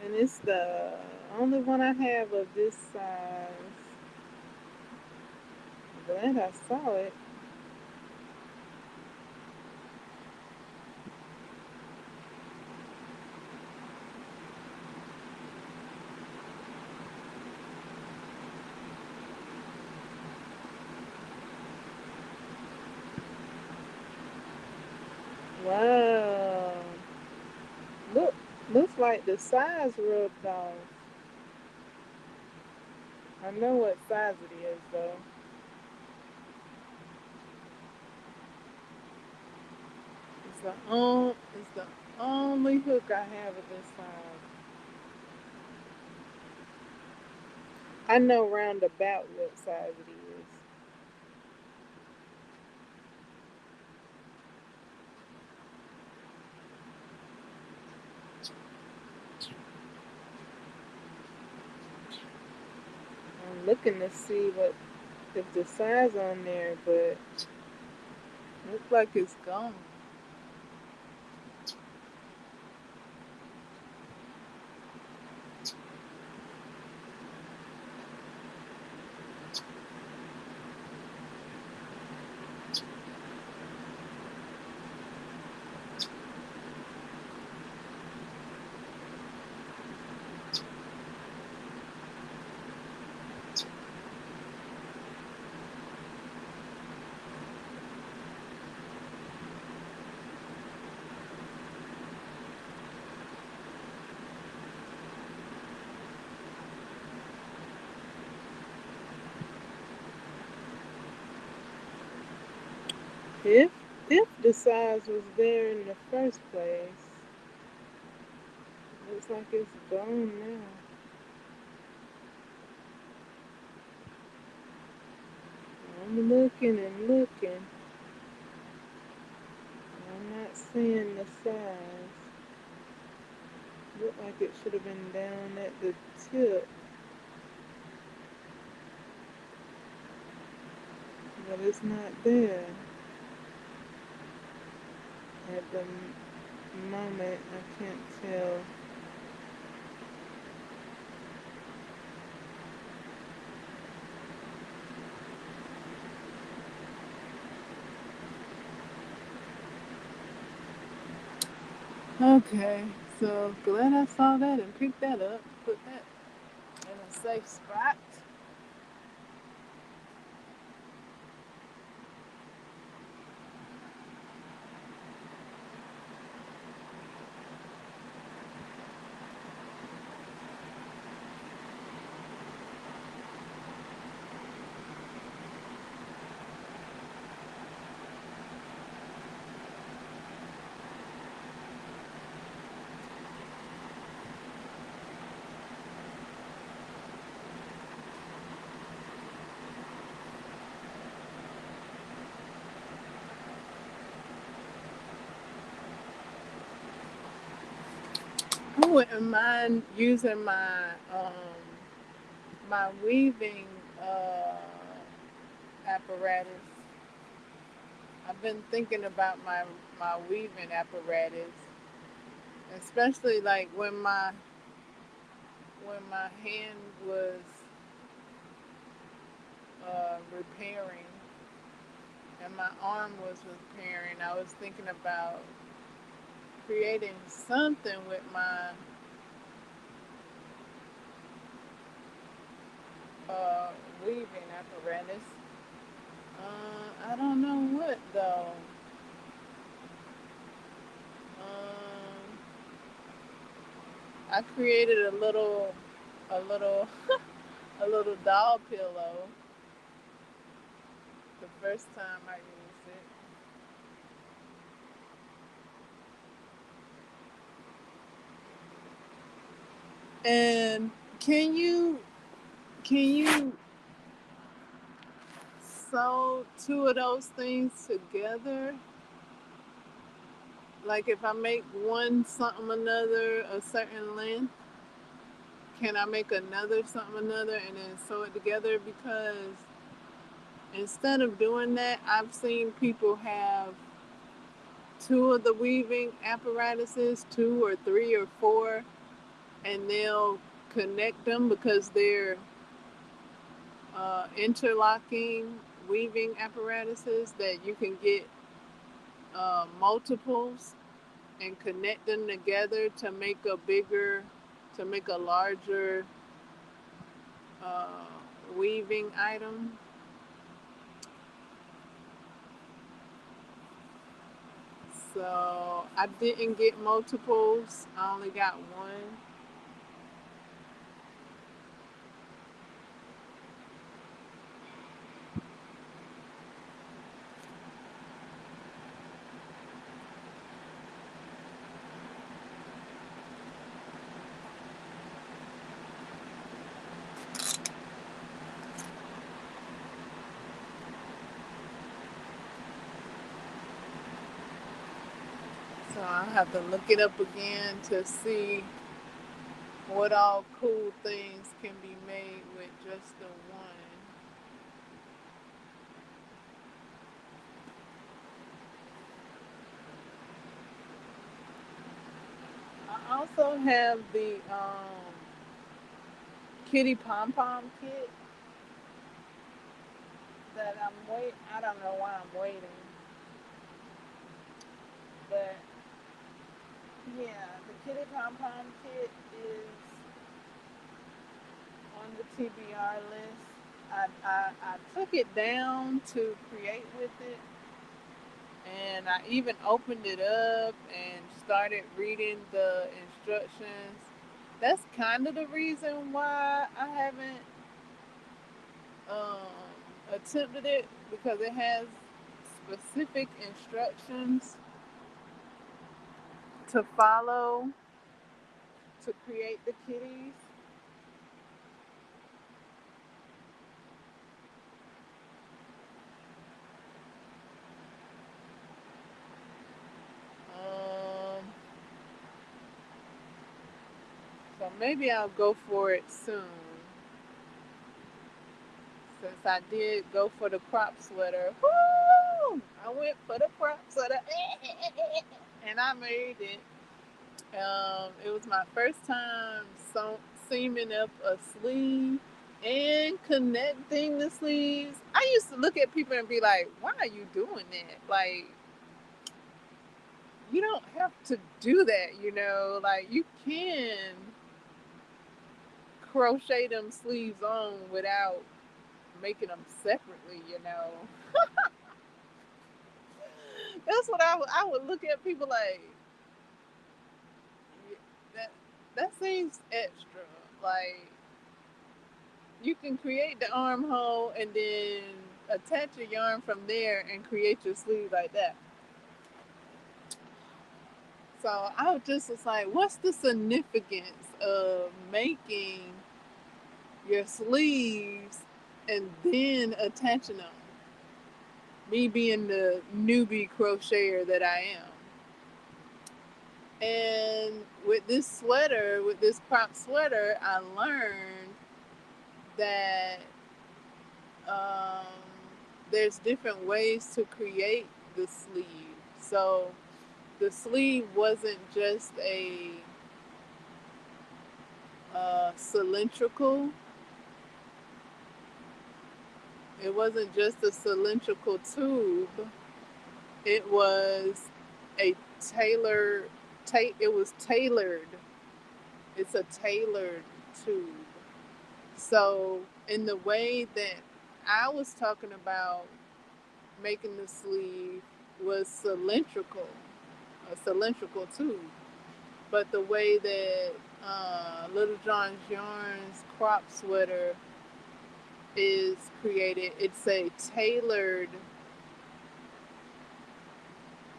and it's the only one I have of this size. Glad I saw it. Wow. Look, looks like the size rubbed off. I know what size it is though. It's the only hook I have of this size. I know roundabout what size it is. I'm looking to see what if the size on there, but looks like it's gone. If if the size was there in the first place, looks like it's gone now. I'm looking and looking. I'm not seeing the size. Look like it should have been down at the tip, but it's not there. At the moment, I can't tell. Okay, so glad I saw that and picked that up. Put that in a safe spot. I wouldn't mind using my weaving apparatus. I've been thinking about my weaving apparatus, especially like when my hand was repairing and my arm was repairing. I was thinking about creating something with my uh, weaving apparatus. I don't know what though. Um, I created a little, a little doll pillow the first time I used it. And can you sew two of those things together? Like if I make one something another a certain length, can I make another something another and then sew it together? Because instead of doing that, I've seen people have two of the weaving apparatuses, two or three or four, and they'll connect them because they're interlocking weaving apparatuses that you can get multiples and connect them together to make a larger uh, weaving item. So I didn't get multiples. I only got one. So I have to look it up again to see what all cool things can be made with just the one. I also have the kitty pom pom kit that I'm wait. I don't know why I'm waiting, but yeah, the kitty pom pom kit is on the TBR list. I took it down to create with it, and I even opened it up and started reading the instructions. That's kind of the reason why I haven't attempted it, because it has specific instructions to follow to create the kitties. Um, so maybe I'll go for it soon. Since I did go for the crop sweater, woo! I went for the crop sweater, and I made it. It was my first time seaming up a sleeve and connecting the sleeves. I used to look at people and be like, "Why are you doing that? Like, you don't have to do that, you know. Like, you can crochet them sleeves on without making them separately, you know." That's what I would look at people like, that that seems extra. Like, you can create the armhole and then attach your yarn from there and create your sleeve like that. So I just was like, what's the significance of making your sleeves and then attaching them? Me being the newbie crocheter that I am. And with this sweater, with this crop sweater, I learned that um, there's different ways to create the sleeve. So the sleeve wasn't just a cylindrical. It wasn't just a cylindrical tube. It was a tailor. It was tailored. It's a tailored tube. So in the way that I was talking about making the sleeve was cylindrical, a cylindrical tube. But the way that Little John's Yarn's crop sweater is created, it's a tailored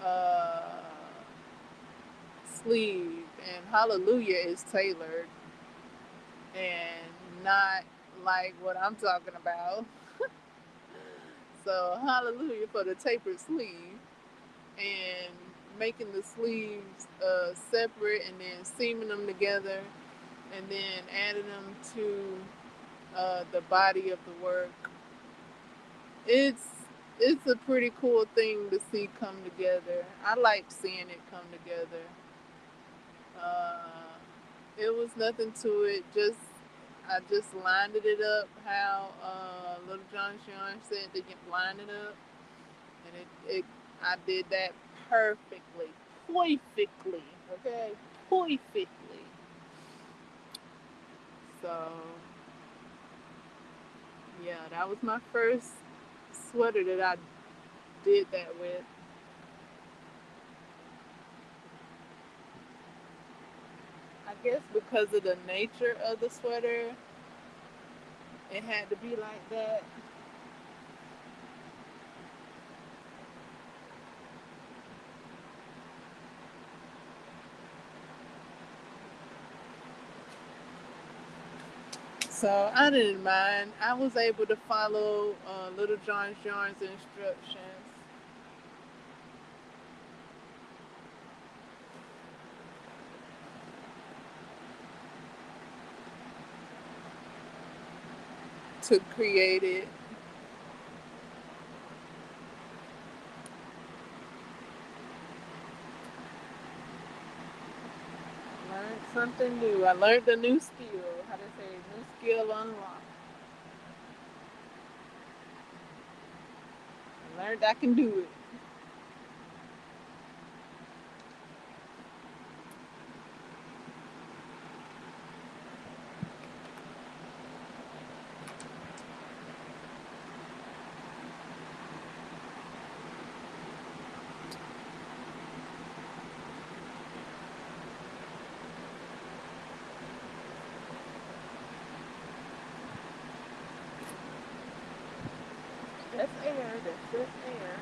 uh, sleeve, and Hallelujah is tailored and not like what I'm talking about. So Hallelujah for the tapered sleeve, and making the sleeves separate and then seaming them together and then adding them to the body of the work. It's it's a pretty cool thing to see come together. I like seeing it come together. Uh, it was nothing to it. Just I just lined it up how Little John Sean said to get lined it up, and it I did that perfectly, perfectly, okay, perfectly. So yeah, that was my first sweater that I did that with. I guess because of the nature of the sweater, it had to be like that. So I didn't mind. I was able to follow Little John's Yarn's instructions. to create it. Learned something new. I learned a new skill. How to say new skill unlocked. I learned I can do it. That's air. That's just air.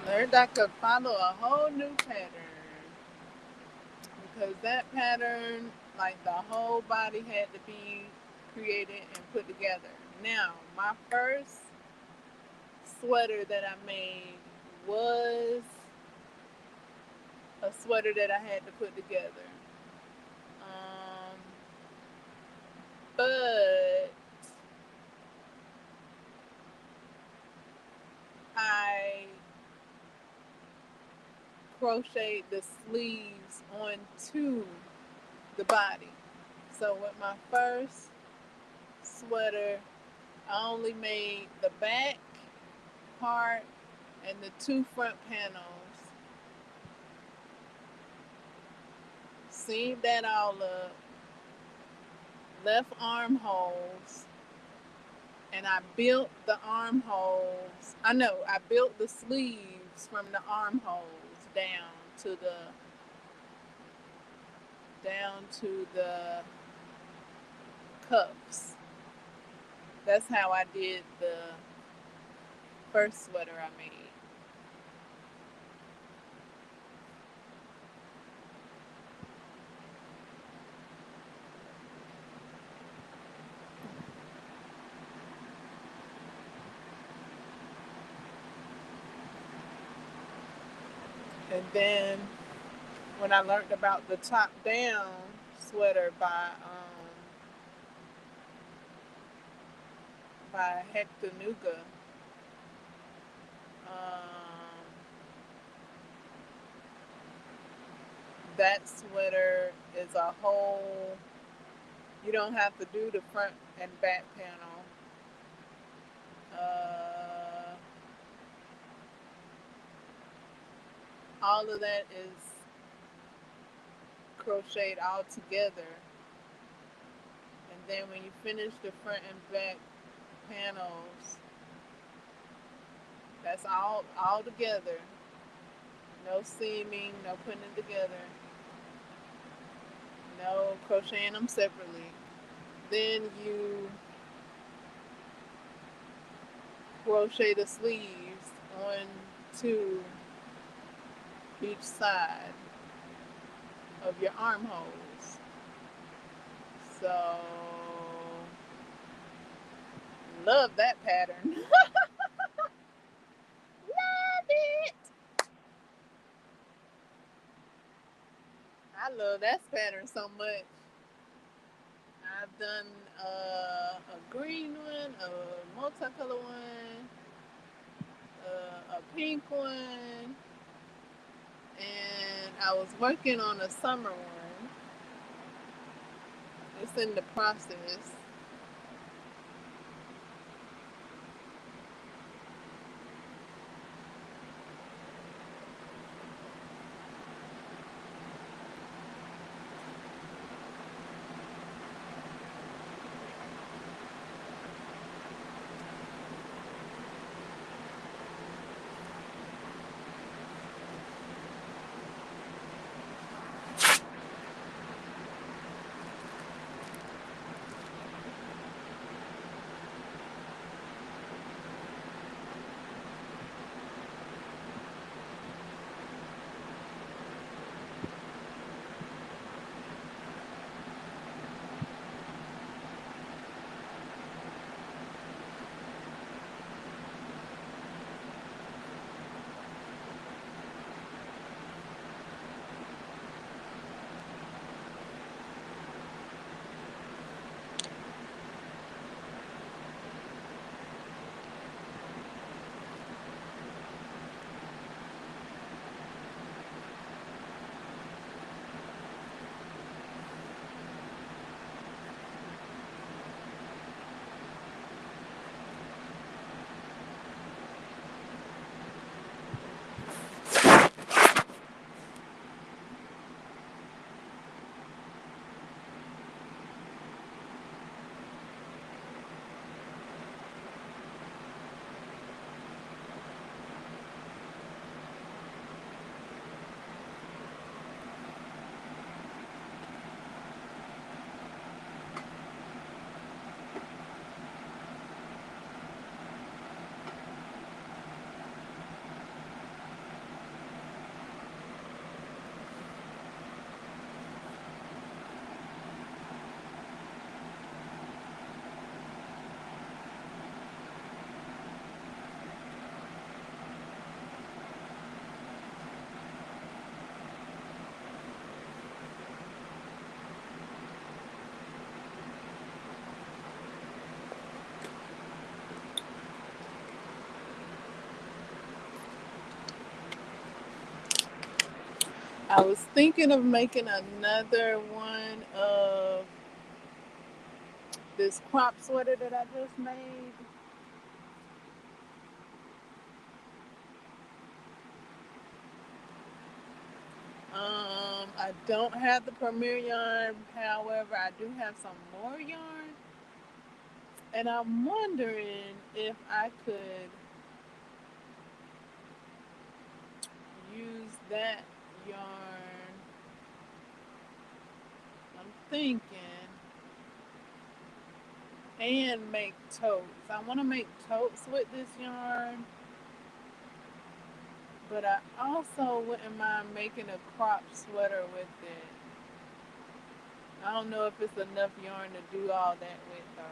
Learned I could follow a whole new pattern because that pattern, like the whole body had to be created and put together. Now, my first sweater that I made was a sweater that I had to put together. Um, but I crocheted the sleeves onto the body. So with my first sweater, I only made the back part and the two front panels. Seamed that all up, left armholes, and I built the armholes. I built the sleeves from the armholes to the down to the cuffs. That's how I did the first sweater I made. And then when I learned about the top down sweater by Hector Nuga, that sweater is a whole. You don't have to do the front and back panel. Uh, all of that is crocheted all together. And then when you finish the front and back panels, that's all together. No seaming, no putting it together. No, crocheting them separately. Then you crochet the sleeves onto each side of your armholes. So, love that pattern. Love it. I love that pattern so much. I've done a green one, a multicolor one, a pink one, and I was working on a summer one. It's in the process. I was thinking of making another one of this crop sweater that I just made. I don't have the Premier yarn, however, I do have some more yarn, and I'm wondering if I could use that yarn. I'm thinking, and make totes. I want to make totes with this yarn, but I also wouldn't mind making a crop sweater with it. I don't know if it's enough yarn to do all that with though.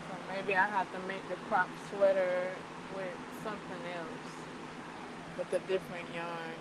So maybe I have to make the crop sweater with something else, with a different yarn.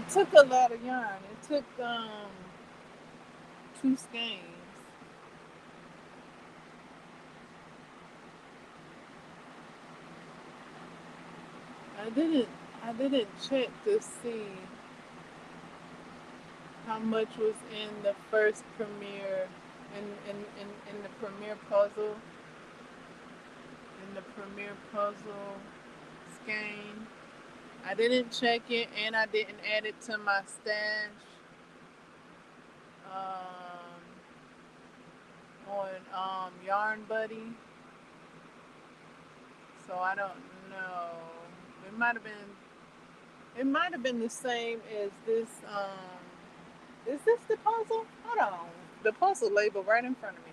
It took a lot of yarn. It took two skeins. I didn't I didn't check to see how much was in the first premiere in the premiere puzzle skein. I didn't check it and I didn't add it to my stash on Yarn Buddy. So I don't know. It might have been it might have been the same as this is this the puzzle? Hold on. The puzzle label right in front of me.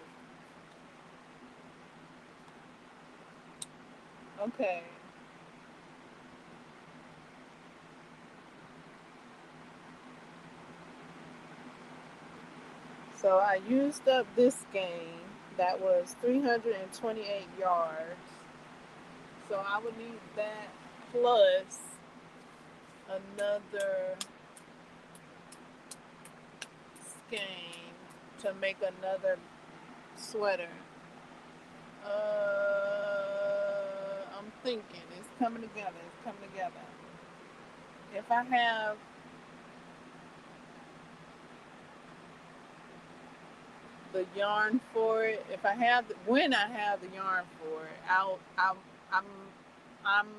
Okay. So I used up this game that was 328 yards. So I would need that plus another skein to make another sweater. I'm thinking it's coming together. It's coming together. If I have the yarn for it, if I have when I have the yarn for it, I'm I'm I'm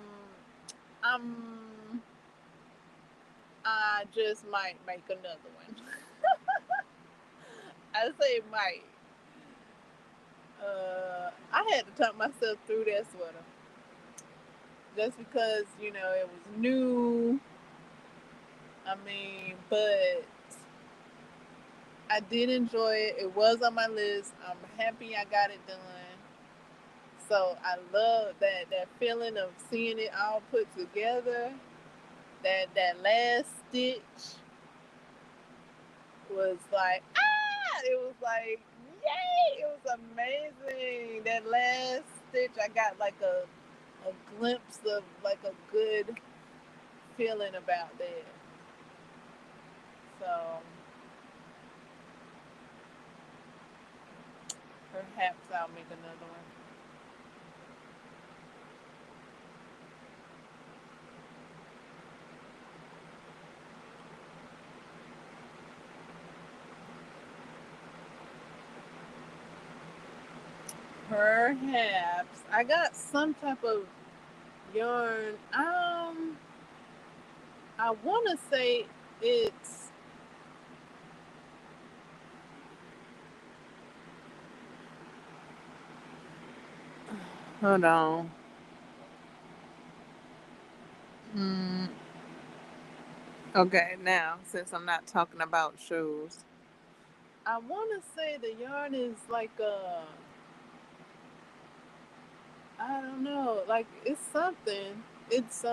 I just might make another one. I say might. I had to talk myself through that sweater just because it was new. I mean, but I did enjoy it. It was on my list. I'm happy I got it done. So I love that feeling of seeing it all put together. That last stitch was like it was like yay! It was amazing. That last stitch, I got like a glimpse of like a good feeling about that. So perhaps I'll make another one. Perhaps I got some type of yarn. I want to say it's. Hold on. Mm, okay, now since I'm not talking about shoes, I want to say the yarn is like I don't know, like it's something. It's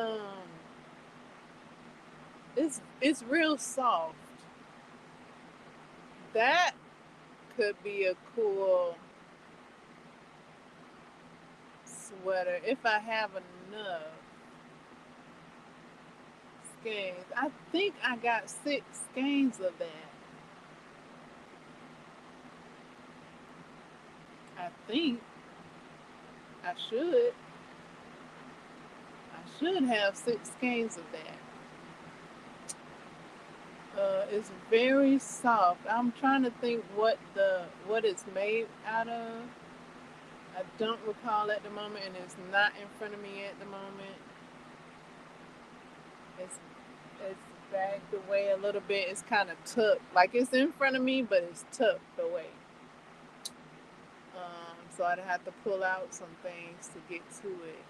it's real soft. That could be a cool sweater if I have enough skeins. I think I got 6 skeins of that. I think I should. I should have 6 skeins of that. It's very soft. I'm trying to think what it's made out of. I don't recall at the moment, and it's not in front of me at the moment. It's it's backed away a little bit. It's kind of tucked, like it's in front of me, but it's tucked away. So I'd have to pull out some things to get to it.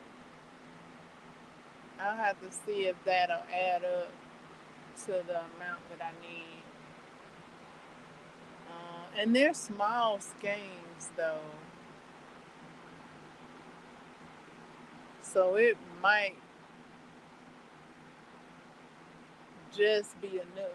I'll have to see if that'll add up to the amount that I need. And they're small skeins though, so it might just be enough.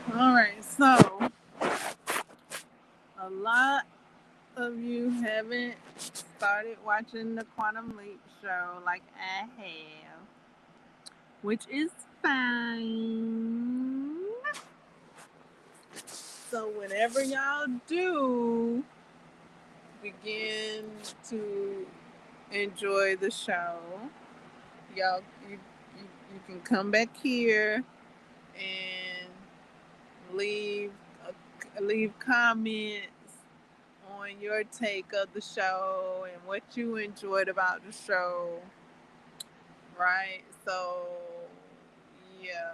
All right, so a lot of you haven't started watching the Quantum Leap show like I have, which is fine. So whenever y'all do begin to enjoy the show, y'all you can come back here and leave leave comments on your take of the show and what you enjoyed about the show, right? So yeah,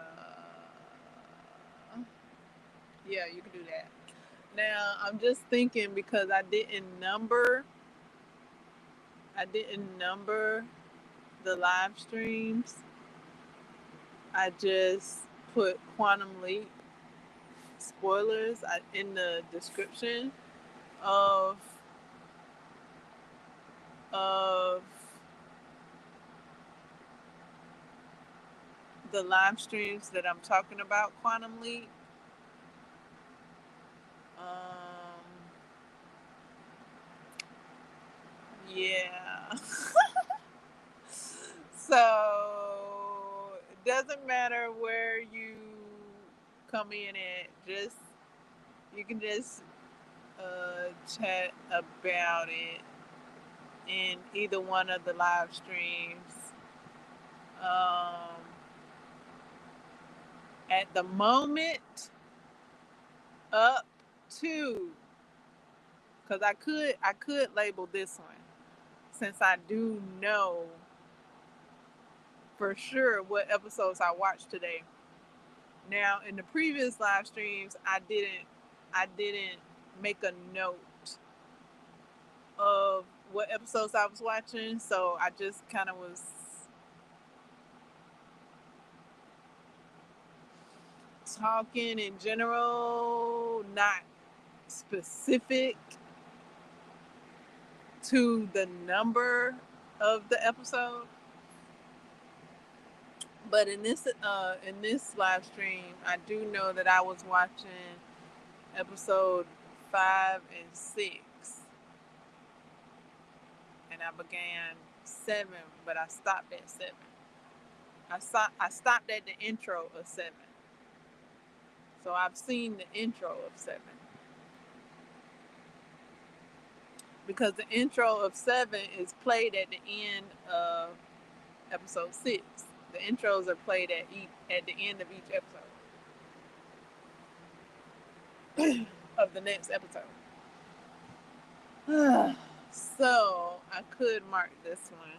yeah, you can do that. Now I'm just thinking because I didn't number the live streams. I just put Quantum Leap spoilers in the description of of the live streams that I'm talking about Quantum Leap. Um, yeah. So it doesn't matter where you come in at. Just you can just chat about it in either one of the live streams. Um, at the moment, up to because I could label this one since I do know for sure what episodes I watched today. Now in the previous live streams I didn't make a note of what episodes I was watching, so I just kind of was talking in general, not specific to the number of the episode. But in this live stream, I do know that I was watching episode 5 and 6, and I began 7, but I stopped at 7. I stopped at the intro of 7, so I've seen the intro of 7 because the intro of 7 is played at the end of episode 6. The intros are played at the end of each episode of the next episode. So I could mark this one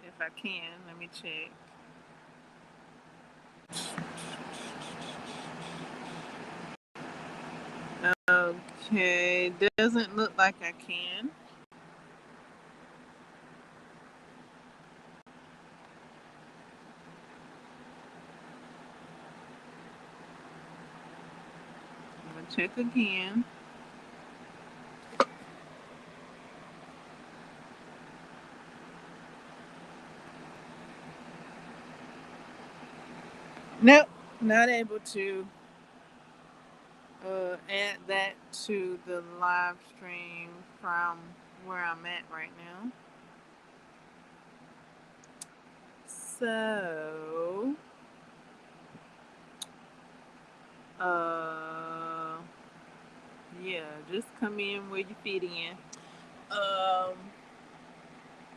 if I can. Let me check. Okay, doesn't look like I can. I'm gonna check again. Nope, not able to add that to the live stream from where I'm at right now. So, uh, yeah, just come in where you fit in. Um,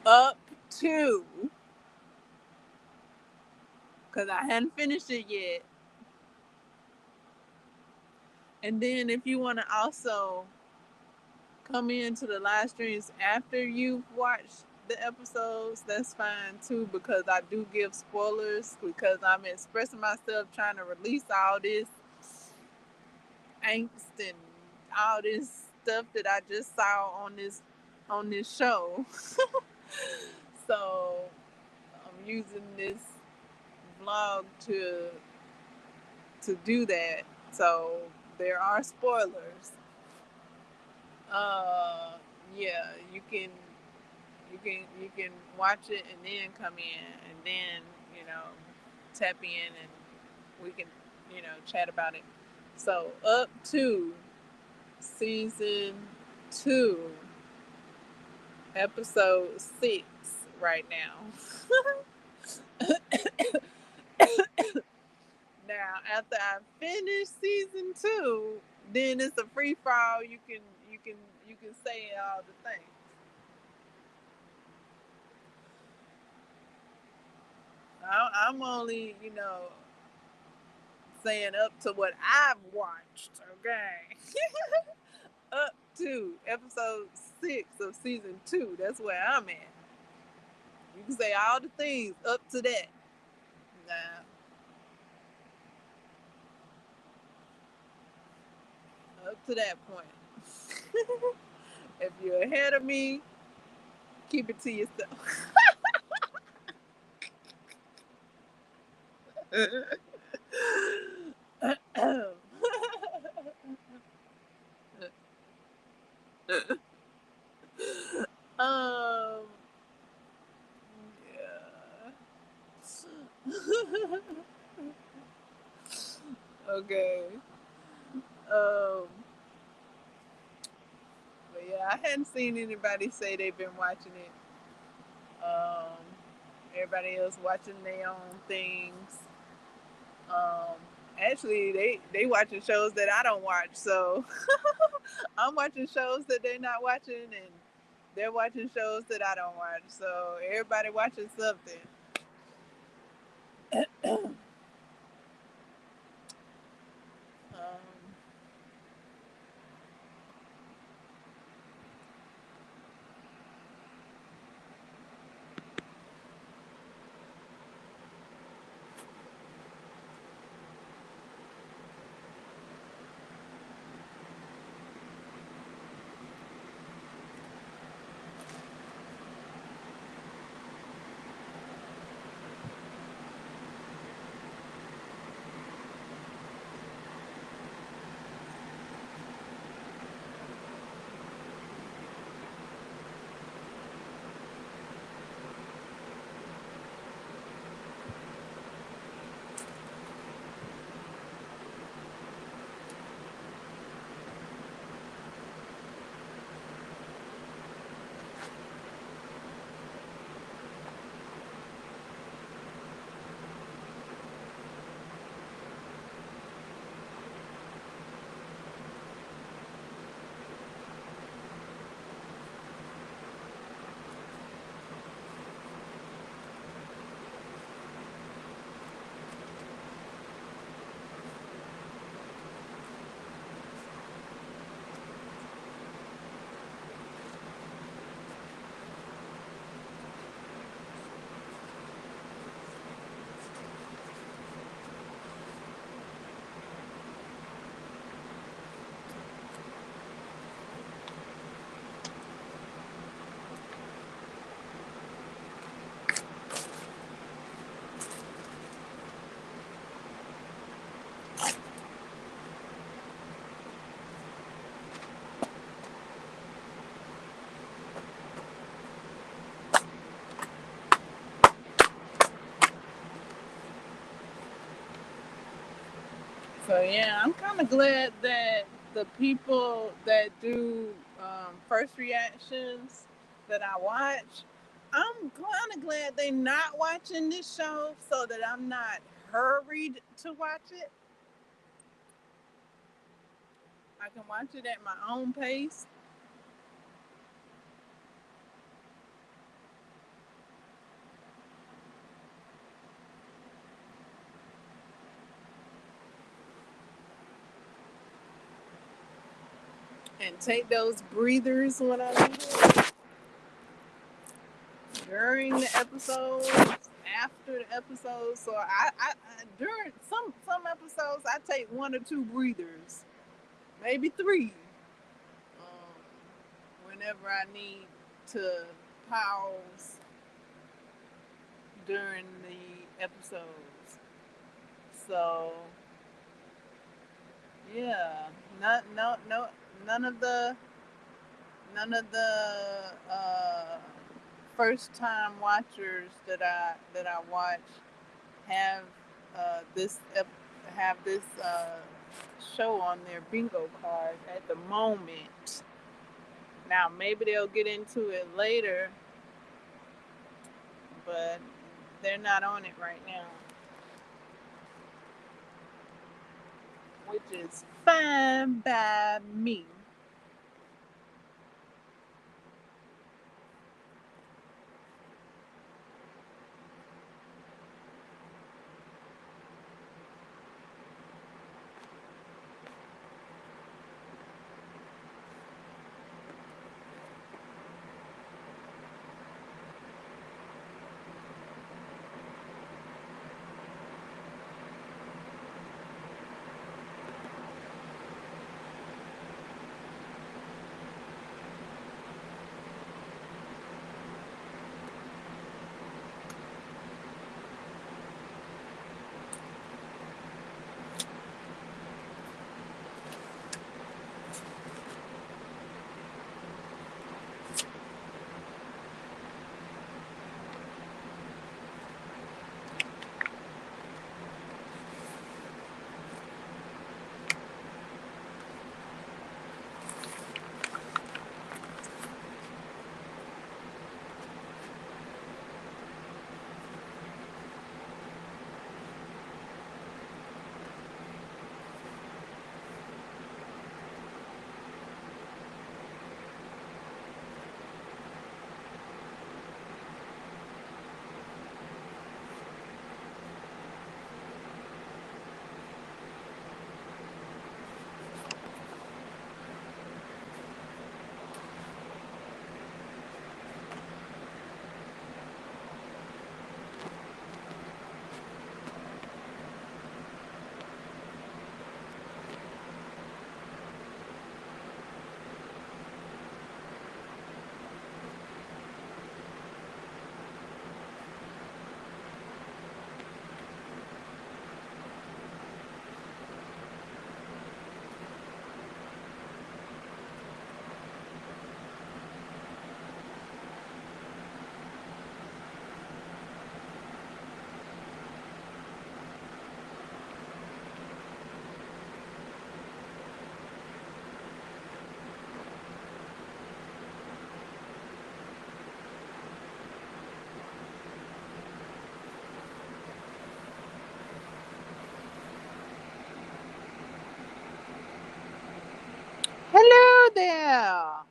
up to, because I hadn't finished it yet. And then if you want to also come into the live streams after you've watched the episodes, that's fine too, because I do give spoilers because I'm expressing myself, trying to release all this angst and all this stuff that I just saw on this show. So I'm using this vlog to do that. So there are spoilers. Uh, yeah, you can watch it and then come in and then tap in and we can chat about it. So up to season 2, episode 6 right now. Now, after I finish season 2, then it's a free fall. You can say all the things. I'm only, saying up to what I've watched, okay? Up to episode 6 of season 2. That's where I'm at. You can say all the things up to that. Now, up to that point. If you're ahead of me, keep it to yourself. um, yeah. Okay. Um, but yeah, I hadn't seen anybody say they've been watching it. Um, everybody else watching their own things. Um, actually, they watching shows that I don't watch, so I'm watching shows that they're not watching, and they're watching shows that I don't watch. So everybody watching something. um, so yeah, I'm kind of glad that the people that do first reactions that I watch, I'm kind of glad they're not watching this show so that I'm not hurried to watch it. I can watch it at my own pace. And take those breathers when I need it, during the episodes, after the episodes. So I during some episodes I take 1 or 2 breathers, maybe 3, whenever I need to pause during the episodes. So yeah, not no no none of the first time watchers that I watch have this have this show on their bingo cards at the moment. Now maybe they'll get into it later, but they're not on it right now, which is fine by me. Hello there.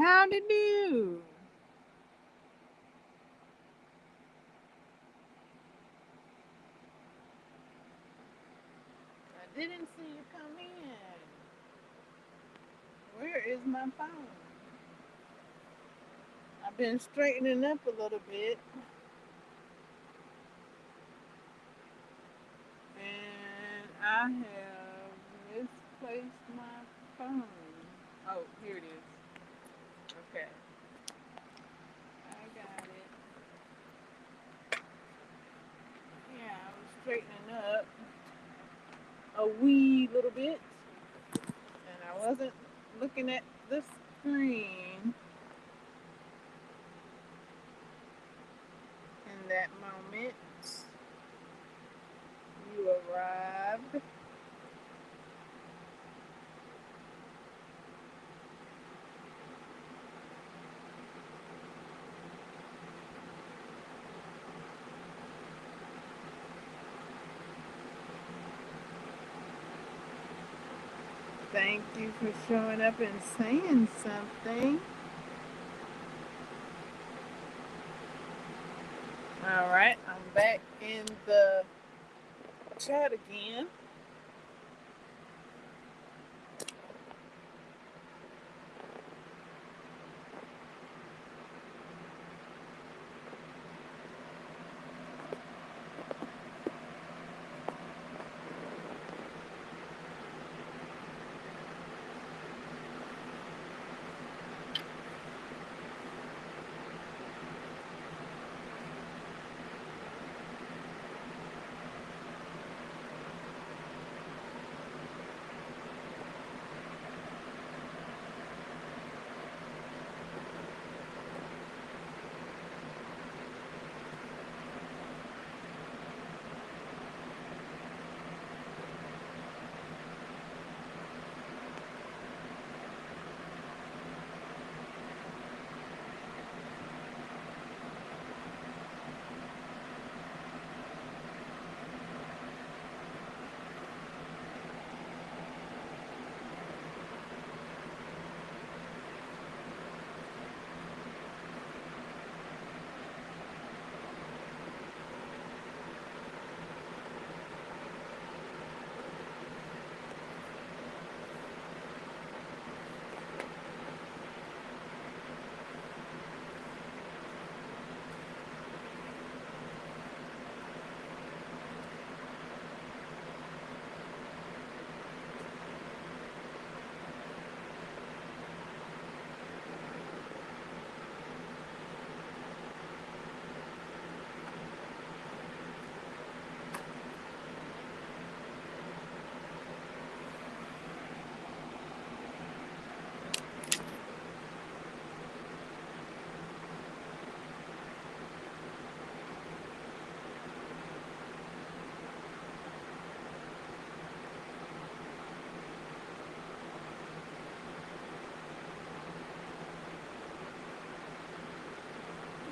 How to do? I didn't see you come in. Where is my phone? I've been straightening up a little bit, and I have misplaced my phone. Oh, here it is. Okay, I got it. Yeah, I was straightening up a wee little bit, and I wasn't looking at the screen in that moment. You arrived. Thank you for showing up and saying something. All right, I'm back in the chat again.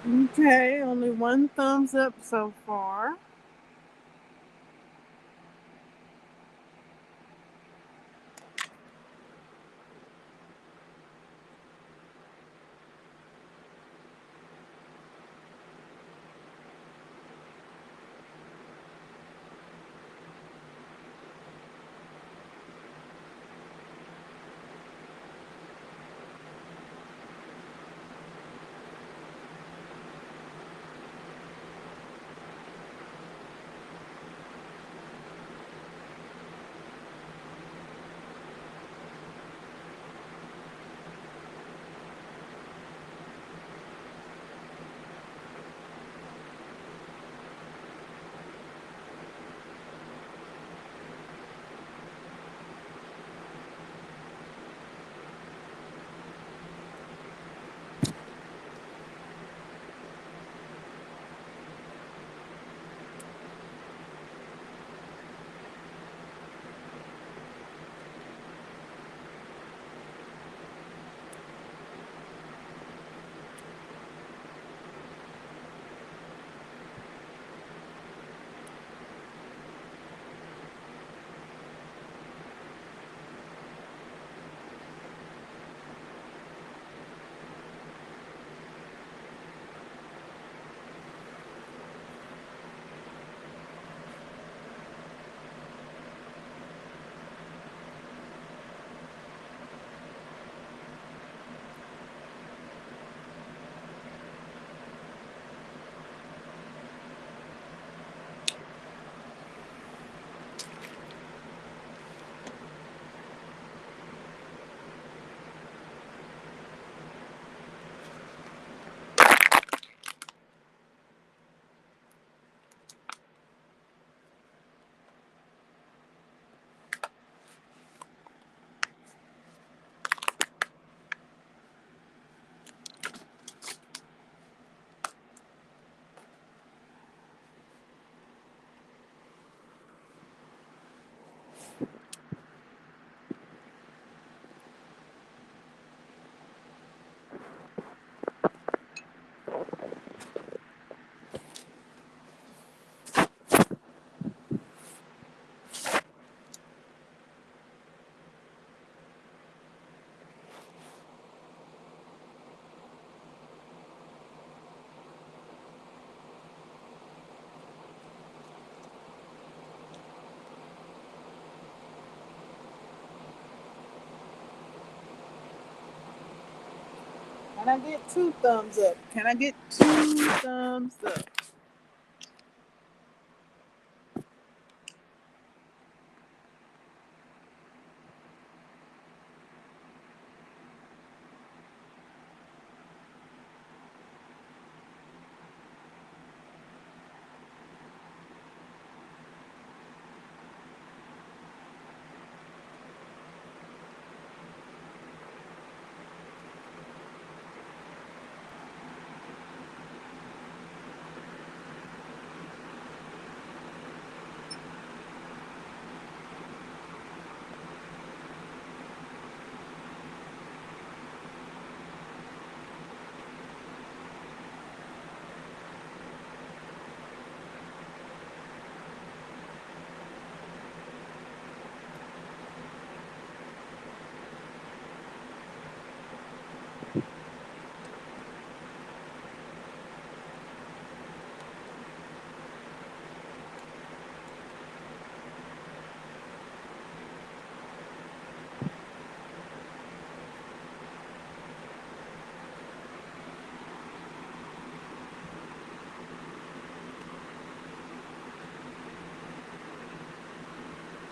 Okay, only one thumbs up so far. Can I get two thumbs up? Can I get two thumbs up?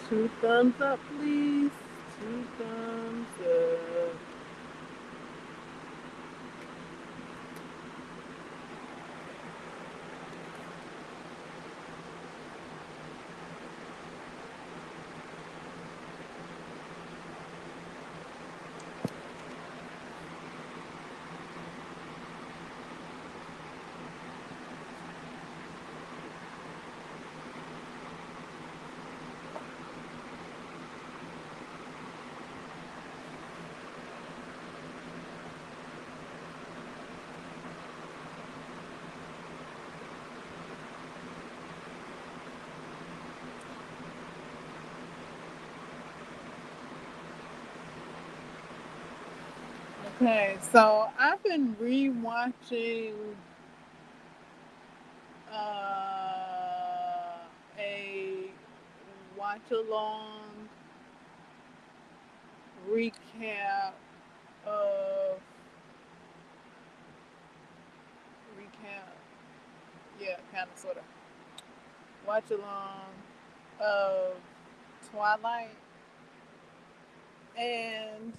Two thumbs up, please. Two thumbs up. Okay, so I've been rewatching a watch along recap of recap, yeah, kind of sort of watch along of Twilight, and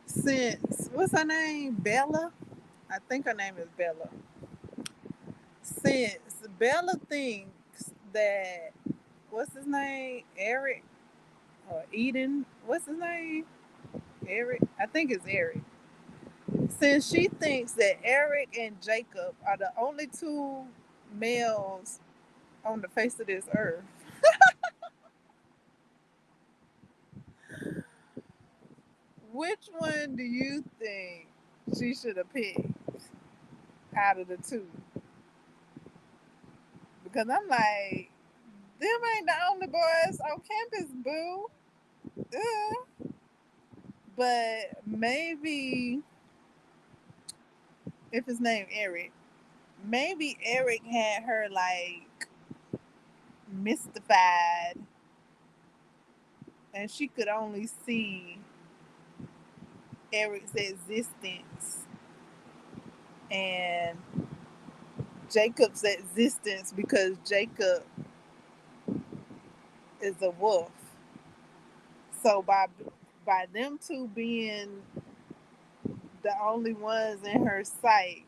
since what's her name, Bella? I think her name is Bella. Since Bella thinks that what's his name, Eric or Eden, what's his name, Eric? I think it's Eric. Since she thinks that Eric and Jacob are the only two males on the face of this earth, which one do you think she should have picked out of the two? Because I'm like, them ain't the only boys on campus, boo. But maybe if his name Eric, maybe Eric had her like mystified, and she could only see Eric's existence and Jacob's existence because Jacob is a wolf. So by them two being the only ones in her sight,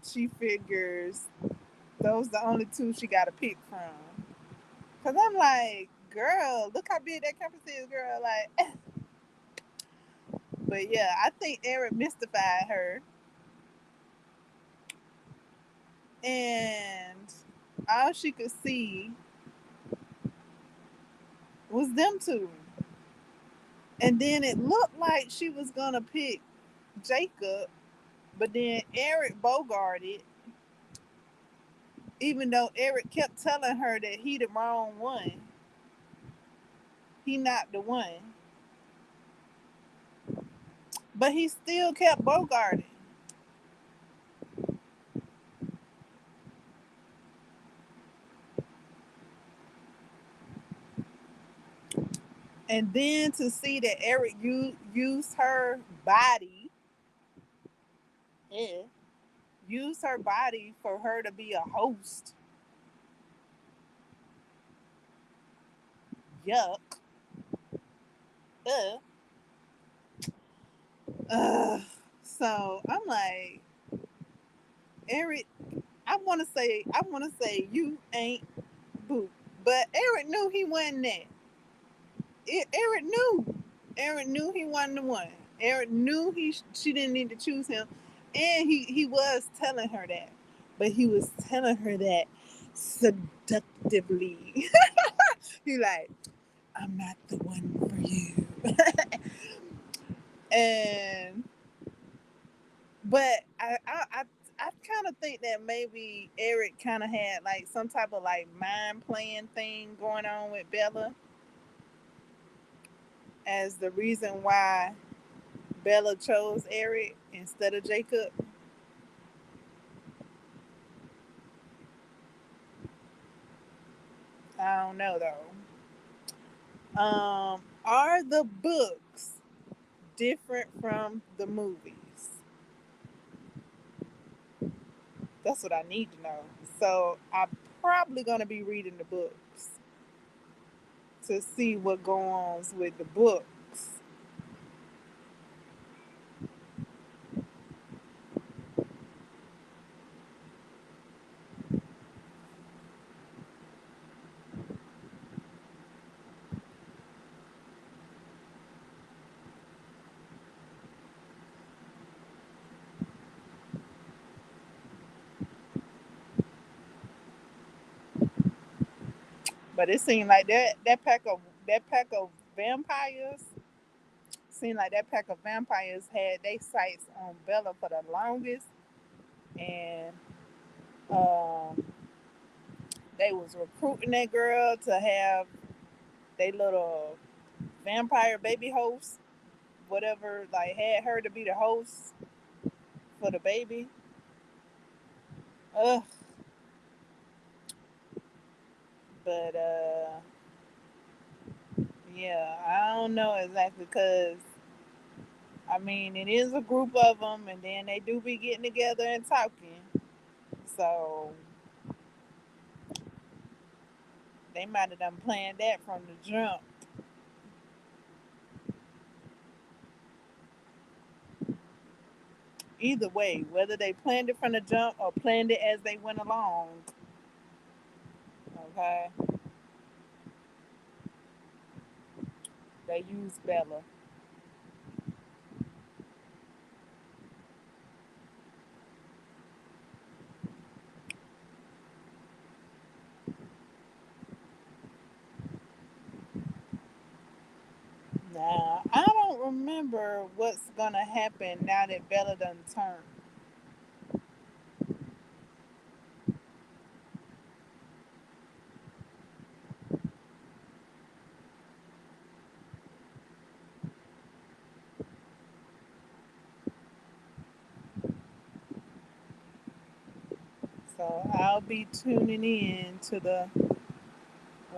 she figures those the only two she got to pick from. Cause I'm like, girl, look how big that campus is, girl. Like, but yeah, I think Eric mystified her, and all she could see was them two. And then it looked like she was gonna pick Jacob, but then Eric bogarted, even though Eric kept telling her that he the wrong one. He not the one. But he still kept bogarting. And then to see that Eric used her body, yeah, used her body for her to be a host. Yuck. Ugh. Ugh. So I'm like, Eric, I wanna say you ain't boo. But Eric knew he wasn't that. Eric knew. Eric knew he wasn't the one. Eric knew she didn't need to choose him. And he was telling her that. But he was telling her that seductively. He like, I'm not the one for you. And but I kind of think that maybe Eric kind of had like some type of like mind playing thing going on with Bella as the reason why Bella chose Eric instead of Jacob. I don't know though. Are the books different from the movies? That's what I need to know. So I'm probably gonna be reading the books to see what goes on with the books. But it seemed like that pack of vampires seemed like that pack of vampires had their sights on Bella for the longest, and um, they was recruiting that girl to have they little vampire baby host, whatever, like had her to be the host for the baby. Ugh. But yeah, I don't know exactly because I mean it is a group of them, and then they do be getting together and talking. So they might have done planned that from the jump. Either way, whether they planned it from the jump or planned it as they went along. Okay, they used Bella. Now I don't remember what's gonna happen now that Bella done turned. So I'll be tuning in to the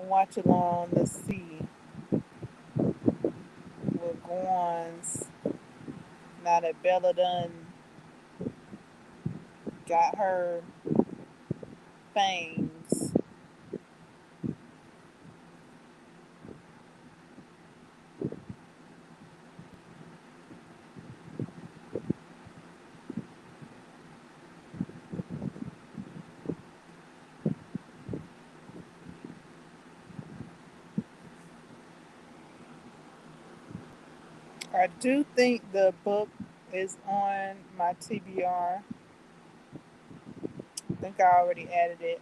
watch along to see what goes now that Bella done got her fangs. I do think the book is on my TBR. I think I already added it.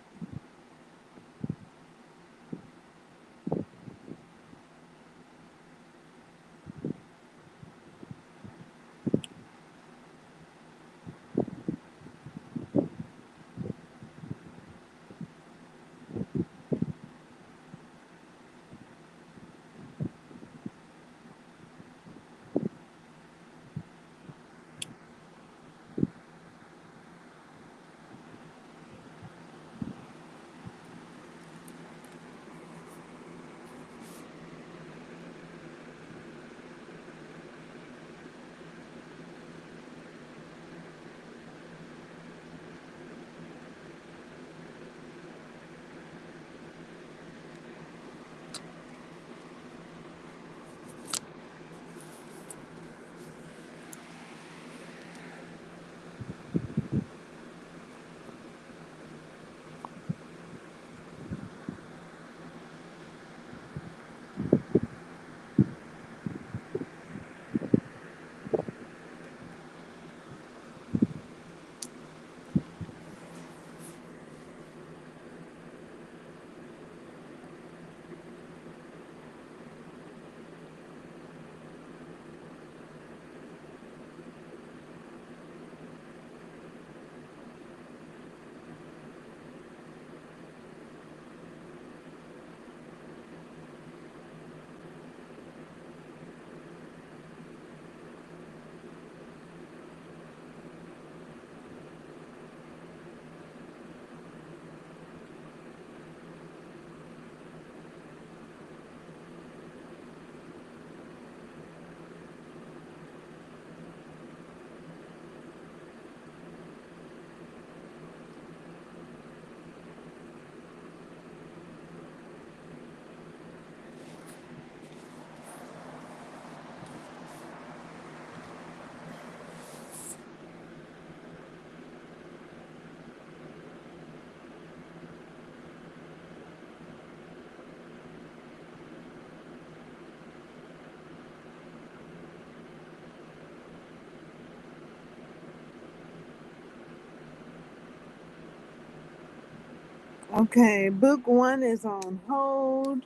Okay, book one is on hold.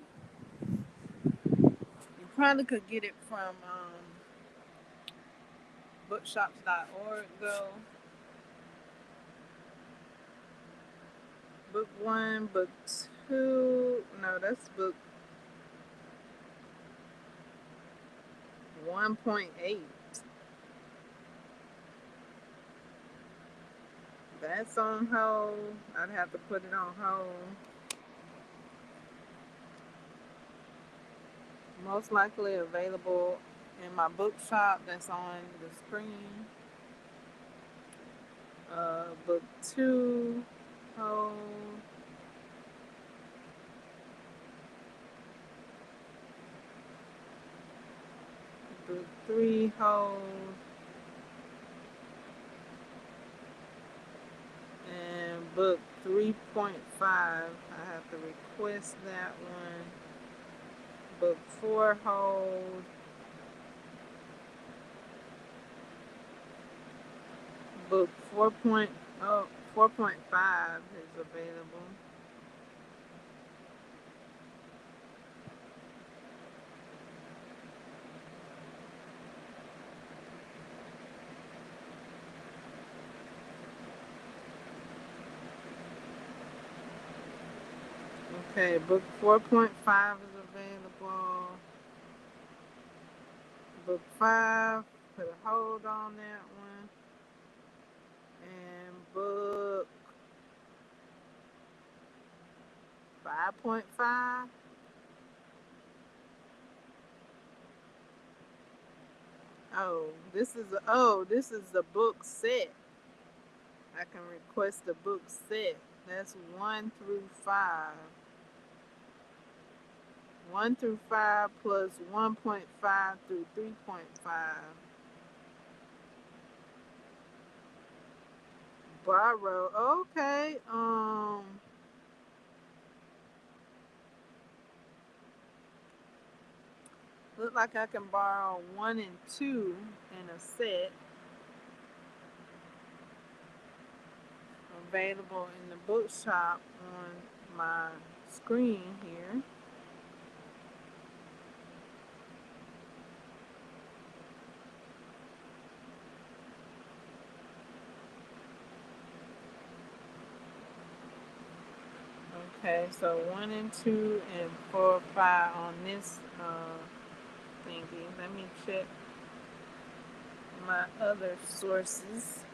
You probably could get it from bookshops.org though. Book one, book two. No, that's book. 1.8. That's on hold. I'd have to put it on hold. Most likely available in my bookshop that's on the screen. Book 2, hold. Book 3, hold. And book 3.5, I have to request that one. Book 4, hold. Book 4.5 is available. Okay, book 4.5 is available. Book 5, put a hold on that one. And book 5.5. This is the book set. I can request the book set. That's 1 through 5. 1 through 5 plus 1.5 through 3.5. Borrow. Okay. Look like I can borrow 1 and 2 in a set. Available in the bookshop on my screen here. Okay, so 1 and 2 and 4, 5 on this thingy. Let me check my other sources.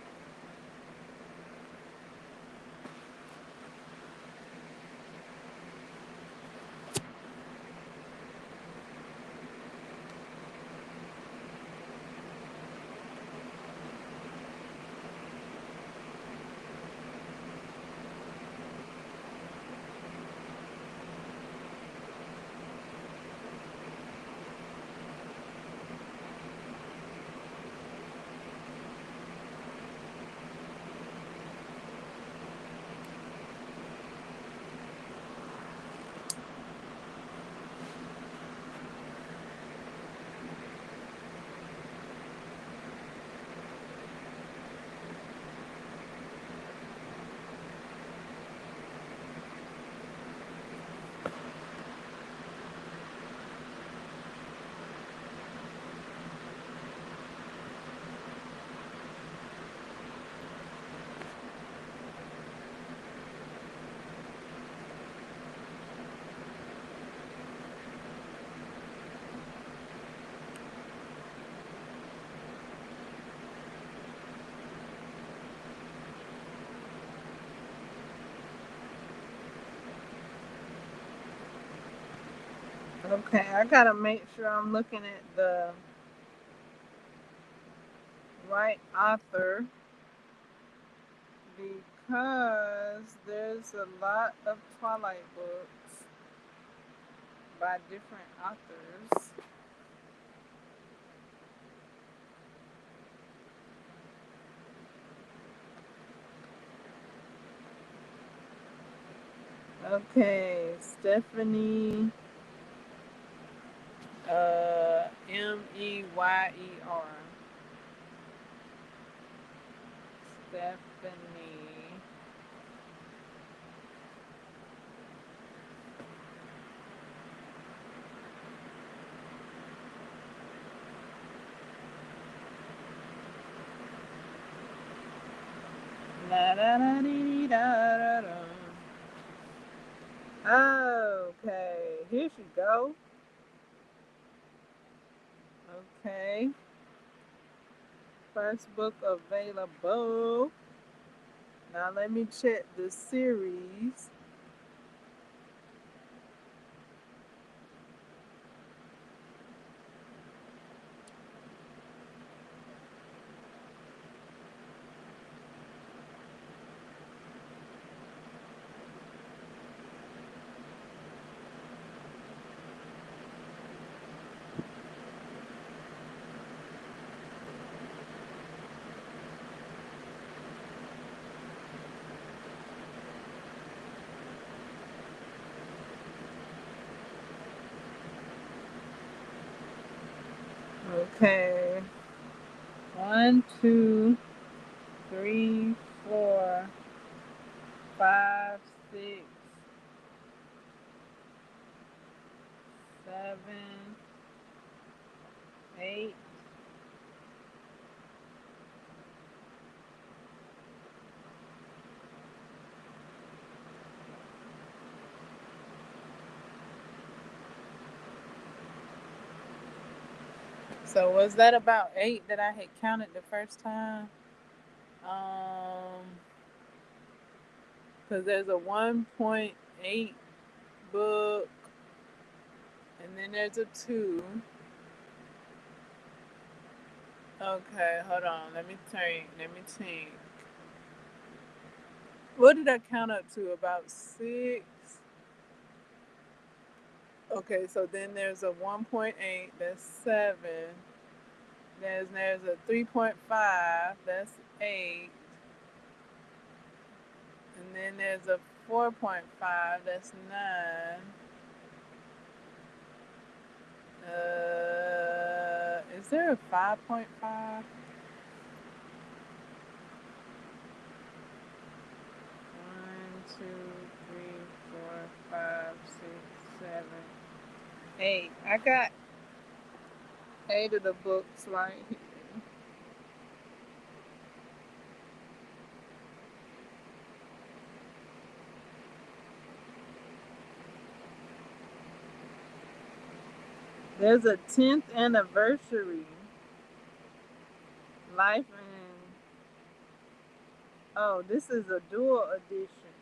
Okay, I gotta make sure I'm looking at the right author because there's a lot of Twilight books by different authors. Okay, Stephanie Meyer. Stephanie. La, da, da, dee, da, da, da. Okay, here she go. Okay. First book available. Now let me check the series. Okay. 1, 2, 3, 4, 5, 6, 7, 8. So was that about 8 that I had counted the first time? Because there's a 1.8 book, and then there's a 2. Okay, hold on. Let me think. Let me think. What did I count up to? About 6? Okay, so then there's a 1.8, that's 7. There's a 3.5, that's 8. And then there's a 4.5, that's 9. Is there a 5.5? 1, 2, 3, 4, 5, 6, 7, 8. I got 8 of the books right here. There's a 10th anniversary. Life and oh, this is a dual edition.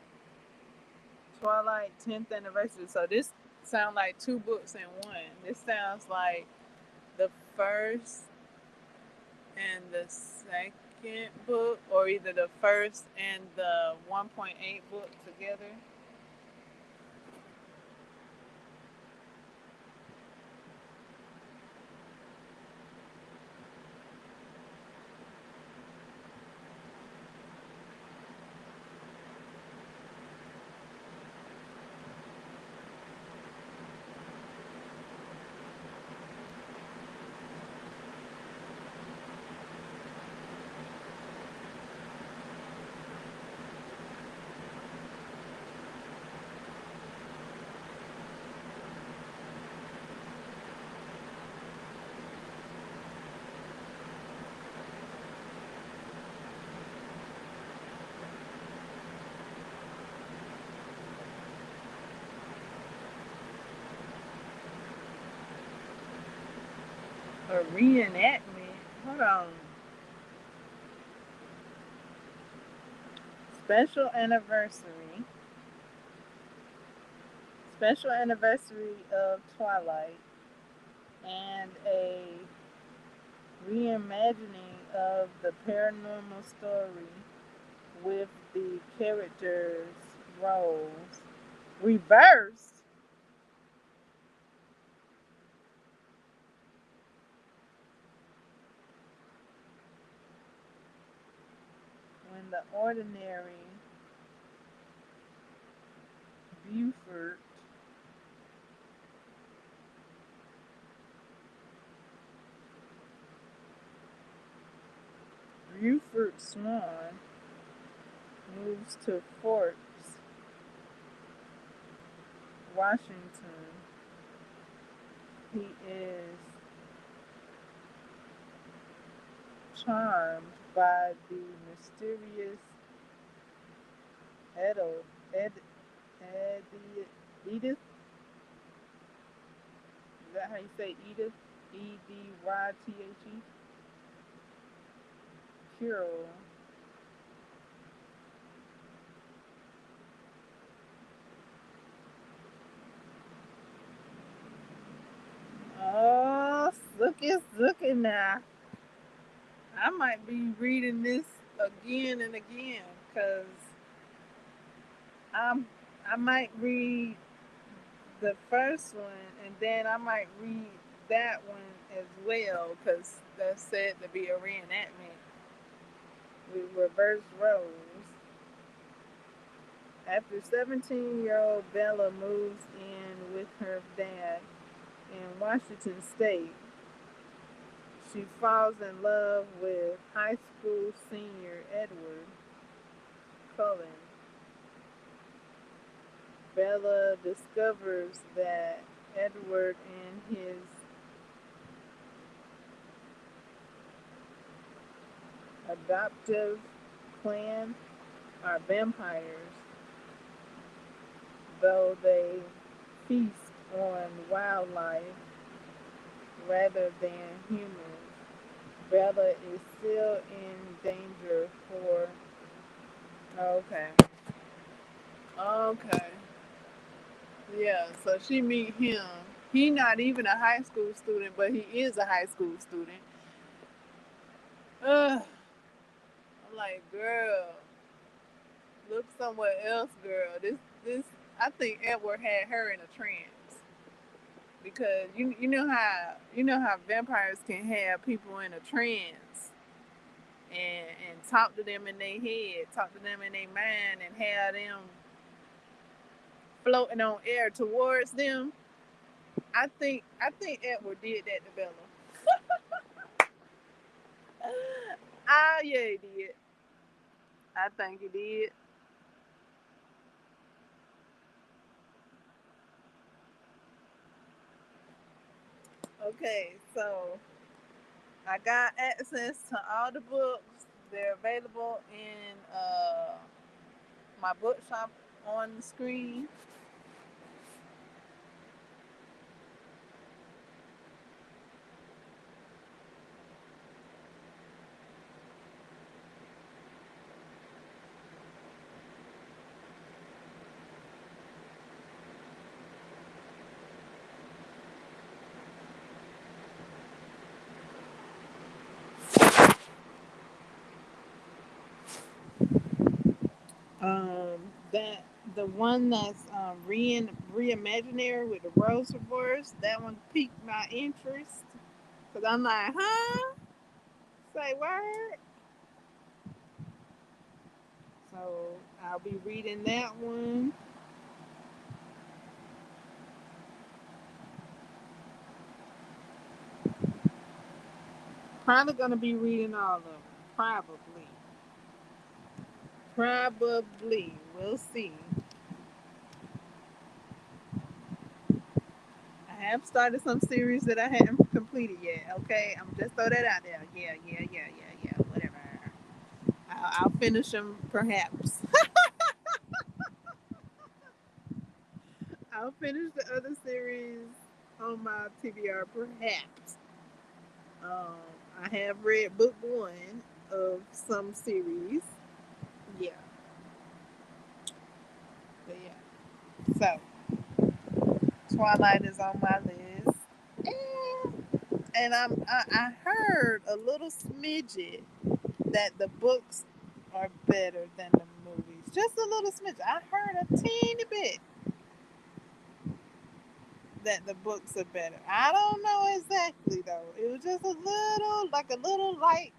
Twilight 10th anniversary. So this sounds like 2 books in one. This sounds like the first and the second book, or either the first and the 1.8 book together. A reenactment. Hold on. Special anniversary. Special anniversary of Twilight, and a reimagining of the paranormal story with the characters' roles reversed. When the ordinary Buford Buford Swan moves to Forks, Washington, he is charmed by the mysterious Edith. Ed, Edith. Is that how you say Edith? Edythe. Curl. Oh, Sookie now. I might be reading this again and again because I'm I might read the first one and then I might read that one as well because that's said to be a reenactment with reverse roles. After 17-year-old Bella moves in with her dad in Washington State, she falls in love with high school senior Edward Cullen. Bella discovers that Edward and his adoptive clan are vampires, though they feast on wildlife rather than humans. Bella is still in danger for. Okay. Okay. Yeah, so she meet him. He not even a high school student, but he is a high school student. Ugh. I'm like, girl, look somewhere else, girl. This I think Edward had her in a trance because you know how vampires can have people in a trance and talk to them in their head, talk to them in their mind, and have them floating on air towards them. I think Edward did that to Bella. Ah, yeah, he did. I think he did. Okay, so I got access to all the books. They're available in my bookshop on the screen. That the one that's reimaginary with the Rose Reverse, that one piqued my interest because I'm like, huh? Say word. So I'll be reading that one. Probably gonna be reading all of them. Probably. Probably. We'll see. I have started some series that I haven't completed yet. Okay, I'm just throw that out there. Yeah. Whatever. I'll finish them perhaps. I'll finish the other series on my TBR perhaps. Um, I have read book one of some series. Yeah, but yeah. So Twilight is on my list. And I heard a little smidget that the books are better than the movies. Just a little smidget. I heard a teeny bit that the books are better. I don't know exactly though. It was just a little, like a little light,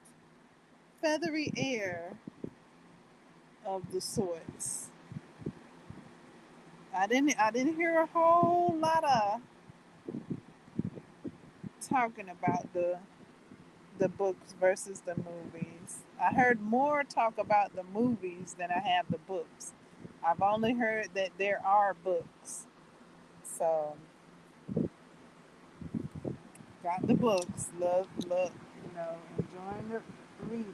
feathery air of the sorts. I didn't hear a whole lot of talking about the books versus the movies. I heard more talk about the movies than I have the books. I've only heard that there are books. So got the books. Love, enjoying the reading.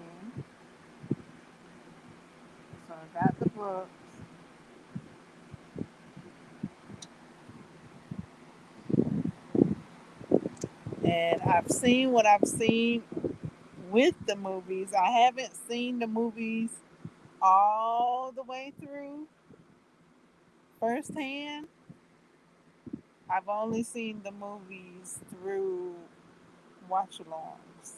So I got the books. And I've seen what I've seen with the movies. I haven't seen the movies all the way through firsthand. I've only seen the movies through watch alongs.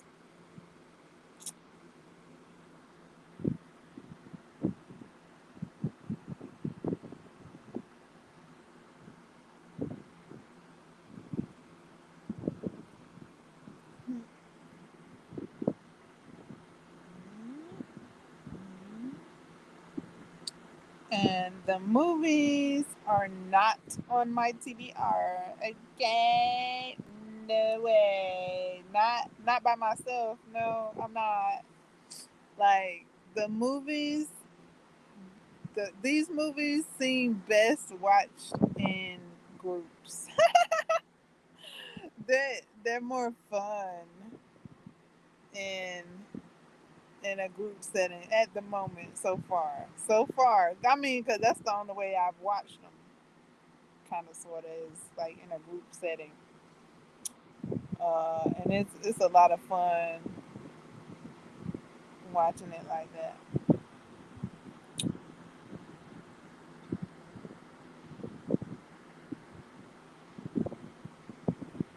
And the movies are not on my TBR. Okay, no way. Not by myself. No, I'm not. Like the movies, these movies seem best watched in groups. They're more fun in in a group setting at the moment so far. So far, I mean, because that's the only way I've watched them. Kind of, sort of, is like in a group setting, and it's a lot of fun watching it like that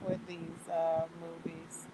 with these movies.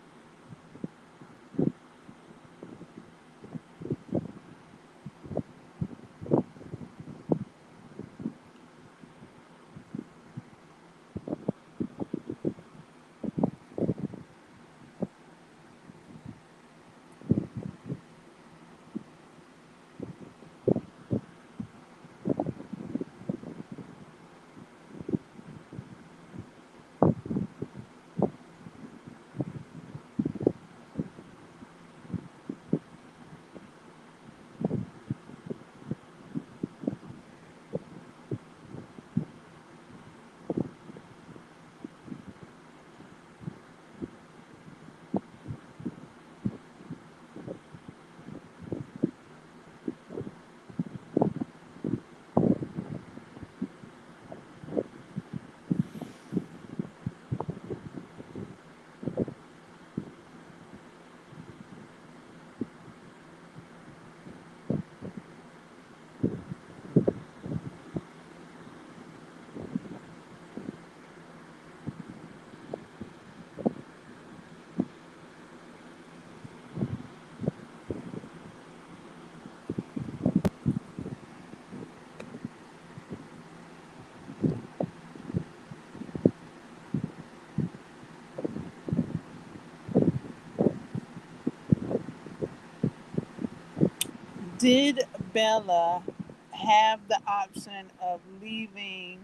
Did Bella have the option of leaving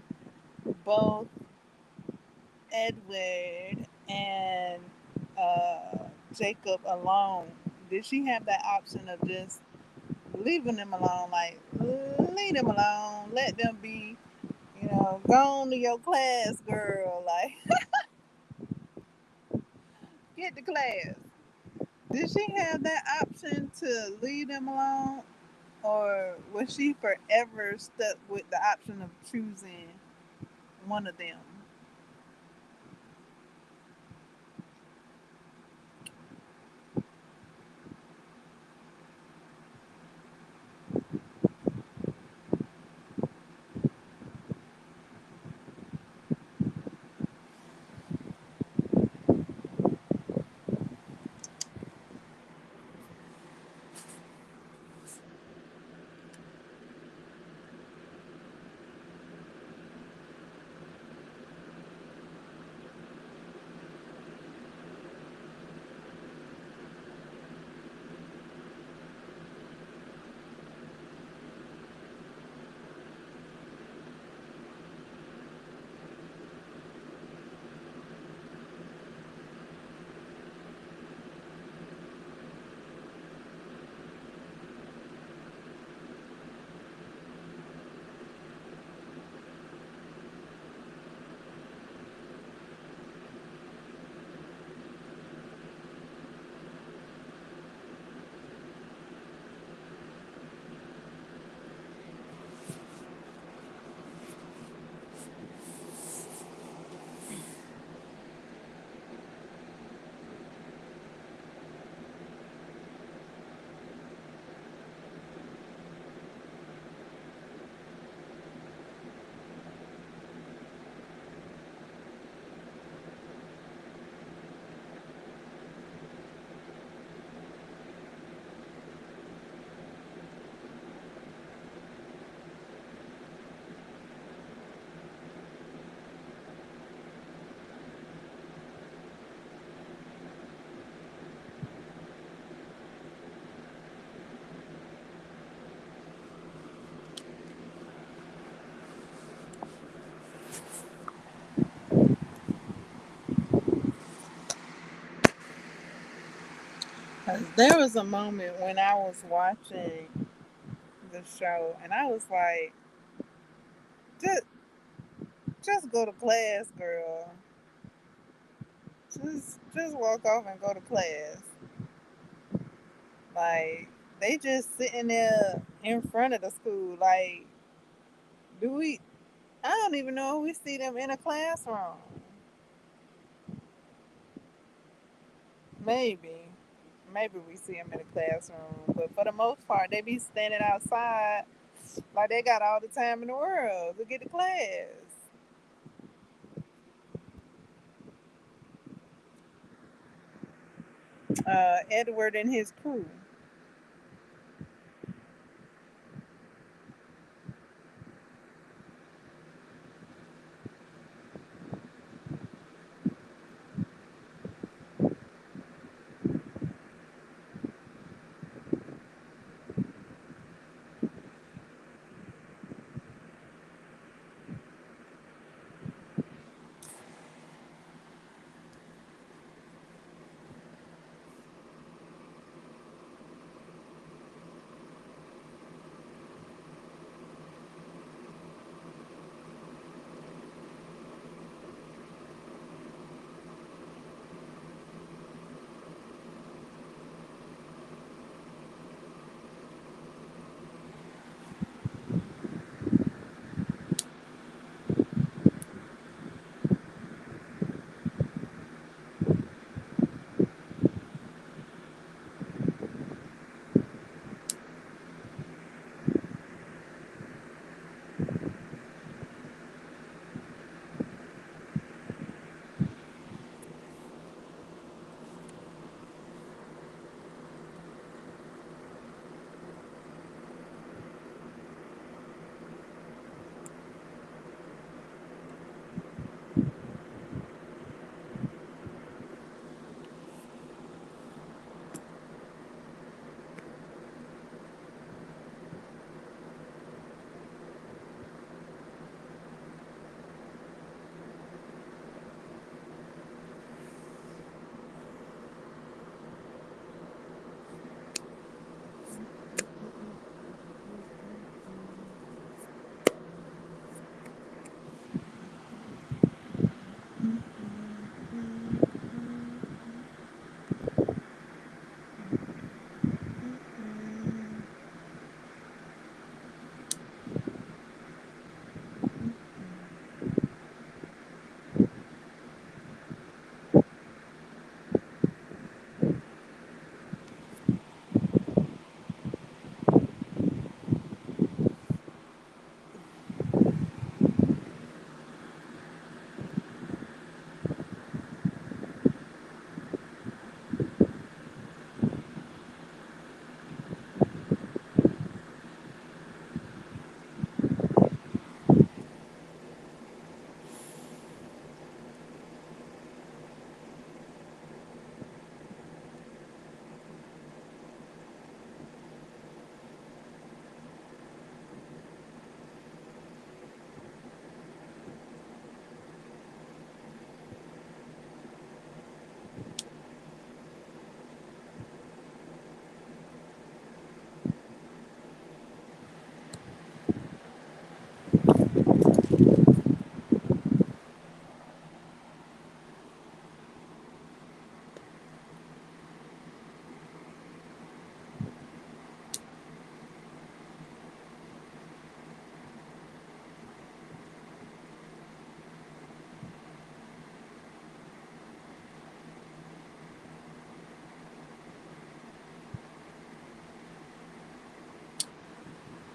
both Edward and Jacob alone? Did she have that option of just leaving them alone, like leave them alone, let them be, go on to your class, girl, like get to class? Did she have that option to leave them alone, or was she forever stuck with the option of choosing one of them? There was a moment when I was watching the show and I was like, just, just go to class, girl. Just walk off and go to class. Like they just sitting there in front of the school. Like, do we? I don't even know if we see them in a classroom. Maybe, maybe we see them in a classroom, but for the most part, they be standing outside like they got all the time in the world to get to class. Edward and his crew.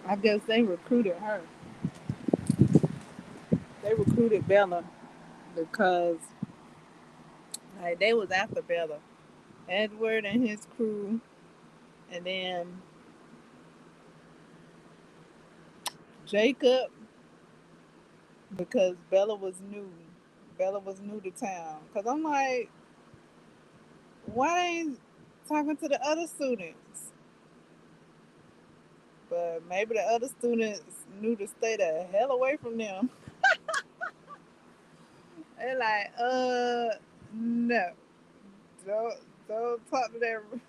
I guess they recruited her. They recruited Bella because like they was after Bella. Edward and his crew, and then Jacob because Bella was new. Bella was new to town. Cause I'm like, why they ain't talking to the other students? But maybe the other students knew to stay the hell away from them. They're like, no, don't talk to them.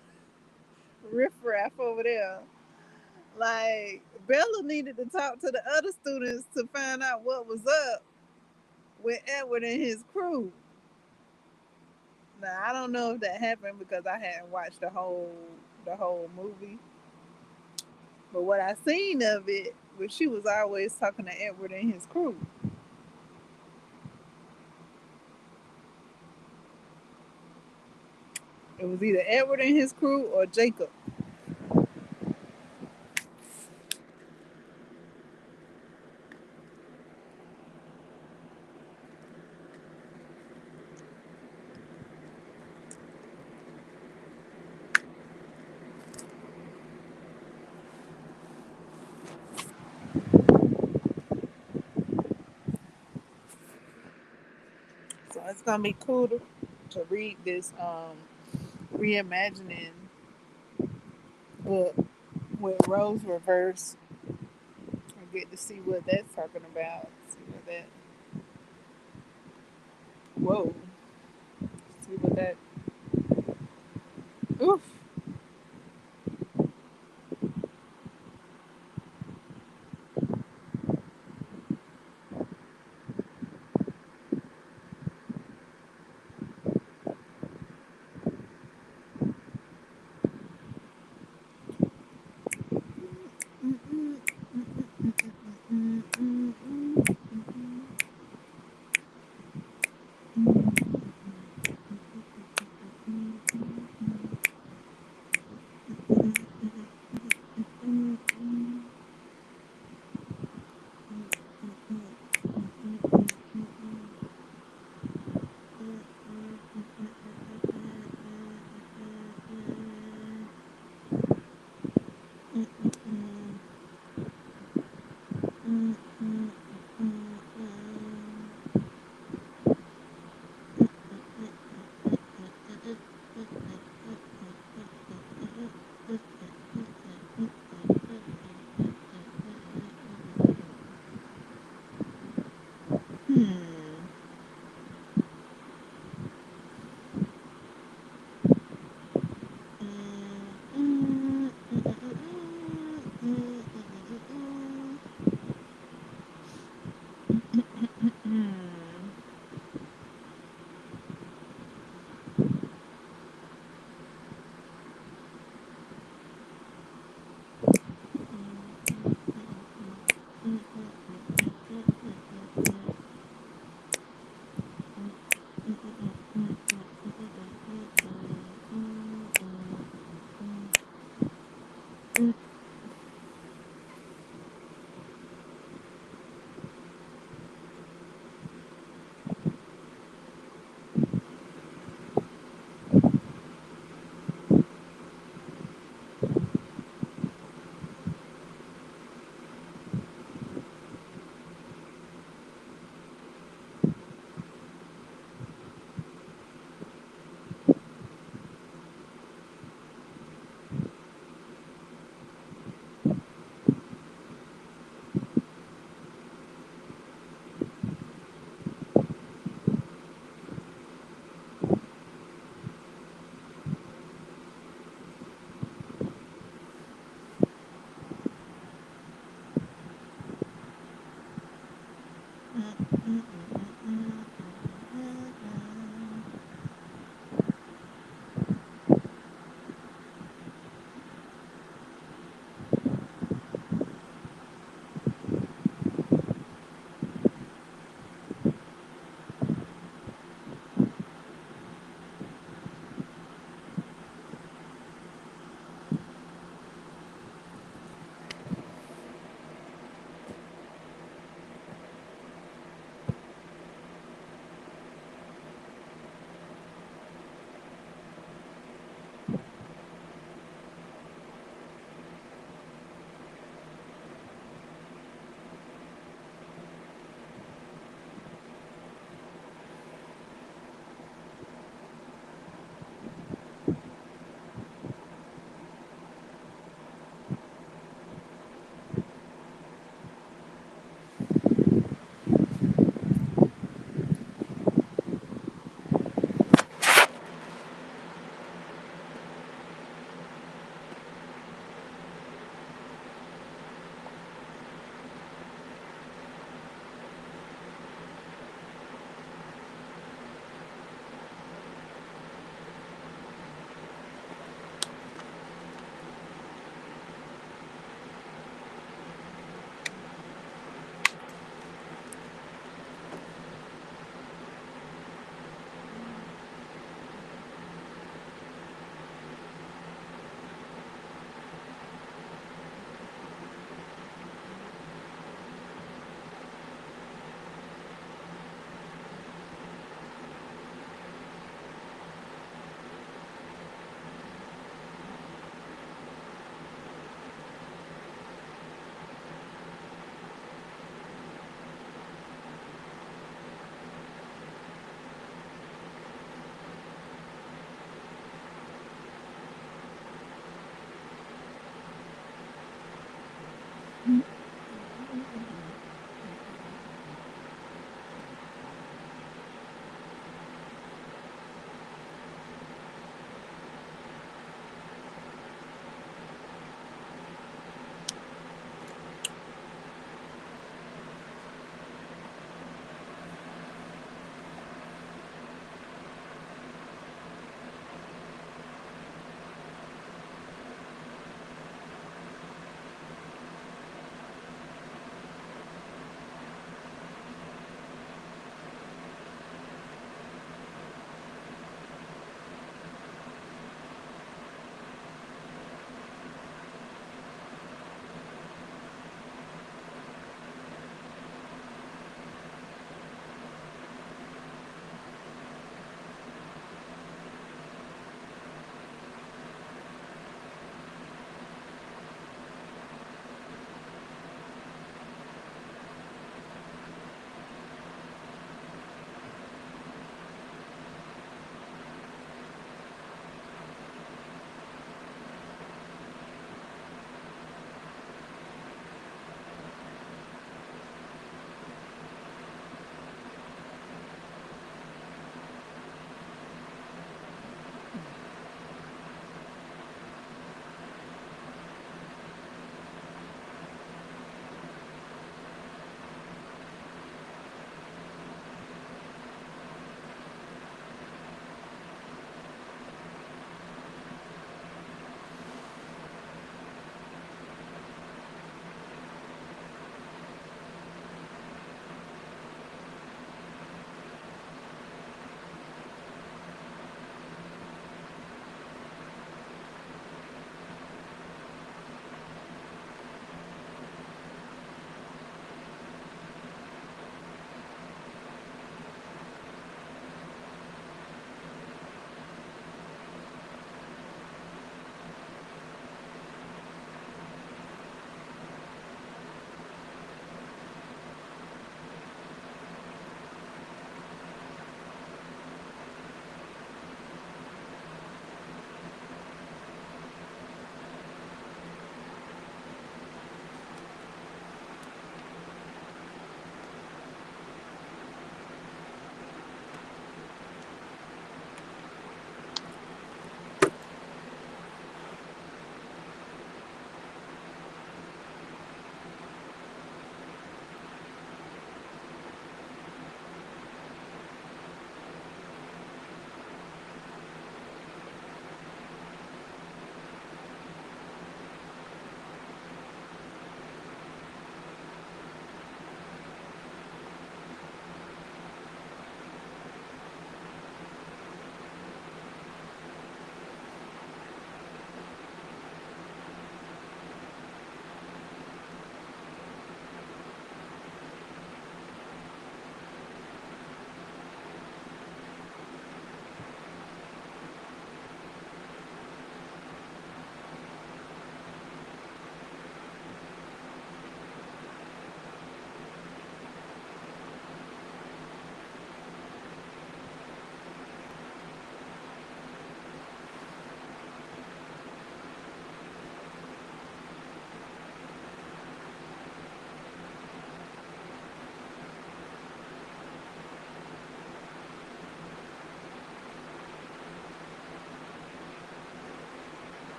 riffraff over there. Like Bella needed to talk to the other students to find out what was up with Edward and his crew. Now I don't know if that happened because I hadn't watched the whole movie. But what I seen of it was she was always talking to Edward and his crew. It was either Edward and his crew or Jacob. So it's gonna be cool to read this reimagining book with Rose Reverse and get to see what that's talking about. See what that whoa. See what that oof.